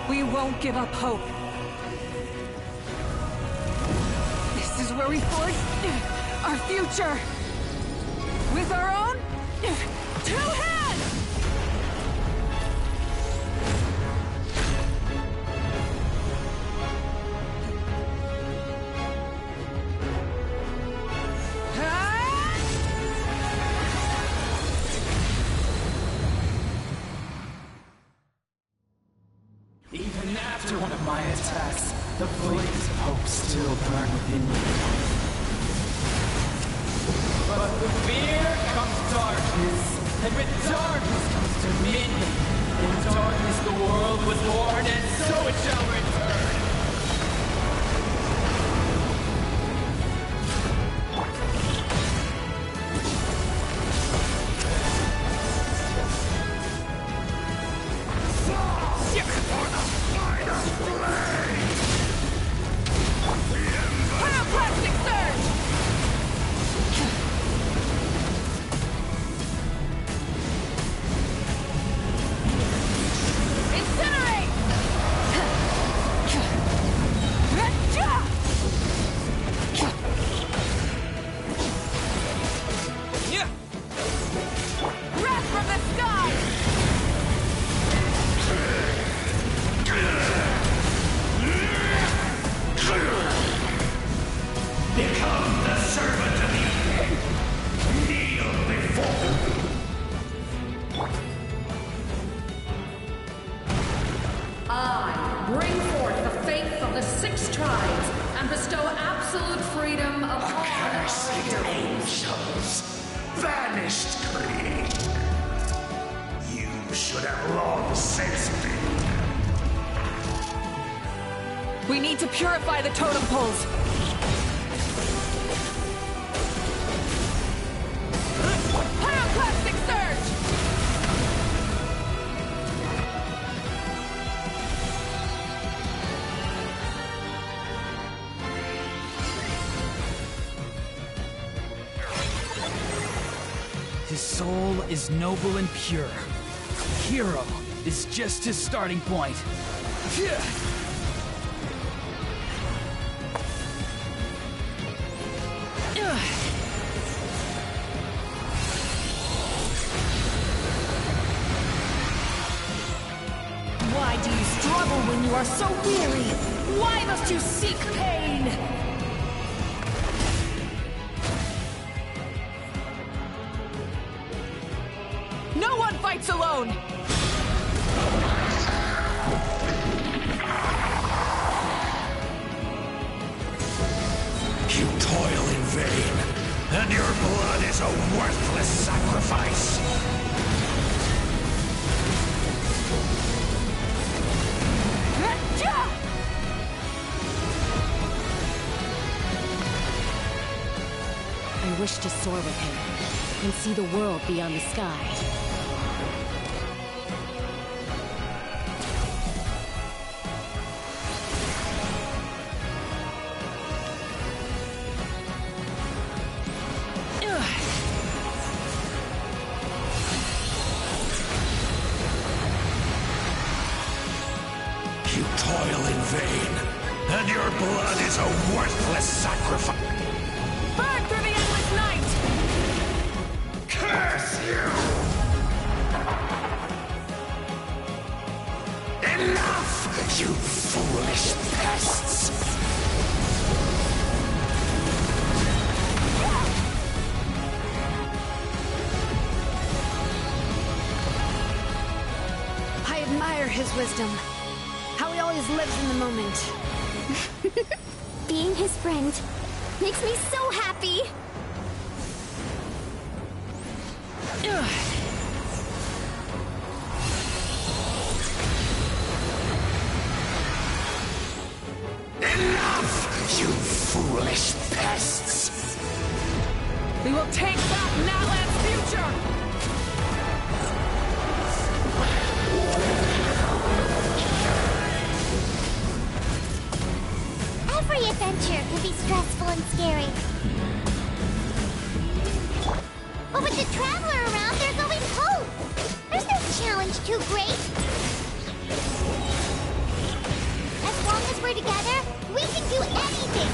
We won't give up hope. This is where we forge our future. With our own 2 hands! Even after one of my attacks, the flames of hope still burn within me. But with fear comes darkness, and with darkness comes dominion. In darkness the world was born, and so it shall return. Pyroclastic surge! Incinerate! and bestow absolute freedom upon Accursed angels, vanished creed. You should have long since been. We need to purify the totem poles. Pyroclastic surge! His soul is noble and pure. Hero is just his starting point. Why do you struggle when you are so weary? Why must you seek pain? No one fights alone! You toil in vain, and your blood is a worthless sacrifice. I wish to soar with him and see the world beyond the sky. You toil in vain, and your blood is a worthless sacrifice. Burn through the endless night! Curse you! Enough, you foolish pests! I admire his wisdom. How he always lives in the moment. Being his friend makes me so happy. Enough, you foolish pests! We will take back Natlan's future! Every adventure can be stressful and scary. But with the Traveler around, there's always hope. There's no challenge too great. As long as we're together, we can do anything.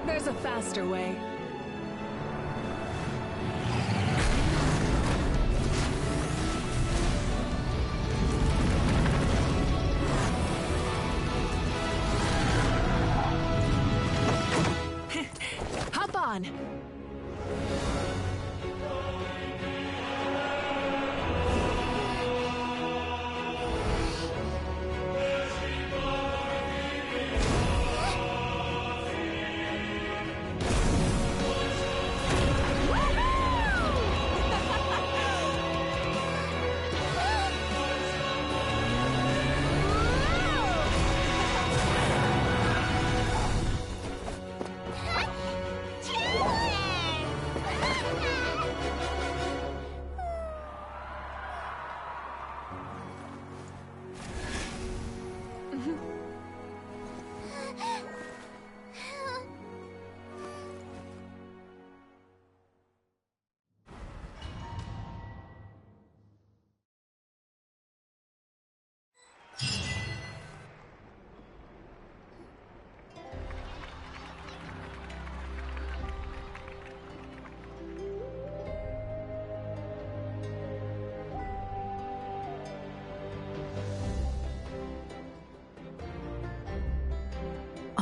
There's a faster way. Hop on!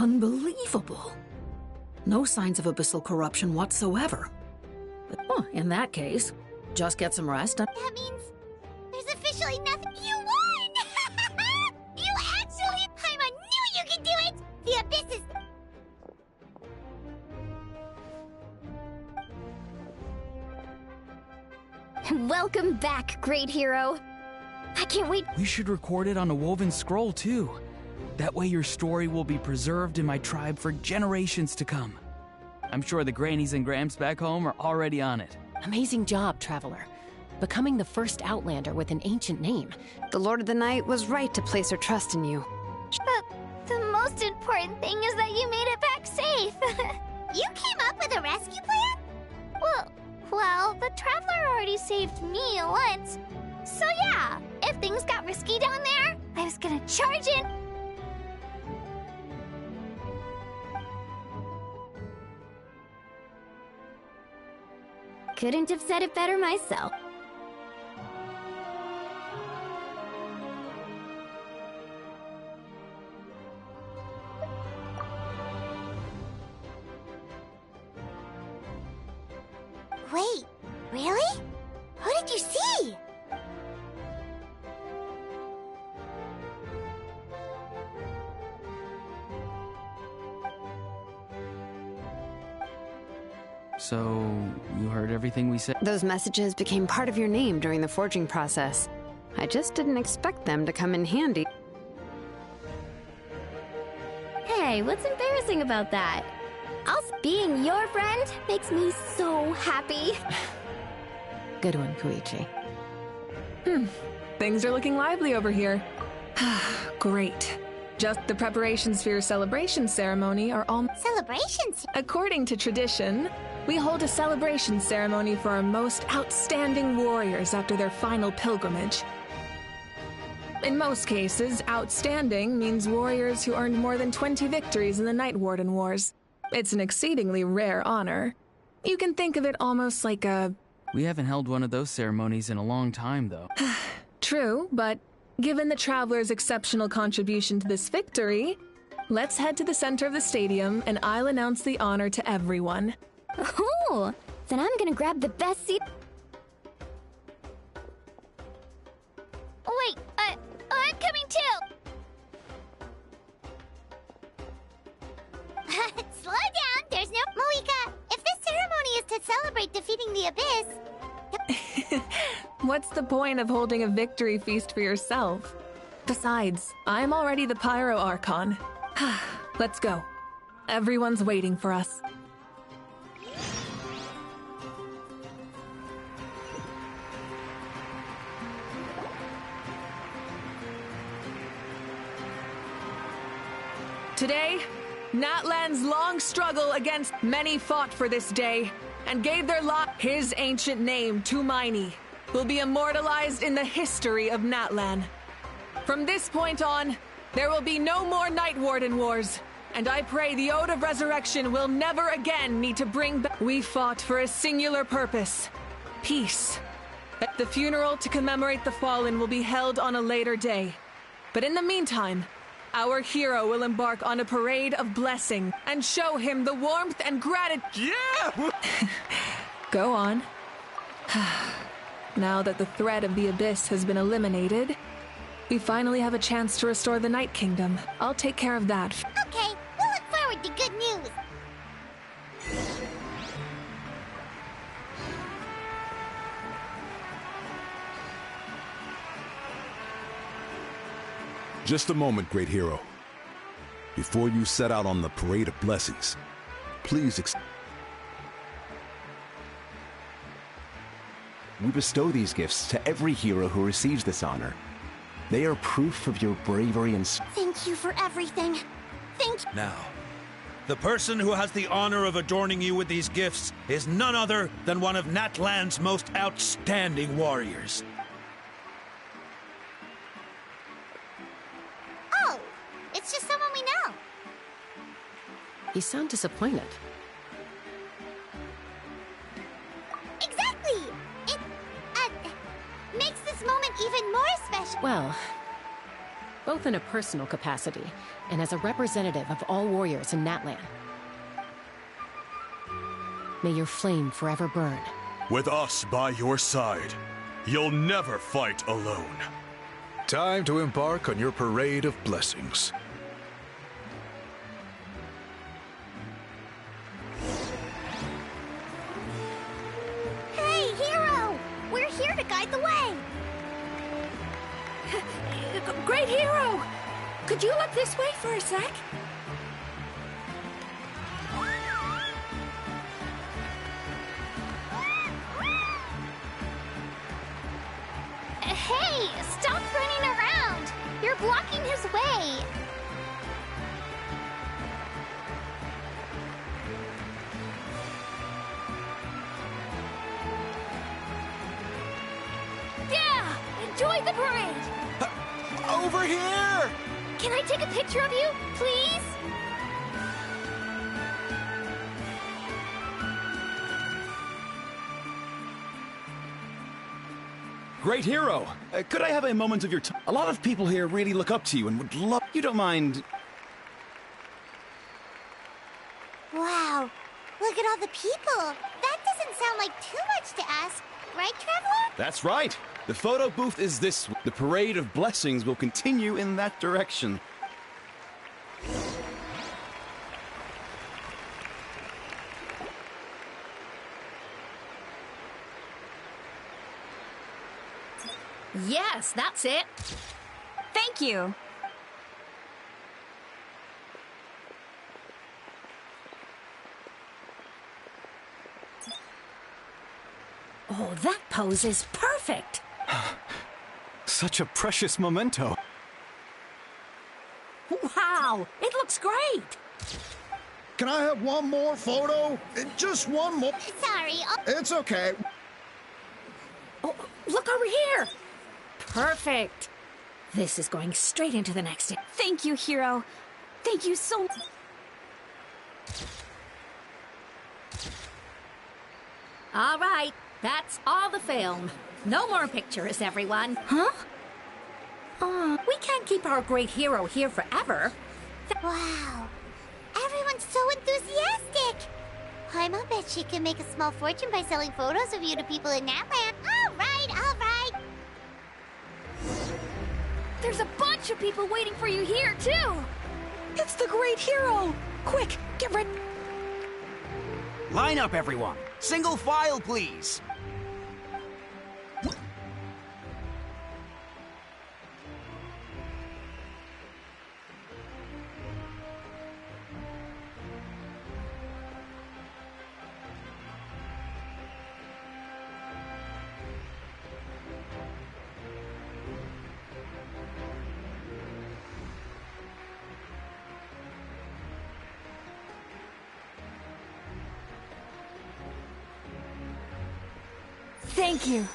Unbelievable. No signs of abyssal corruption whatsoever. But, in that case, just get some rest and... That means there's officially nothing. You won! You actually... Paimon knew you could do it! The Abyss is... Welcome back, great hero. I can't wait. We should record it on a woven scroll, too. That way your story will be preserved in my tribe for generations to come. I'm sure the grannies and gramps back home are already on it. Amazing job, Traveler. Becoming the first Outlander with an ancient name. The Lord of the Night was right to place her trust in you. But the most important thing is that you made it back safe. You came up with a rescue plan? Well, the Traveler already saved me once. So yeah, if things got risky down there, I was gonna charge in. Couldn't have said it better myself. Wait, really? Who did you see? So, you heard everything we said? Those messages became part of your name during the forging process. I just didn't expect them to come in handy. Hey, what's embarrassing about that? Being your friend makes me so happy. Good one, Koichi. Things are looking lively over here. Great. Just the preparations for your celebration ceremony are all... Celebrations? According to tradition, we hold a celebration ceremony for our most outstanding warriors after their final pilgrimage. In most cases, outstanding means warriors who earned more than 20 victories in the Night Warden Wars. It's an exceedingly rare honor. You can think of it almost like a... We haven't held one of those ceremonies in a long time, though. True, but given the Traveler's exceptional contribution to this victory, let's head to the center of the stadium and I'll announce the honor to everyone. Oh, then I'm gonna grab the best seat. Wait, I'm coming too! Slow down, there's no... Moika, if this ceremony is to celebrate defeating the Abyss... What's the point of holding a victory feast for yourself? Besides, I'm already the Pyro Archon. Let's go. Everyone's waiting for us. Today, Natlan's long struggle against many fought for this day and gave their lot. His ancient name, Tumaini, will be immortalized in the history of Natlan. From this point on, there will be no more Night Warden Wars, and I pray the Ode of Resurrection will never again need to bring back. We fought for a singular purpose: peace. The funeral to commemorate the fallen will be held on a later day. But in the meantime, our hero will embark on a parade of blessing and show him the warmth and gratitude. Yeah! Go on. Now that the threat of the Abyss has been eliminated, we finally have a chance to restore the Night Kingdom. I'll take care of that. Okay, we'll look forward to good news. Just a moment, great hero. Before you set out on the parade of blessings, please We bestow these gifts to every hero who receives this honor. They are proof of your bravery and... Thank you for everything. Thank you. Now, the person who has the honor of adorning you with these gifts is none other than one of Natlan's most outstanding warriors. Oh, it's just someone we know. You sound disappointed. Exactly! It, makes this moment even more special. Well, both in a personal capacity and as a representative of all warriors in Natlan. May your flame forever burn. With us by your side, you'll never fight alone. Time to embark on your parade of blessings. Hey, Hero! We're here to guide the way! Great Hero! Could you look this way for a sec? Hey, stop running around! You're blocking his way! Yeah! Enjoy the parade! Over here! Can I take a picture of you, please? Great Hero! Could I have a moment of your time? A lot of people here really look up to you and would love... You don't mind... Wow, look at all the people. That doesn't sound like too much to ask, right, Traveler? That's right! The photo booth is this way. The parade of blessings will continue in that direction. Yes, that's it. Thank you. Oh, that pose is perfect. Such a precious memento. Wow, it looks great. Can I have one more photo? Just one more. Sorry. It's okay. Oh, look over here. Perfect. This is going straight into the next. Thank you, Hero. Thank you so much. All right, that's all the film. No more pictures, everyone. Huh? We can't keep our great hero here forever. Wow, everyone's so enthusiastic. Paimon bet she can make a small fortune by selling photos of you to people in Natlan. All right, all right. There's a bunch of people waiting for you here, too! It's the great hero! Quick, get ready! Line up, everyone! Single file, please! Thank you.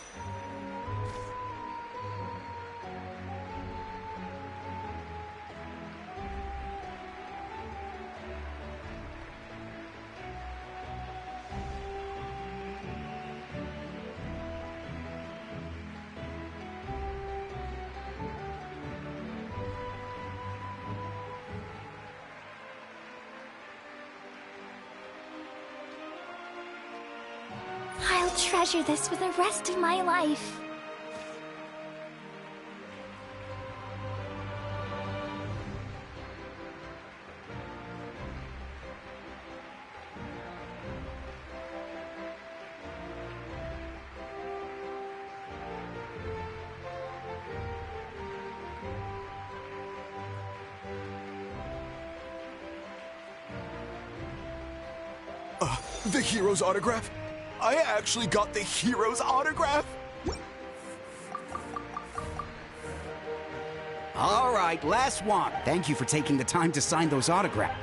I'll treasure this for the rest of my life. The hero's autograph? I actually got the hero's autograph? All right, last one. Thank you for taking the time to sign those autographs.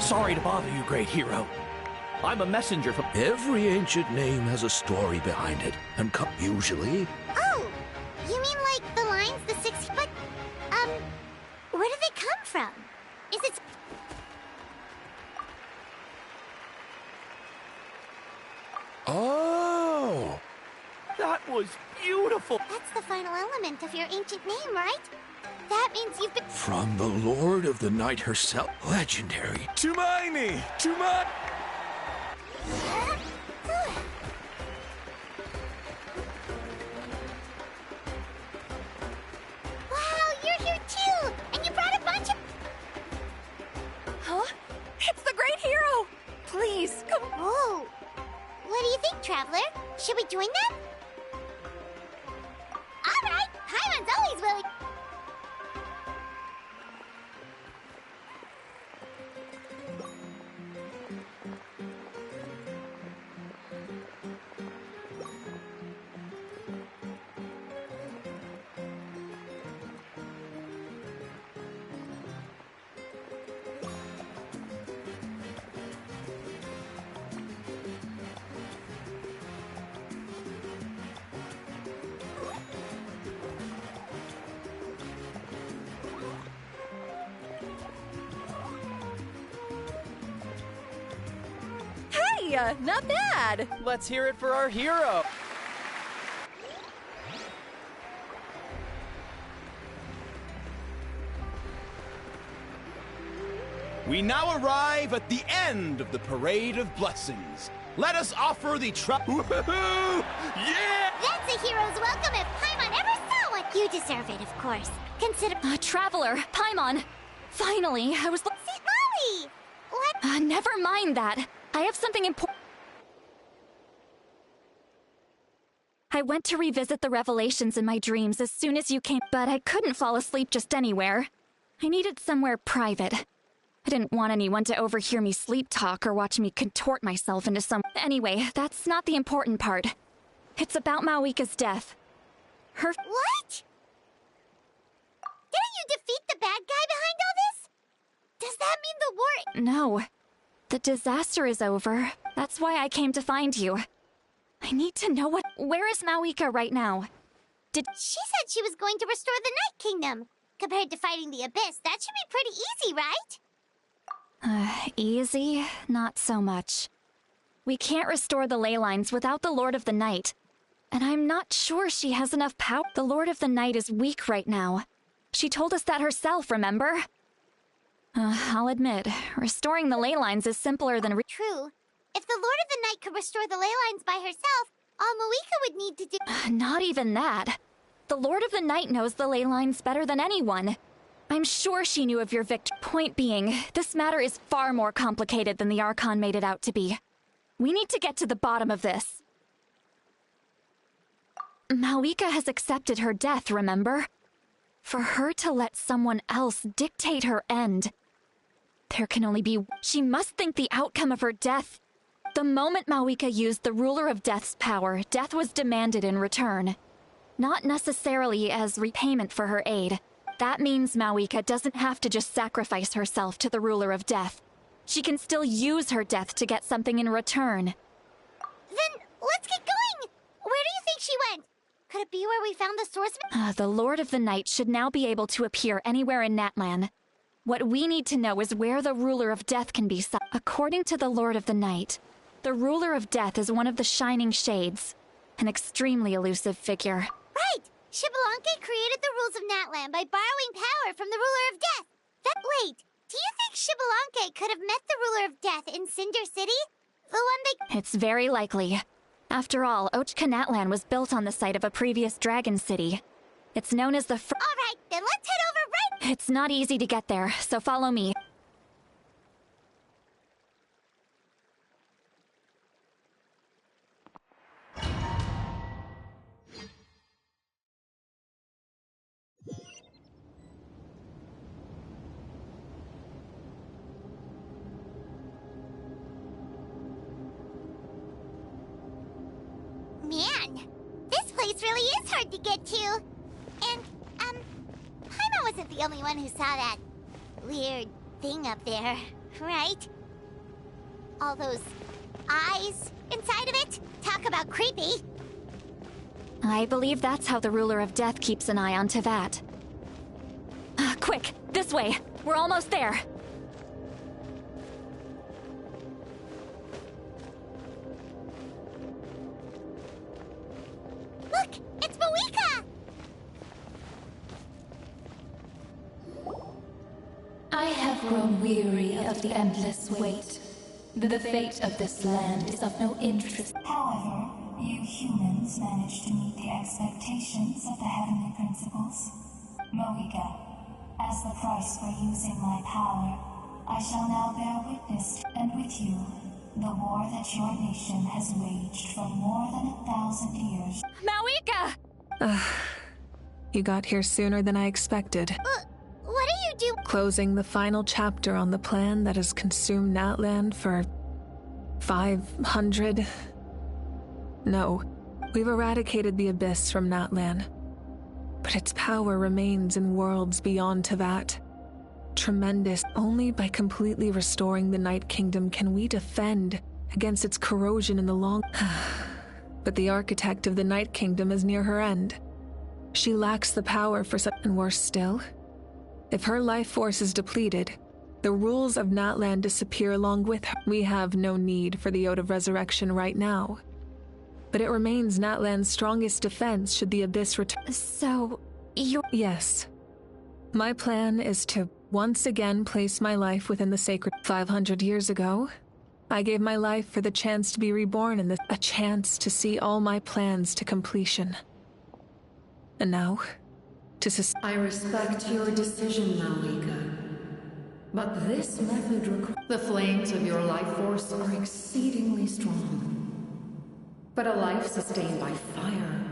Sorry to bother you, great hero. I'm a messenger from... Every ancient name has a story behind it, and usually... Oh, you mean like the lines, the 6... But, Where did they come from? Is it... Oh! That was beautiful! That's the final element of your ancient name, right? That means you've been... From the Lord of the Night herself. Legendary. Tumaini! Tumai... Wow, you're here too! And you brought a bunch of... Huh? It's the great hero! Please, come... Whoa! What do you think, Traveler? Should we join them? Alright! Paimon's always willing... Hey, not bad! Let's hear it for our hero! We now arrive at the end of the Parade of Blessings. Let us offer the Woohoo! Yeah! That's a hero's welcome if Paimon ever saw one! You deserve it, of course. Consider... Traveler, Paimon! Finally, I was... See, Molly! What? Never mind that. I have something important. I went to revisit the revelations in my dreams as soon as you came, but I couldn't fall asleep just anywhere. I needed somewhere private. I didn't want anyone to overhear me sleep talk or watch me contort myself into some... Anyway, that's not the important part. It's about Mawika's death. Her... What? Didn't you defeat the bad guy behind all this? Does that mean the war... No. The disaster is over. That's why I came to find you. I need to know what... Where is Mawika right now? She said she was going to restore the Night Kingdom. Compared to fighting the Abyss, that should be pretty easy, right? Easy? Not so much. We can't restore the ley lines without the Lord of the Night. And I'm not sure she has enough power. The Lord of the Night is weak right now. She told us that herself, remember? I'll admit, restoring the ley lines is simpler than... True. If the Lord of the Night could restore the ley lines by herself, all Mawika would need to do... Not even that. The Lord of the Night knows the ley lines better than anyone. I'm sure she knew of your victory. Point being, this matter is far more complicated than the Archon made it out to be. We need to get to the bottom of this. Mawika has accepted her death, remember? For her to let someone else dictate her end... There can only be... She must think the outcome of her death... The moment Mawika used the Ruler of Death's power, death was demanded in return. Not necessarily as repayment for her aid. That means Mawika doesn't have to just sacrifice herself to the Ruler of Death. She can still use her death to get something in return. Then, let's get going! Where do you think she went? Could it be where we found the swordsman? The Lord of the Night should now be able to appear anywhere in Natlan. What we need to know is where the Ruler of Death can be sought. According to the Lord of the Night, the Ruler of Death is one of the Shining Shades, an extremely elusive figure. Right! Xbalanque created the rules of Natlan by borrowing power from the Ruler of Death. Wait, do you think Xbalanque could have met the Ruler of Death in Cinder City? The one they... It's very likely. After all, Ochka Natlan was built on the site of a previous dragon city. It's known as the Alright, then let's head over right... It's not easy to get there, so follow me. Man, this place really is hard to get to. And, Paimon wasn't the only one who saw that weird thing up there, right? All those eyes inside of it? Talk about creepy. I believe that's how the Ruler of Death keeps an eye on Tevat. Quick, this way. We're almost there. Look, it's Mawika! I have grown weary of the endless wait. The fate of this land is of no interest. However, you humans managed to meet the expectations of the heavenly principles. Mawika, as the price for using my power, I shall now bear witness, and with you, the war that your nation has waged for more than 1,000 years. Mawika! You got here sooner than I expected. What do you do? Closing the final chapter on the plan that has consumed Natlan for 500... No, we've eradicated the Abyss from Natlan. But its power remains in worlds beyond Teyvat. Tremendous. Only by completely restoring the Night Kingdom can we defend against its corrosion in the long... But the architect of the Night Kingdom is near her end. She lacks the power for such... And worse still, if her life force is depleted, the rules of Natlan disappear along with her. We have no need for the Ode of Resurrection right now. But it remains Natlan's strongest defense should the Abyss return. So, you're... Yes. My plan is to once again place my life within the sacred... 500 years ago, I gave my life for the chance to be reborn in this... A chance to see all my plans to completion. And now, I respect your decision, Mawika. But this method the flames of your life force are exceedingly strong. But a life sustained by fire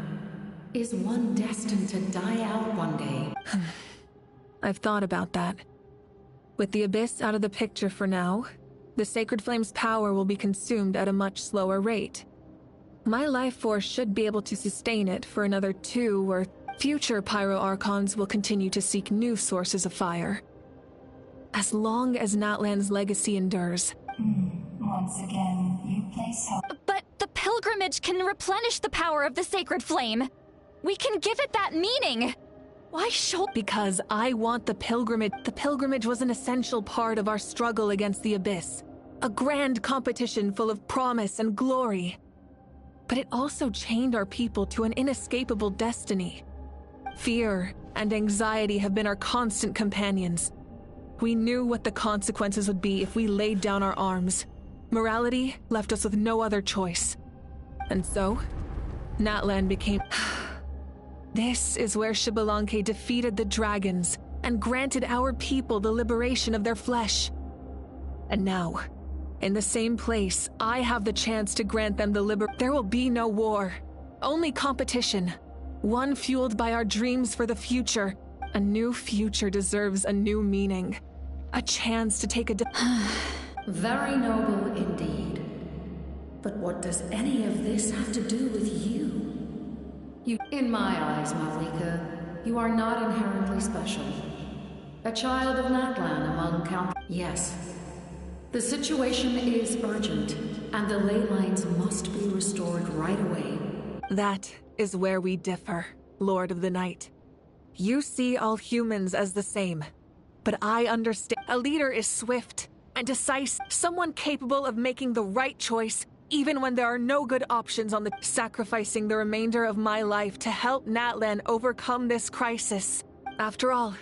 is one destined to die out one day. I've thought about that. With the Abyss out of the picture for now, the Sacred Flame's power will be consumed at a much slower rate. My life force should be able to sustain it for another 2 or future Pyro Archons will continue to seek new sources of fire. As long as Natlan's legacy endures. Once again, you place hope. But the pilgrimage can replenish the power of the Sacred Flame. We can give it that meaning. Why should... Because I want the pilgrimage. The pilgrimage was an essential part of our struggle against the Abyss. A grand competition full of promise and glory. But it also chained our people to an inescapable destiny. Fear and anxiety have been our constant companions. We knew what the consequences would be if we laid down our arms. Morality left us with no other choice. And so, Natlan became... This is where Xbalanque defeated the dragons and granted our people the liberation of their flesh. And now, in the same place, I have the chance to grant them the There will be no war, only competition. One fueled by our dreams for the future. A new future deserves a new meaning. A chance to take a... Very noble indeed. But what does any of this have to do with you? In my eyes, Mawika, you are not inherently special. A child of Natlan among Yes. The situation is urgent, and the ley lines must be restored right away. That is where we differ, Lord of the Night. You see all humans as the same, but I understand. A leader is swift and decisive, someone capable of making the right choice even when there are no good options on the... Sacrificing the remainder of my life to help Natlan overcome this crisis. After all,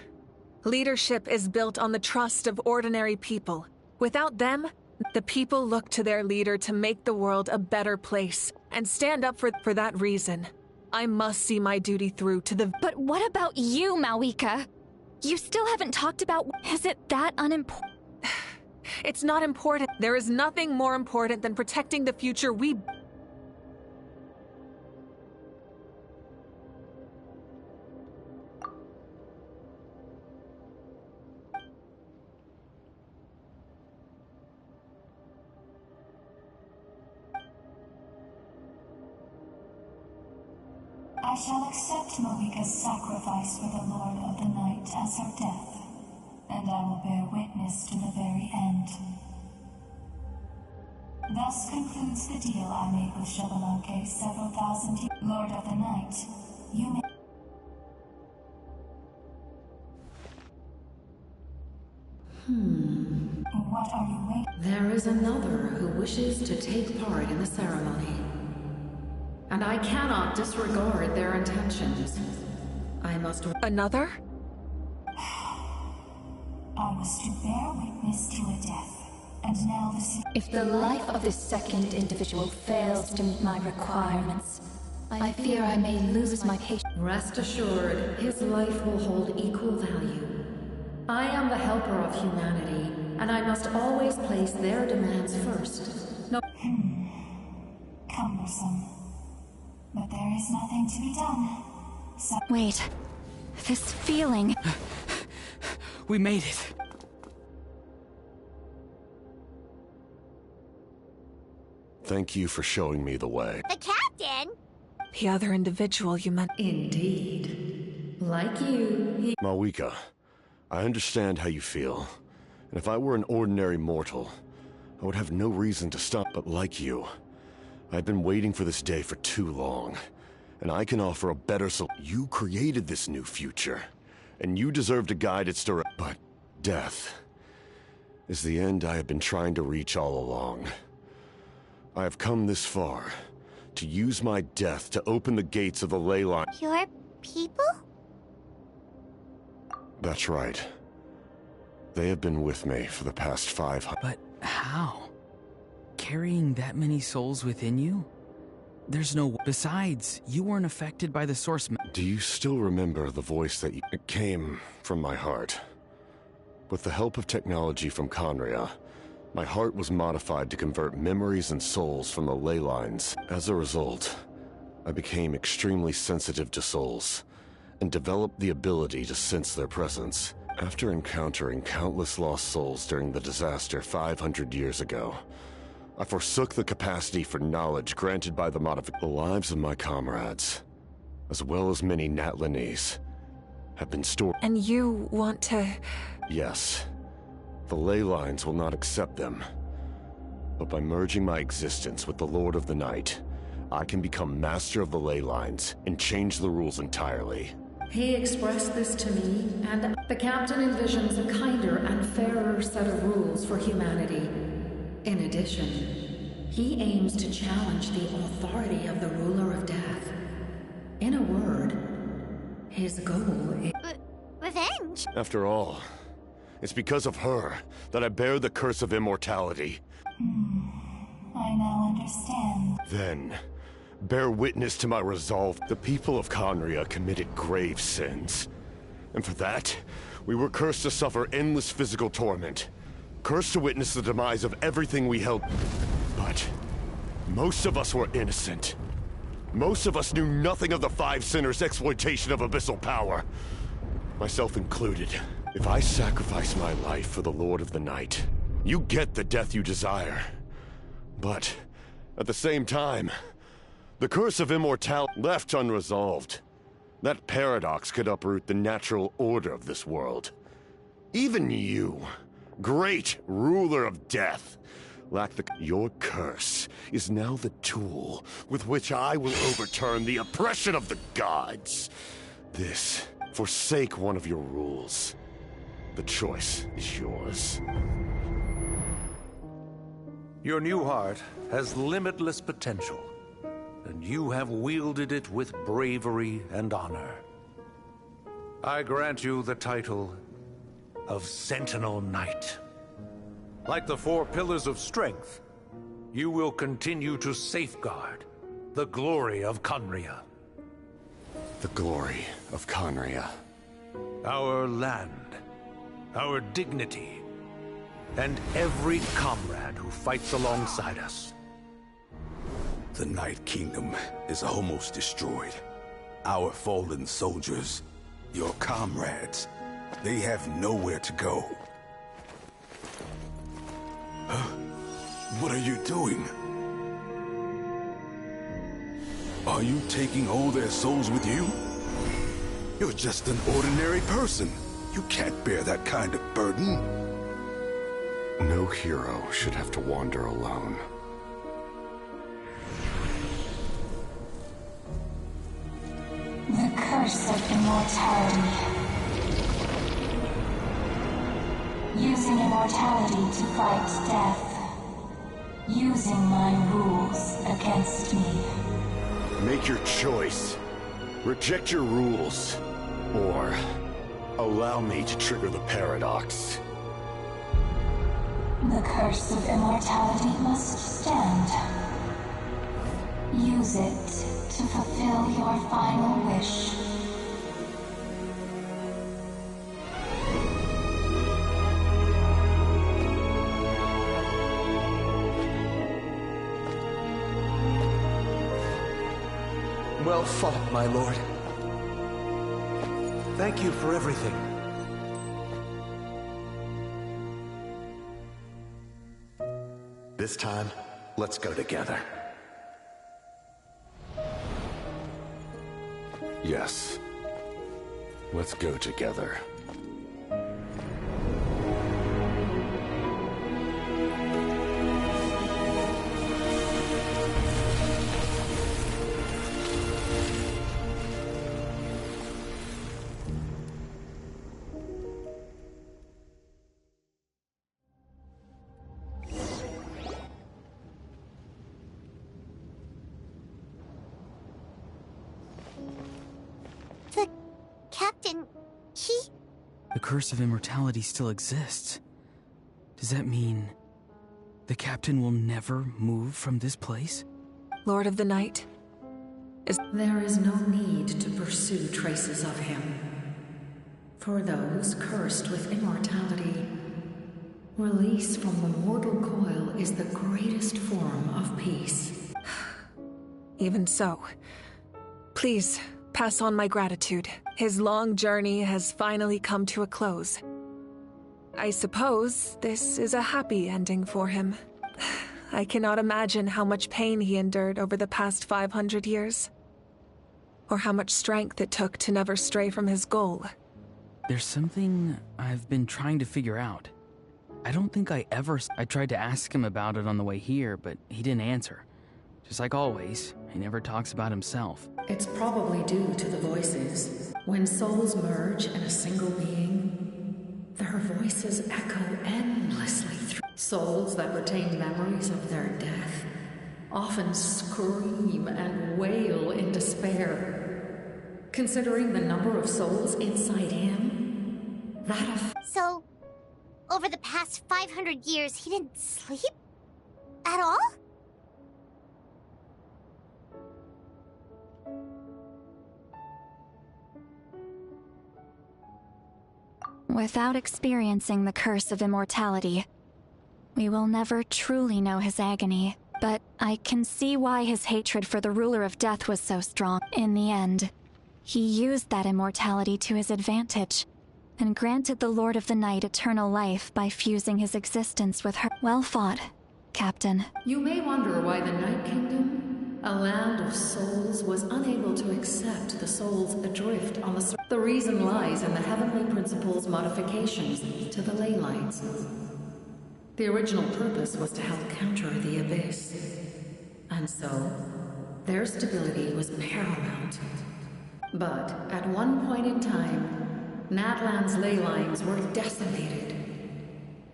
leadership is built on the trust of ordinary people. Without them, the people look to their leader to make the world a better place and stand up for that reason. I must see my duty through to the... But what about you, Mawika? You still haven't talked about... Is it that unimportant? It's not important. There is nothing more important than protecting the future we... I shall accept Mawika's sacrifice for the Lord of the Night as her death, and I will bear witness to the very end. Thus concludes the deal I made with Xbalanque several thousand years. Lord of the Night, you may... What are you waiting? There is another who wishes to take part in the ceremony. And I cannot disregard their intentions. I must... Another? I was to bear witness to a death, and now If the life of this second individual fails to meet my requirements, I fear I may lose my patience. Rest assured, his life will hold equal value. I am the helper of humanity, and I must always place their demands first. No. Cumbersome. But there is nothing to be done. So Wait. This feeling. We made it. Thank you for showing me the way. The captain? The other individual you meant. Indeed. Like you, he... Malwika, I understand how you feel. And if I were an ordinary mortal, I would have no reason to stop. But like you, I've been waiting for this day for too long. And I can offer a better solution. You created this new future. And you deserve to guide its direction. But death is the end I have been trying to reach all along. I have come this far to use my death to open the gates of the ley line. Your people? That's right. They have been with me for the past 500. But how? Carrying that many souls within you? There's no... Besides, you weren't affected by the source... Do you still remember the voice that It came from my heart. With the help of technology from Conria, my heart was modified to convert memories and souls from the ley lines. As a result, I became extremely sensitive to souls, and developed the ability to sense their presence. After encountering countless lost souls during the disaster 500 years ago, I forsook the capacity for knowledge granted by the lives of my comrades, as well as many Natlanese, have been stored. And you want to... Yes. The ley lines will not accept them. But by merging my existence with the Lord of the Night, I can become master of the ley lines and change the rules entirely. He expressed this to me, and the captain envisions a kinder and fairer set of rules for humanity. In addition, he aims to challenge the authority of the ruler of death. In a word, his goal is... Revenge? After all, it's because of her that I bear the curse of immortality. I now understand. Then, bear witness to my resolve. The people of Conria committed grave sins. And for that, we were cursed to suffer endless physical torment. Cursed to witness the demise of everything we held. But most of us were innocent. Most of us knew nothing of the Five Sinners' exploitation of abyssal power. Myself included. If I sacrifice my life for the Lord of the Night, you get the death you desire. But, at the same time, the curse of immortality left unresolved. That paradox could uproot the natural order of this world. Even you, great ruler of death, lack the... Your curse is now the tool with which I will overturn the oppression of the gods. This, forsake one of your rules. The choice is yours. Your new heart has limitless potential, and you have wielded it with bravery and honor. I grant you the title of Sentinel Knight. Like the four pillars of strength, you will continue to safeguard the glory of Conria. The glory of Conria. Our land, our dignity, and every comrade who fights alongside us. The Night Kingdom is almost destroyed. Our fallen soldiers, your comrades, they have nowhere to go. What are you doing? Are you taking all their souls with you? You're just an ordinary person. You can't bear that kind of burden. No hero should have to wander alone. The curse of immortality. Using immortality to fight death. Using my rules against me. Make your choice. Reject your rules. Or allow me to trigger the paradox. The curse of immortality must stand. Use it to fulfill your final wish. Well fought, my lord. Thank you for everything. This time, let's go together. Yes. Let's go together. The captain, he... The curse of immortality still exists. Does that mean the captain will never move from this place? Lord of the Night, There is no need to pursue traces of him. For those cursed with immortality, release from the mortal coil is the greatest form of peace. even so, please pass on my gratitude. His long journey has finally come to a close. I suppose this is a happy ending for him. I cannot imagine how much pain he endured over the past 500 years. Or how much strength it took to never stray from his goal. There's something I've been trying to figure out. I don't think I tried to ask him about it on the way here, but he didn't answer. Just like always, he never talks about himself. It's probably due to the voices. When souls merge in a single being, their voices echo endlessly through. Souls that retain memories of their death often scream and wail in despair. Considering the number of souls inside him, So, over the past 500 years, he didn't sleep? At all? Without experiencing the curse of immortality, we will never truly know his agony. But I can see why his hatred for the ruler of death was so strong. In the end, he used that immortality to his advantage, and granted the Lord of the Night eternal life by fusing his existence with her. Well fought, Captain. You may wonder why the Night Kingdom, a land of souls, was unable to accept the souls adrift on the... The reason lies in the Heavenly Principle's modifications to the ley lines. The original purpose was to help counter the Abyss. And so, their stability was paramount. But at one point in time, Natlan's ley lines were decimated.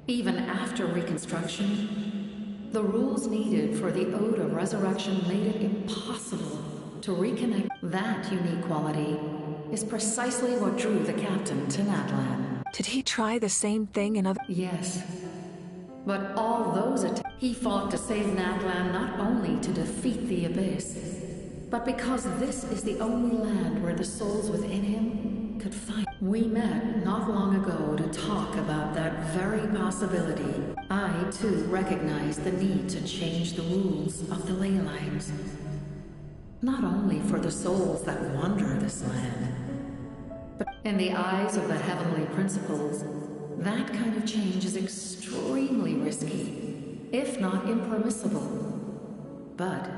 Even after reconstruction, the rules needed for the Ode of Resurrection made it impossible to reconnect. That unique quality is precisely what drew the captain to Natlan. Did he try the same thing in other... Yes. But all those he fought to save Natlan not only to defeat the Abyss, but because this is the only land where the souls within him could find. We met not long ago to talk about that very possibility. I, too, recognized the need to change the rules of the ley lines. Not only for the souls that wander this land, but in the eyes of the Heavenly Principles, that kind of change is extremely risky, if not impermissible. But,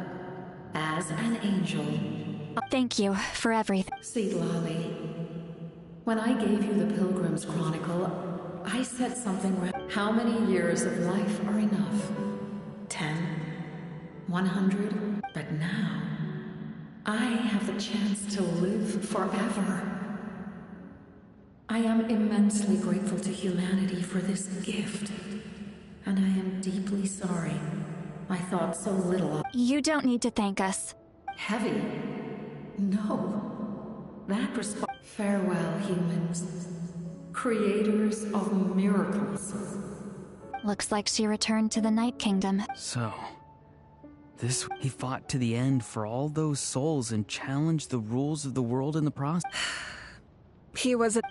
as an angel... Thank you for everything. Seedlolly, when I gave you the Pilgrim's Chronicle, I said something how many years of life are enough? 10? 100? But now, I have the chance to live forever. I am immensely grateful to humanity for this gift. And I am deeply sorry. I thought so little of— You don't need to thank us. Heavy? No. That response— Farewell, humans. Creators of miracles. Looks like she returned to the Night Kingdom. So, he fought to the end for all those souls and challenged the rules of the world in the process.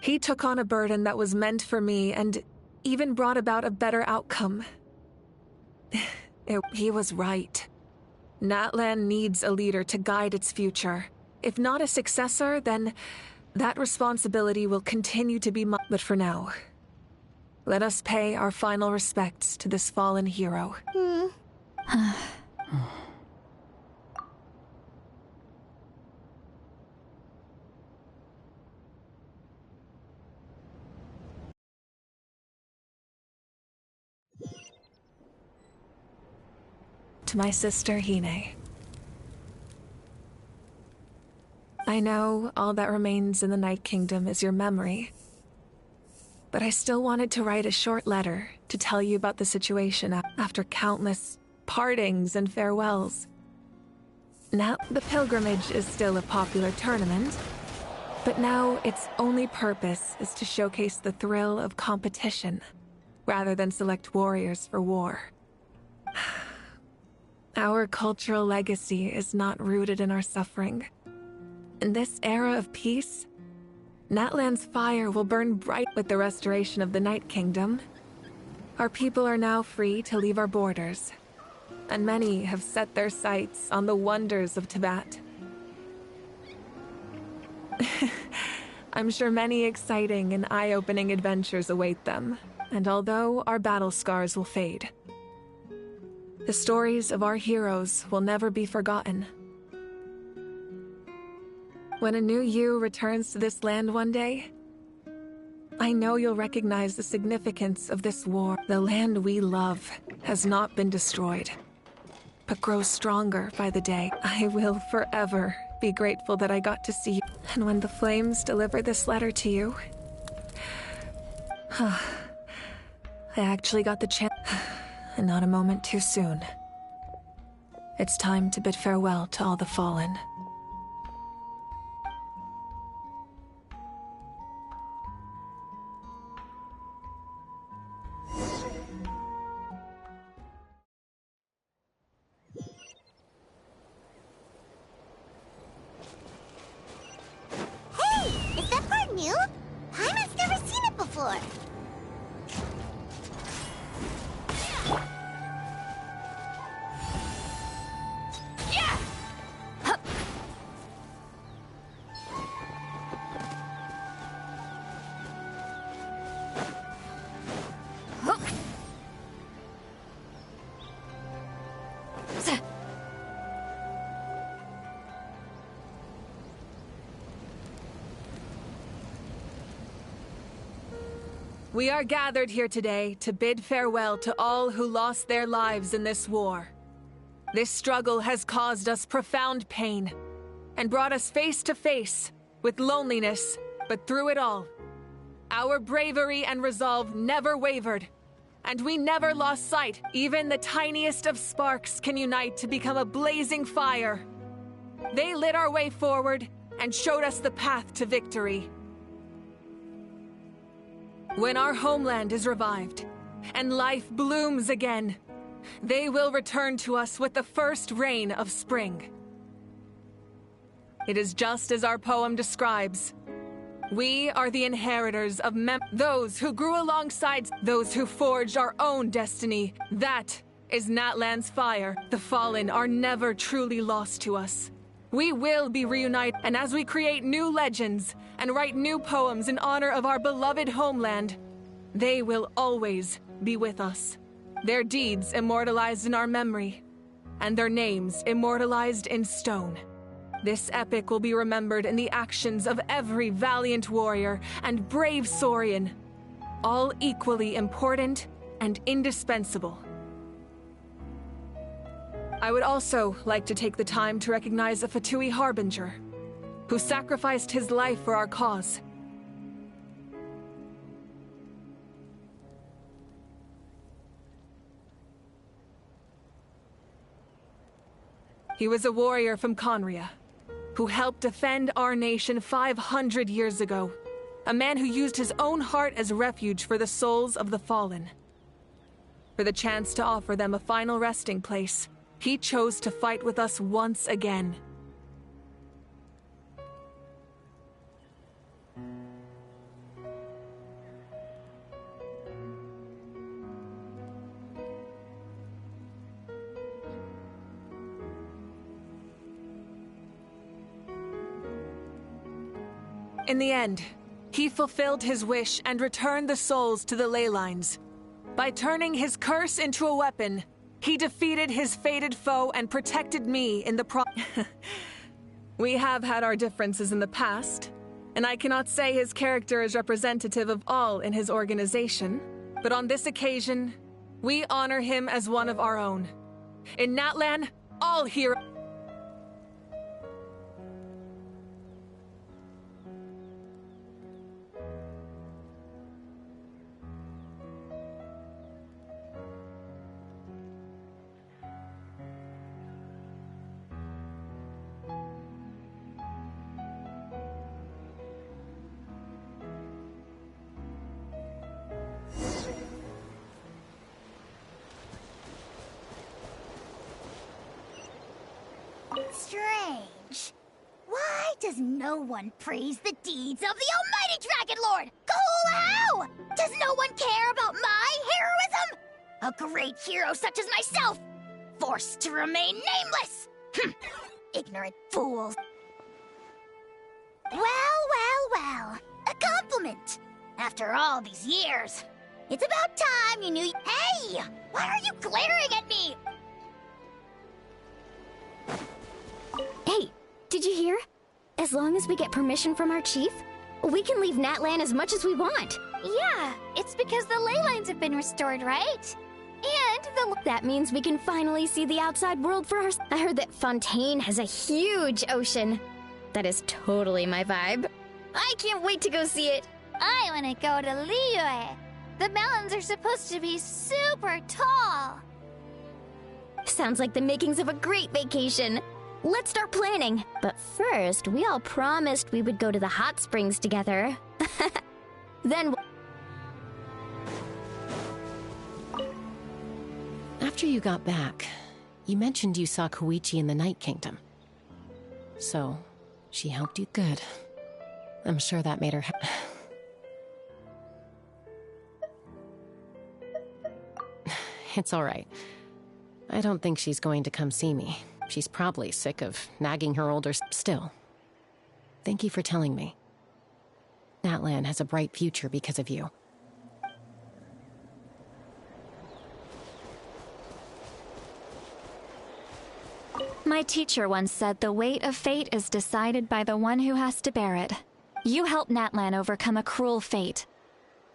He took on a burden that was meant for me and even brought about a better outcome. He was right. Natlan needs a leader to guide its future. If not a successor, then that responsibility will continue to be mine. But for now, let us pay our final respects to this fallen hero. To my sister, Hine. I know all that remains in the Night Kingdom is your memory, but I still wanted to write a short letter to tell you about the situation after countless partings and farewells. Now, the pilgrimage is still a popular tournament, but now its only purpose is to showcase the thrill of competition, rather than select warriors for war. Our cultural legacy is not rooted in our suffering. In this era of peace, Natlan's fire will burn bright with the restoration of the Night Kingdom. Our people are now free to leave our borders, and many have set their sights on the wonders of Tibet. I'm sure many exciting and eye-opening adventures await them, and although our battle scars will fade, the stories of our heroes will never be forgotten. When a new you returns to this land one day, I know you'll recognize the significance of this war. The land we love has not been destroyed, but grows stronger by the day. I will forever be grateful that I got to see you. And when the flames deliver this letter to you, I actually got the chance. And not a moment too soon. It's time to bid farewell to all the fallen. Hey! Is that part new? Paimon's never seen it before. We are gathered here today to bid farewell to all who lost their lives in this war. This struggle has caused us profound pain and brought us face to face with loneliness, but through it all, our bravery and resolve never wavered, and we never lost sight. Even the tiniest of sparks can unite to become a blazing fire. They lit our way forward and showed us the path to victory. When our homeland is revived and life blooms again, they will return to us with the first rain of spring. It is just as our poem describes. We are the inheritors of those who grew alongside, those who forged our own destiny. That is Natlan's fire. The fallen are never truly lost to us. We will be reunited, and as we create new legends and write new poems in honor of our beloved homeland, they will always be with us. Their deeds immortalized in our memory, and their names immortalized in stone. This epic will be remembered in the actions of every valiant warrior and brave Saurian, all equally important and indispensable. I would also like to take the time to recognize a Fatui Harbinger, who sacrificed his life for our cause. He was a warrior from Conria, who helped defend our nation 500 years ago. A man who used his own heart as refuge for the souls of the fallen. For the chance to offer them a final resting place, he chose to fight with us once again. In the end, he fulfilled his wish and returned the souls to the ley lines. By turning his curse into a weapon, he defeated his fated foe and protected me in the We have had our differences in the past, and I cannot say his character is representative of all in his organization, but on this occasion, we honor him as one of our own. In Natlan, all heroes. Strange. Why does no one praise the deeds of the almighty Dragon Lord? Cool how? Does no one care about my heroism? A great hero such as myself, forced to remain nameless. Ignorant fools. Well. A compliment. After all these years. It's about time you knew. Hey! Why are you glaring at me? Hey, did you hear? As long as we get permission from our chief, we can leave Natlan as much as we want. Yeah, it's because the ley lines have been restored, right? And That means we can finally see the outside world for ourselves. I heard that Fontaine has a huge ocean. That is totally my vibe. I can't wait to go see it. I want to go to Liyue. The mountains are supposed to be super tall. Sounds like the makings of a great vacation. Let's start planning. But first, we all promised we would go to the hot springs together. Then... After you got back, you mentioned you saw Koichi in the Night Kingdom. So, she helped you good. I'm sure that made her It's all right. I don't think she's going to come see me. She's probably sick of nagging her older still. Thank you for telling me. Natlan has a bright future because of you. My teacher once said the weight of fate is decided by the one who has to bear it. You helped Natlan overcome a cruel fate.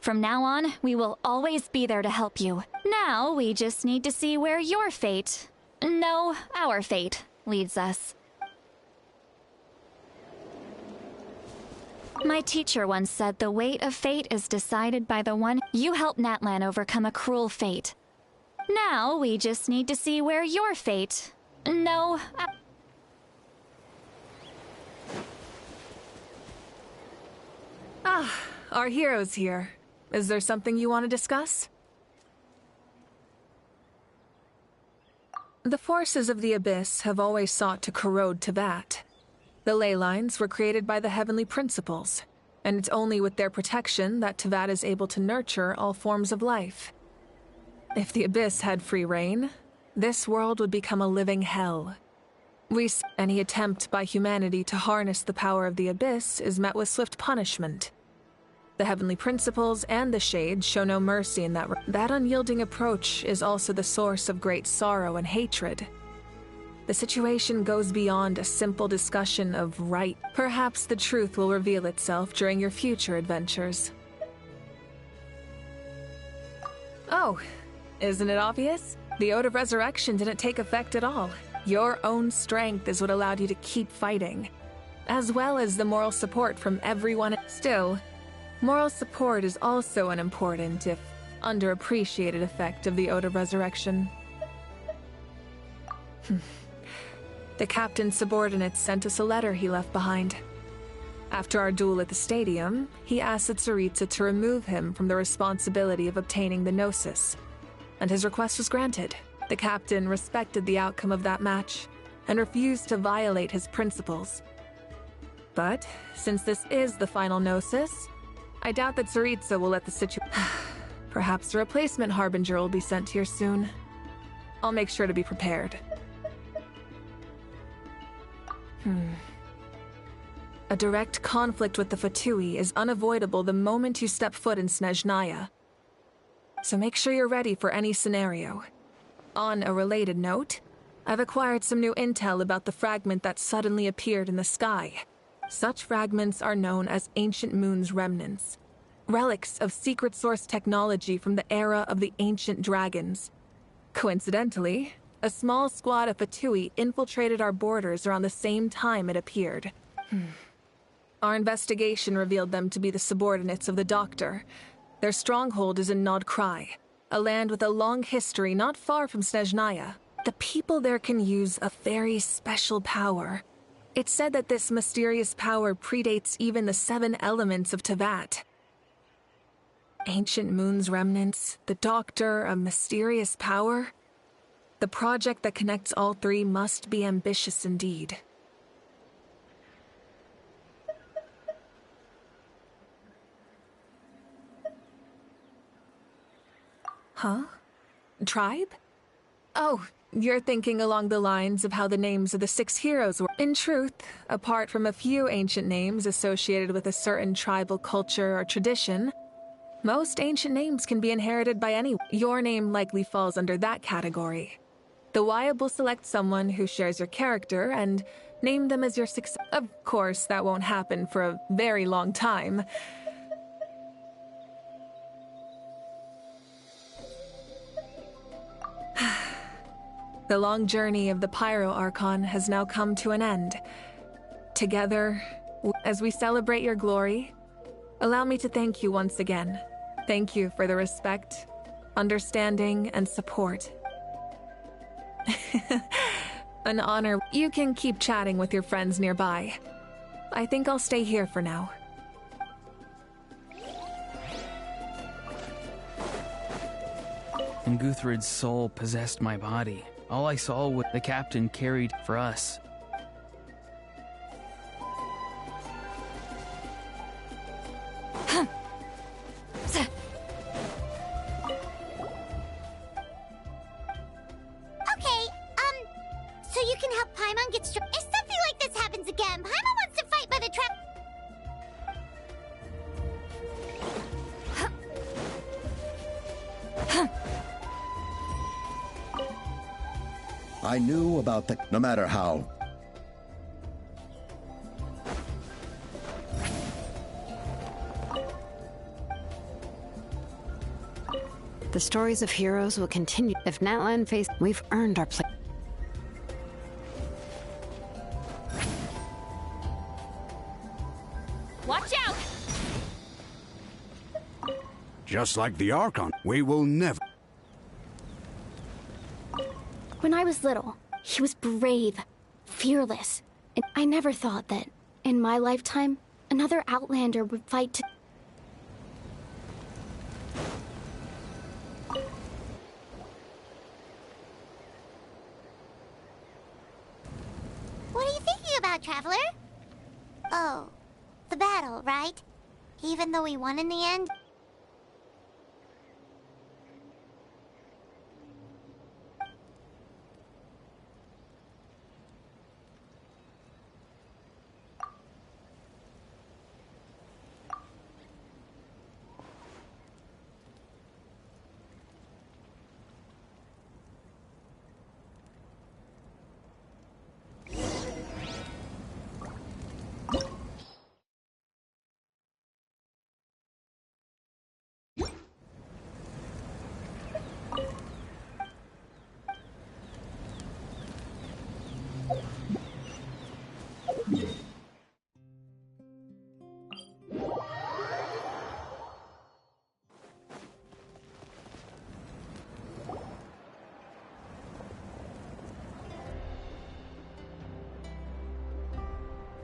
From now on, we will always be there to help you. Now, we just need to see where your fate, no, our fate, leads us. My teacher once said the weight of fate is decided by the one. You helped Natlan overcome a cruel fate. Now, we just need to see where your fate, no, Our hero's here. Is there something you want to discuss? The forces of the Abyss have always sought to corrode Teyvat. The ley lines were created by the heavenly principles, and it's only with their protection that Teyvat is able to nurture all forms of life. If the Abyss had free reign, this world would become a living hell. Any attempt by humanity to harness the power of the Abyss is met with swift punishment. The heavenly principles and the Shades show no mercy in that. That unyielding approach is also the source of great sorrow and hatred. The situation goes beyond a simple discussion of right. Perhaps the truth will reveal itself during your future adventures. Oh, isn't it obvious? The Ode of Resurrection didn't take effect at all. Your own strength is what allowed you to keep fighting, as well as the moral support from everyone. Still, moral support is also an important, if underappreciated, effect of the Ode of Resurrection. The captain's subordinates sent us a letter he left behind. After our duel at the stadium, he asked Tsaritsa to remove him from the responsibility of obtaining the Gnosis, and his request was granted. The captain respected the outcome of that match and refused to violate his principles. But since this is the final Gnosis, I doubt that Tsaritsa will let the situation. Perhaps a replacement Harbinger will be sent here soon. I'll make sure to be prepared. A direct conflict with the Fatui is unavoidable the moment you step foot in Snezhnaya. So make sure you're ready for any scenario. On a related note, I've acquired some new intel about the fragment that suddenly appeared in the sky. Such fragments are known as Ancient Moon's remnants, relics of secret source technology from the era of the ancient dragons. Coincidentally, a small squad of Fatui infiltrated our borders around the same time it appeared. Our investigation revealed them to be the subordinates of the Doctor. Their stronghold is in Nod Krai, a land with a long history not far from Snezhnaya. The people there can use a very special power. It's said that this mysterious power predates even the 7 elements of Tevat. Ancient Moon's remnants, the Doctor, a mysterious power. The project that connects all three must be ambitious indeed. Huh? Tribe? Oh, you're thinking along the lines of how the names of the 6 heroes were. In truth, apart from a few ancient names associated with a certain tribal culture or tradition, most ancient names can be inherited by anyone. Your name likely falls under that category. The Wyab will select someone who shares your character and name them as your successor. Of course, that won't happen for a very long time. The long journey of the Pyro Archon has now come to an end. Together, as we celebrate your glory, allow me to thank you once again. Thank you for the respect, understanding, and support. An honor. You can keep chatting with your friends nearby. I think I'll stay here for now. And Guthred's soul possessed my body. All I saw was the captain carried for us. Okay, so you can help Paimon get strong. If something like this happens again, Paimon wants to fight by the trap. I knew about the... no matter how. The stories of heroes will continue. If Natlan faced, we've earned our place. Watch out! Just like the Archon, we will never... When I was little, he was brave, fearless, and I never thought that, in my lifetime, another Outlander would fight to... What are you thinking about, Traveler? Oh, the battle, right? Even though we won in the end?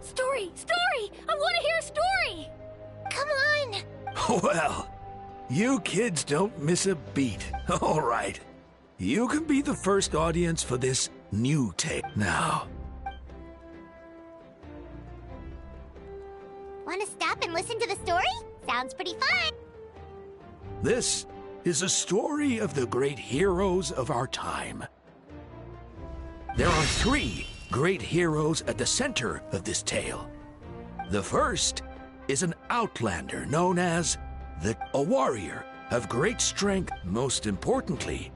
Story! Story! I want to hear a story! Come on! Well, you kids don't miss a beat. All right. You can be the first audience for this new take now. Want to stop and listen to the story? Sounds pretty fun. This is a story of the great heroes of our time. There are 3 great heroes at the center of this tale. The first is an outlander known as a warrior of great strength. Most importantly,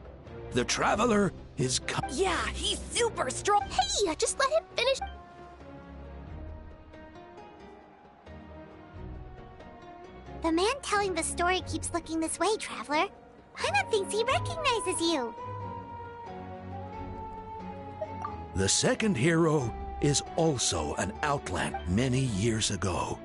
the traveler is... Yeah, he's super strong. Hey, just let him finish. The man telling the story keeps looking this way, Traveler. Paimon thinks he recognizes you. The second hero is also an outlander. Many years ago,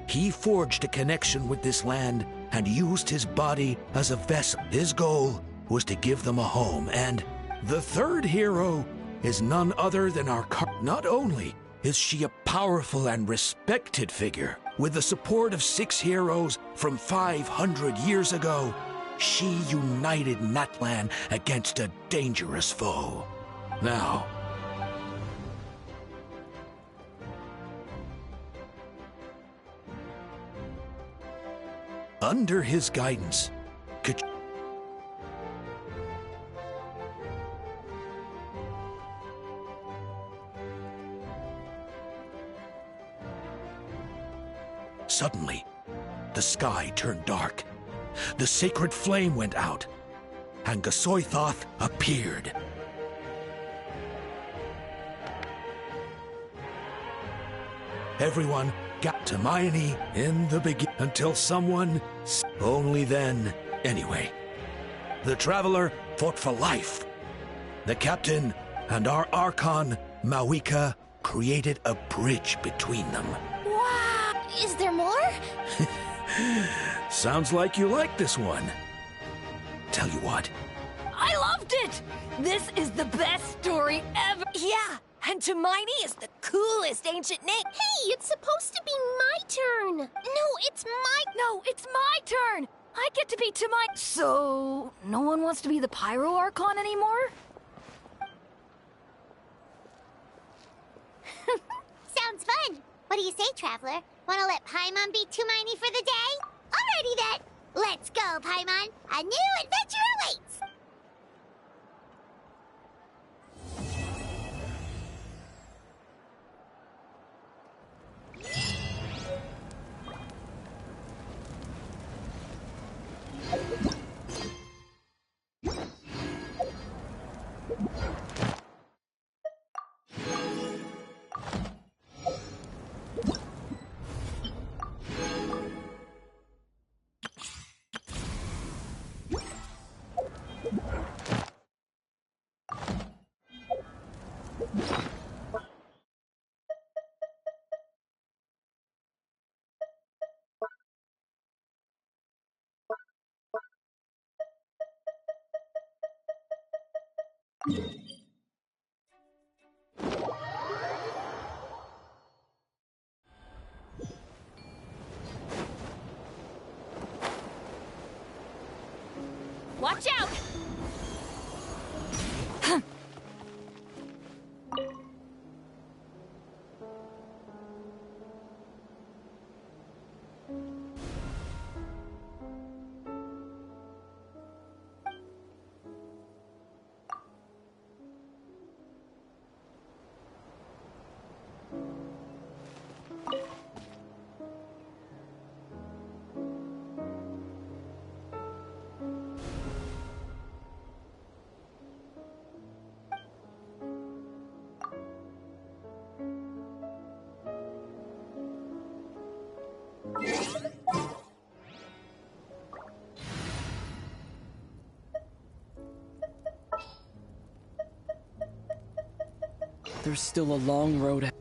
he forged a connection with this land and used his body as a vessel. His goal was to give them a home, and the third hero is none other than our Not only is she a powerful and respected figure, with the support of 6 heroes from 500 years ago, she united Natlan against a dangerous foe. Now, under his guidance, suddenly, the sky turned dark. The sacred flame went out, and Gasoithoth appeared. Everyone got to Hermione in the beginning until someone... Only then, anyway. The Traveler fought for life. The Captain and our Archon, Mawika, created a bridge between them. Wow! Is there more? Sounds like you like this one. Tell you what. I loved it! This is the best story ever! Yeah, and Hermione is the coolest ancient name. Hey, it's supposed to be my turn! No, it's my turn! I get to be Hermione. So, no one wants to be the Pyro Archon anymore? Sounds fun. What do you say, Traveler? Want to let Paimon be Hermione for the day? Alrighty then. Let's go, Paimon. A new adventure awaits. Watch out! There's still a long road ahead.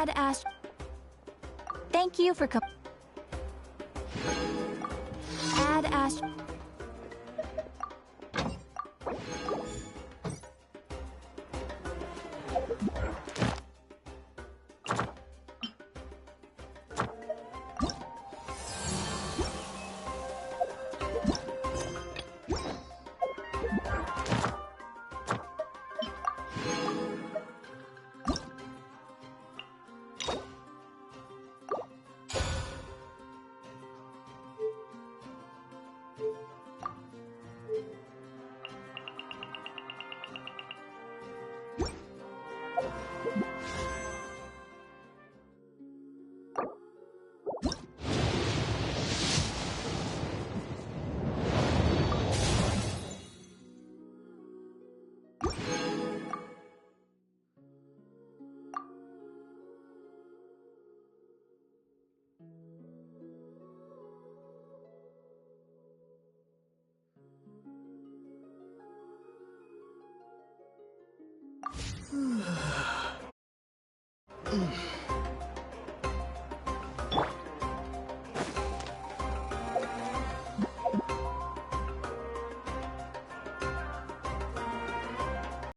Add Ash. Thank you for Add Ash.